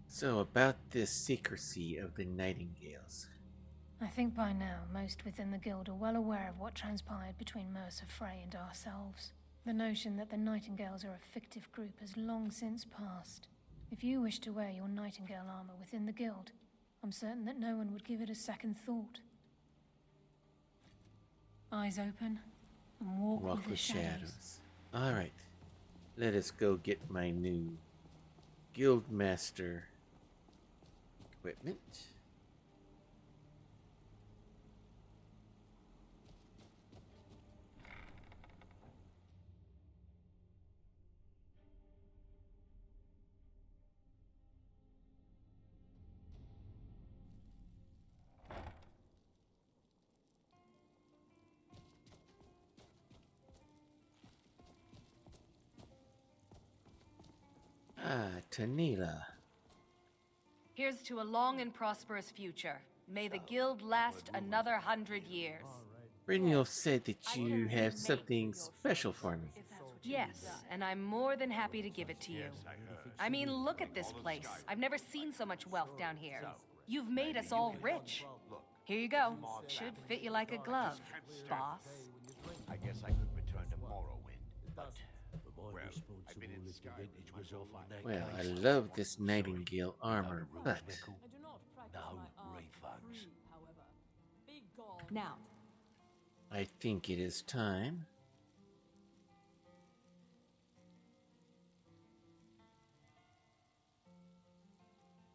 So, about this secrecy of the Nightingales.
I think by now, most within the guild are well aware of what transpired between Mercer Frey and ourselves. The notion that the Nightingales are a fictive group has long since passed. If you wish to wear your Nightingale armor within the guild, I'm certain that no one would give it a second thought. Eyes open, and walk with the shadows.
Alright, let us go get my new Guildmaster equipment. Tanila.
Here's to a long and prosperous future. May the guild last another 100 years.
Brynjolf said that you have something special for me.
Yes, and I'm more than happy to give it to you. I mean, look at this place. I've never seen so much wealth down here. You've made us all rich. Here you go. Should fit you like a glove, boss.
I guess I could return to Morrowind, but I've been in Sky.
Well, I love this Nightingale armor, but
No refunds.
Now,
I think it is time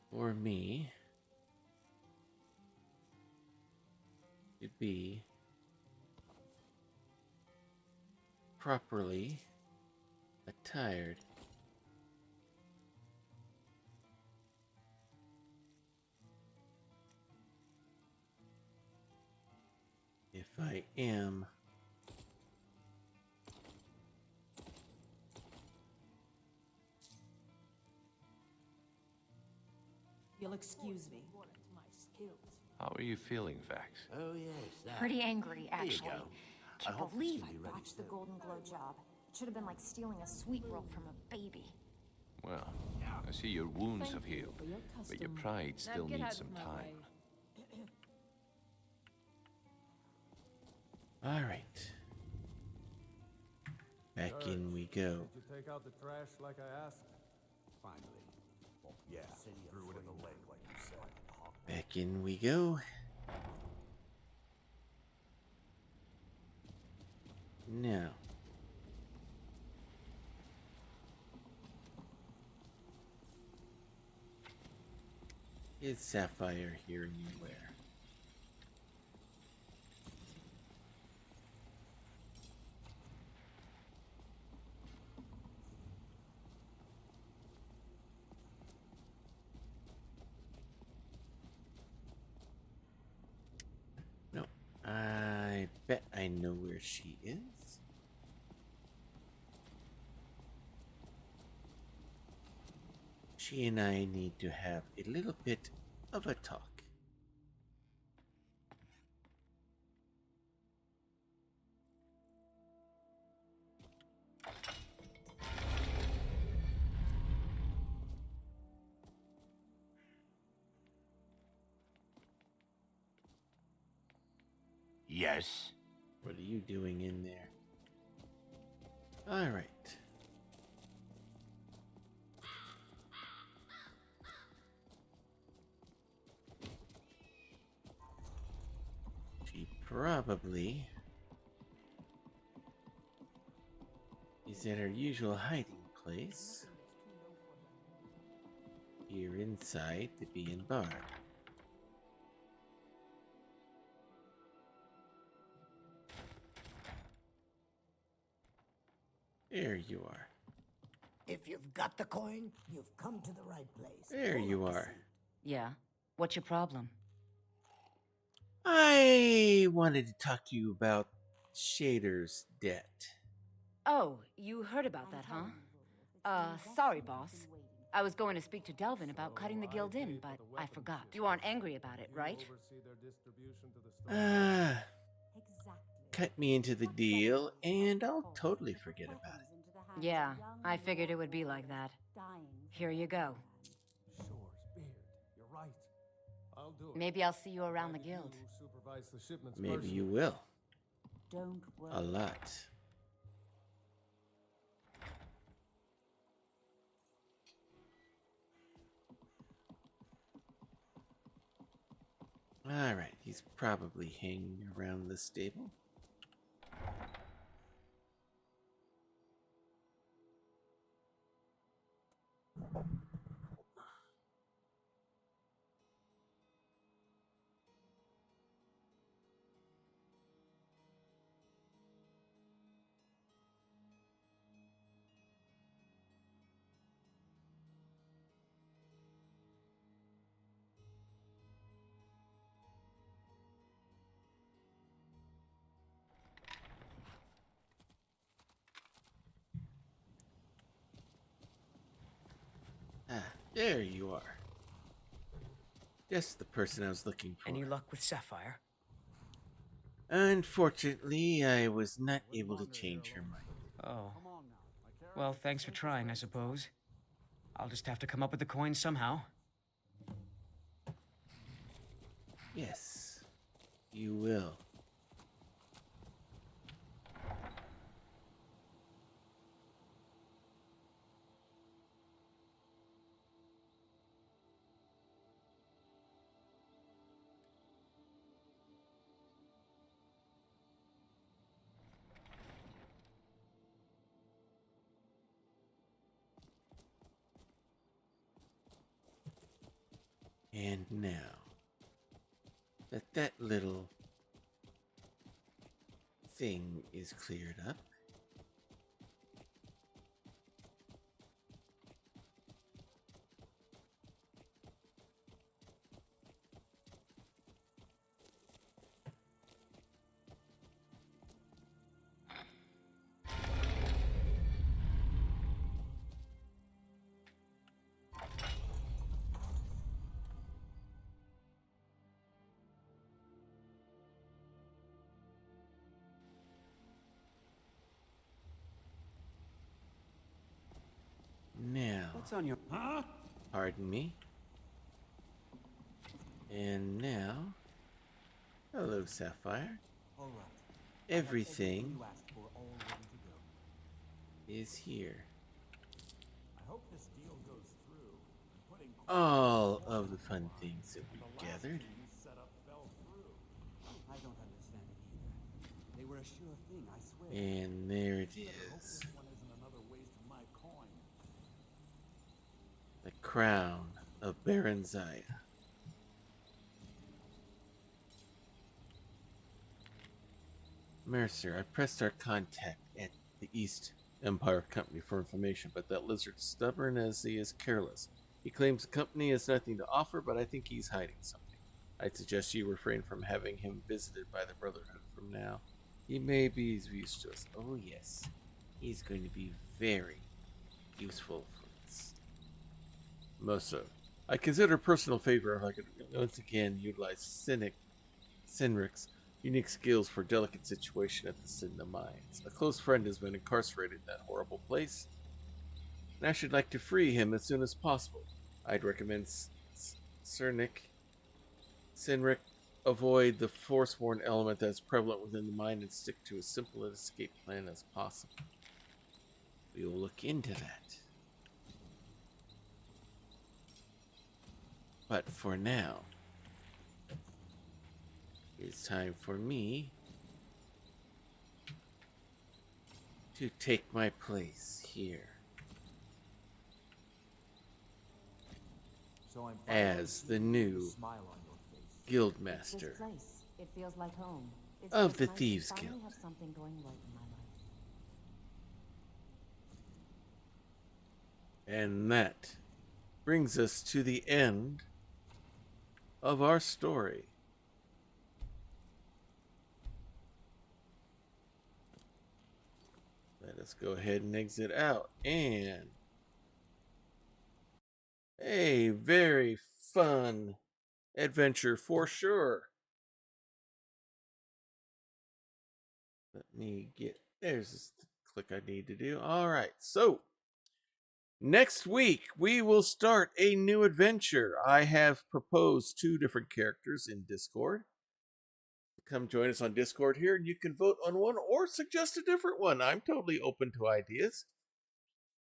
for me to be properly attired. If I am
you'll excuse me.
How are you feeling, Vax?
Oh, yes.
Pretty angry, actually. Can't believe I botched the golden glow job. It should have been like stealing a sweet roll from a baby.
Well, I see your wounds have healed, but your pride still needs some time.
All right. Back in we go.
Did you take out the trash like I asked?
Finally. Yeah, threw it in the lake like you said.
Back in we go. Now. Is Sapphire here anywhere? No, I bet I know where she is. She and I need to have a little bit of a talk.
Yes.
What are you doing in there? All right. She probably is at her usual hiding place. Here inside the Bee and Bard. There you are.
If you've got the coin, you've come to the right place.
There you are.
Yeah? What's your problem?
I wanted to talk to you about Shader's debt.
Oh, you heard about that, huh? Sorry, boss. I was going to speak to Delvin about cutting the guild in, but I forgot. You aren't angry about it, right?
Cut me into the deal, and I'll totally forget about it.
Yeah, I figured it would be like that. Here you go.
Shore's beard. You're right. I'll do it.
Maybe I'll see you around the guild.
Supervise the shipments
Maybe
personally.
you will.
Don't worry.
A lot. Alright, he's probably hanging around the stable. Ah, there you are. Just the person I was looking for.
Any luck with Sapphire?
Unfortunately, I was not able to change her mind.
Oh. Well, thanks for trying, I suppose. I'll just have to come up with the coin somehow.
Yes, you will. And now that that little thing is cleared up,
What's on your... Huh?
Pardon me. And now... Hello, Sapphire.
All right.
Everything
you asked for all ready to go.
is here.
I hope this deal goes through. Putting
All of the fun things that we gathered.
you set up fell through.
I don't understand it either. They were a sure thing, I swear.
And there it is.
This one isn't another waste of my coin.
The crown of Barenziah. Mercer, I pressed our contact at the East Empire Company for information, but that lizard's stubborn as he is careless. He claims the company has nothing to offer, but I think he's hiding something. I'd suggest you refrain from having him visited by the Brotherhood from now. He may be of use to us. Oh yes, he's going to be very useful for us. Moso, I consider a personal favor if I could once again utilize Sinric's unique skills for delicate situation at the Sidna Mines. A close friend has been incarcerated in that horrible place, and I should like to free him as soon as possible. I'd recommend Sinric avoid the Forsworn element that's prevalent within the mine and stick to as simple an escape plan as possible. We will look into that. But for now, it's time for me to take my place here
So I'm
as the new
smile on your face.
Guildmaster
This place, it feels like home. It's
of
just
the
nice to
Thieves
finally
Guild.
have something going right in my life.
And that brings us to the end of our story. Let us go ahead and exit out. And a very fun adventure for sure. Let me get, there's this click I need to do. All right, so next week we will start a new adventure. I have proposed 2 different characters in Discord. Come join us on Discord here, and you can vote on one or suggest a different one. I'm totally open to ideas.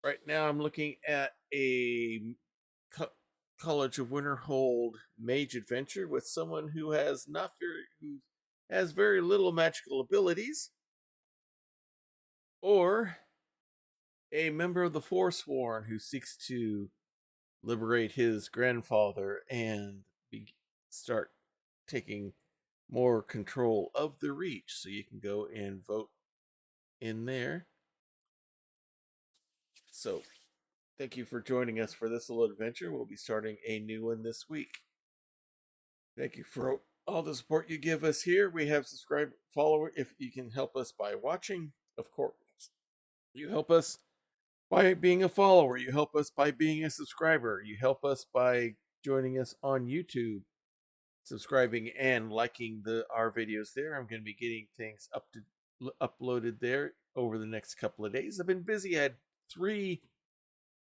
Right now I'm looking at a College of Winterhold mage adventure with someone who has very little magical abilities, or a member of the Forsworn who seeks to liberate his grandfather and start taking more control of the Reach. So you can go and vote in there. So thank you for joining us for this little adventure. We'll be starting a new one this week. Thank you for all the support you give us here. We have subscribe, follower. If you can help us by watching, of course. You help us by being a follower. You help us by being a subscriber. You help us by joining us on YouTube, subscribing and liking our videos there. I'm going to be getting things uploaded there over the next couple of days. I've been busy. I had 3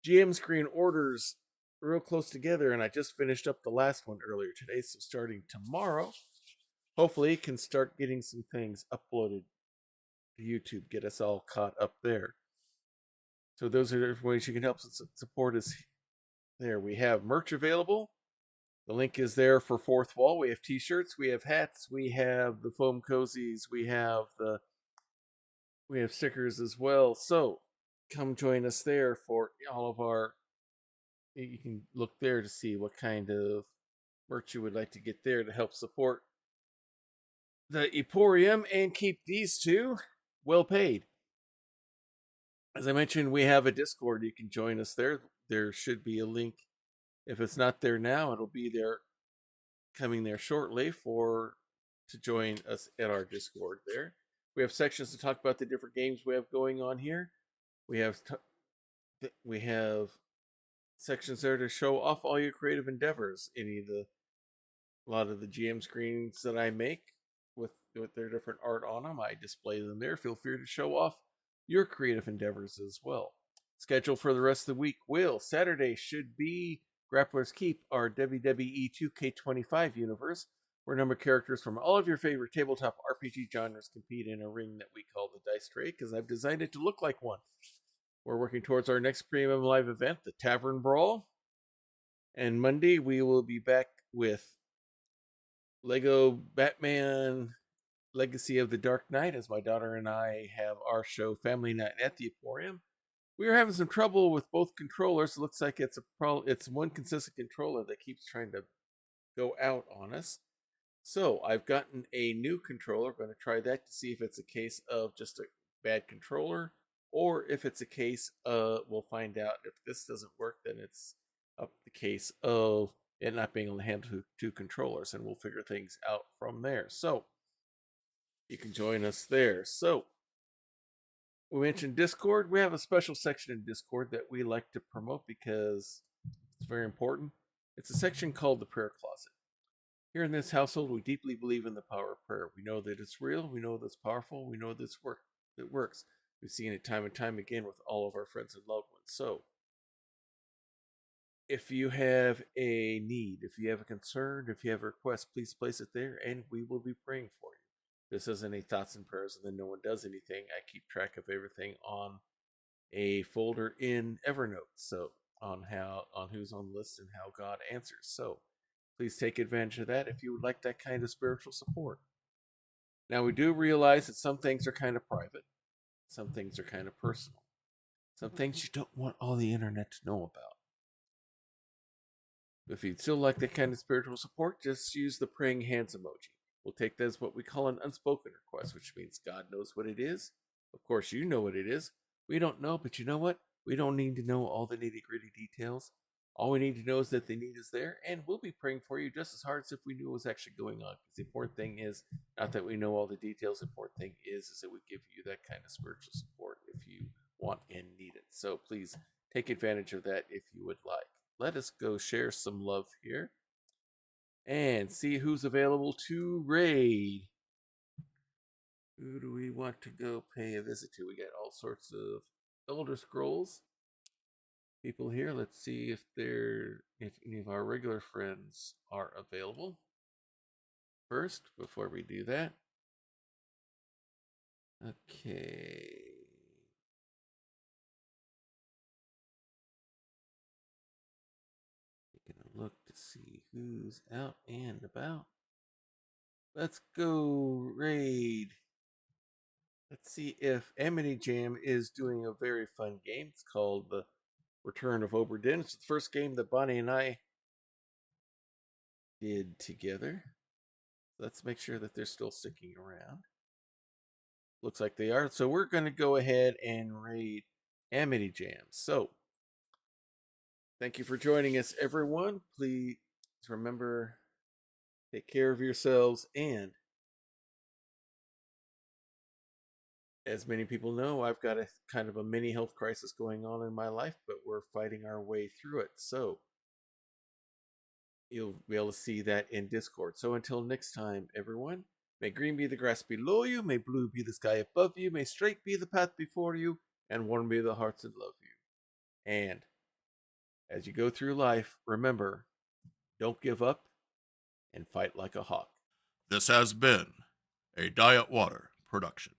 GM screen orders real close together, and I just finished up the last one earlier today. So starting tomorrow, hopefully can start getting some things uploaded to YouTube, get us all caught up there. So those are different ways you can help support us there. We have merch available. The link is there for Fourth Wall. We have t-shirts, we have hats, we have the foam cozies, we have stickers as well. So come join us there for all of our. You can look there to see what kind of merch you would like to get there to help support the Emporium and keep these 2 well paid. As I mentioned, we have a Discord. You can join us there. There should be a link. If it's not there now, it'll be there, coming there shortly to join us at our Discord there. We have sections to talk about the different games we have going on here. We have sections there to show off all your creative endeavors. A lot of the GM screens that I make with their different art on them, I display them there. Feel free to show off your creative endeavors as well. Schedule for the rest of the week will Saturday should be Grappler's Keep, our WWE 2K25 universe, where a number of characters from all of your favorite tabletop RPG genres compete in a ring that we call the Dice Tray, because I've designed it to look like one. We're working towards our next premium live event, the Tavern Brawl. And Monday, we will be back with Lego Batman Legacy of the Dark Knight, as my daughter and I have our show Family Night at the Emporium. We are having some trouble with both controllers. It looks like it's one consistent controller that keeps trying to go out on us. So I've gotten a new controller. I'm going to try that to see if it's a case of just a bad controller, or if it's a case of, we'll find out if this doesn't work, then it's up the case of it not being able to handle two controllers, and we'll figure things out from there. So you can join us there. So we mentioned Discord. We have a special section in Discord that we like to promote because it's very important. It's a section called the Prayer Closet. Here in this household, we deeply believe in the power of prayer. We know that it's real. We know that it's powerful. We know that it works. We've seen it time and time again with all of our friends and loved ones. So if you have a need, if you have a concern, if you have a request, please place it there and we will be praying for you. This isn't any thoughts and prayers and then no one does anything. I keep track of everything on a folder in Evernote. So on who's on the list and how God answers. So please take advantage of that if you would like that kind of spiritual support. Now, we do realize that some things are kind of private. Some things are kind of personal. Some things you don't want all the internet to know about. If you'd still like that kind of spiritual support, just use the praying hands emoji. We'll take that as what we call an unspoken request, which means God knows what it is. Of course, you know what it is. We don't know, but you know what? We don't need to know all the nitty-gritty details. All we need to know is that the need is there, and we'll be praying for you just as hard as if we knew what was actually going on. Because the important thing is not that we know all the details. The important thing is that we give you that kind of spiritual support if you want and need it. So please take advantage of that if you would like. Let us go share some love here and see who's available to raid. Who do we want to go pay a visit to? We got all sorts of Elder Scrolls people here. Let's see if any of our regular friends are available first before we do that. Okay. Taking a look to see who's out and about. Let's go raid. Let's see if Amity Jam is doing a very fun game. It's called the Return of Obra Dinn. It's the first game that Bonnie and I did together. Let's make sure that they're still sticking around. Looks like they are. So we're going to go ahead and raid Amity Jam. So thank you for joining us, everyone. Please remember, take care of yourselves, and as many people know, I've got a kind of a mini health crisis going on in my life, but we're fighting our way through it. So you'll be able to see that in Discord. So until next time, everyone, may green be the grass below you, may blue be the sky above you, may straight be the path before you, and warm be the hearts that love you. And as you go through life, remember, don't give up and fight like a hawk.
This has been a Diet Water production.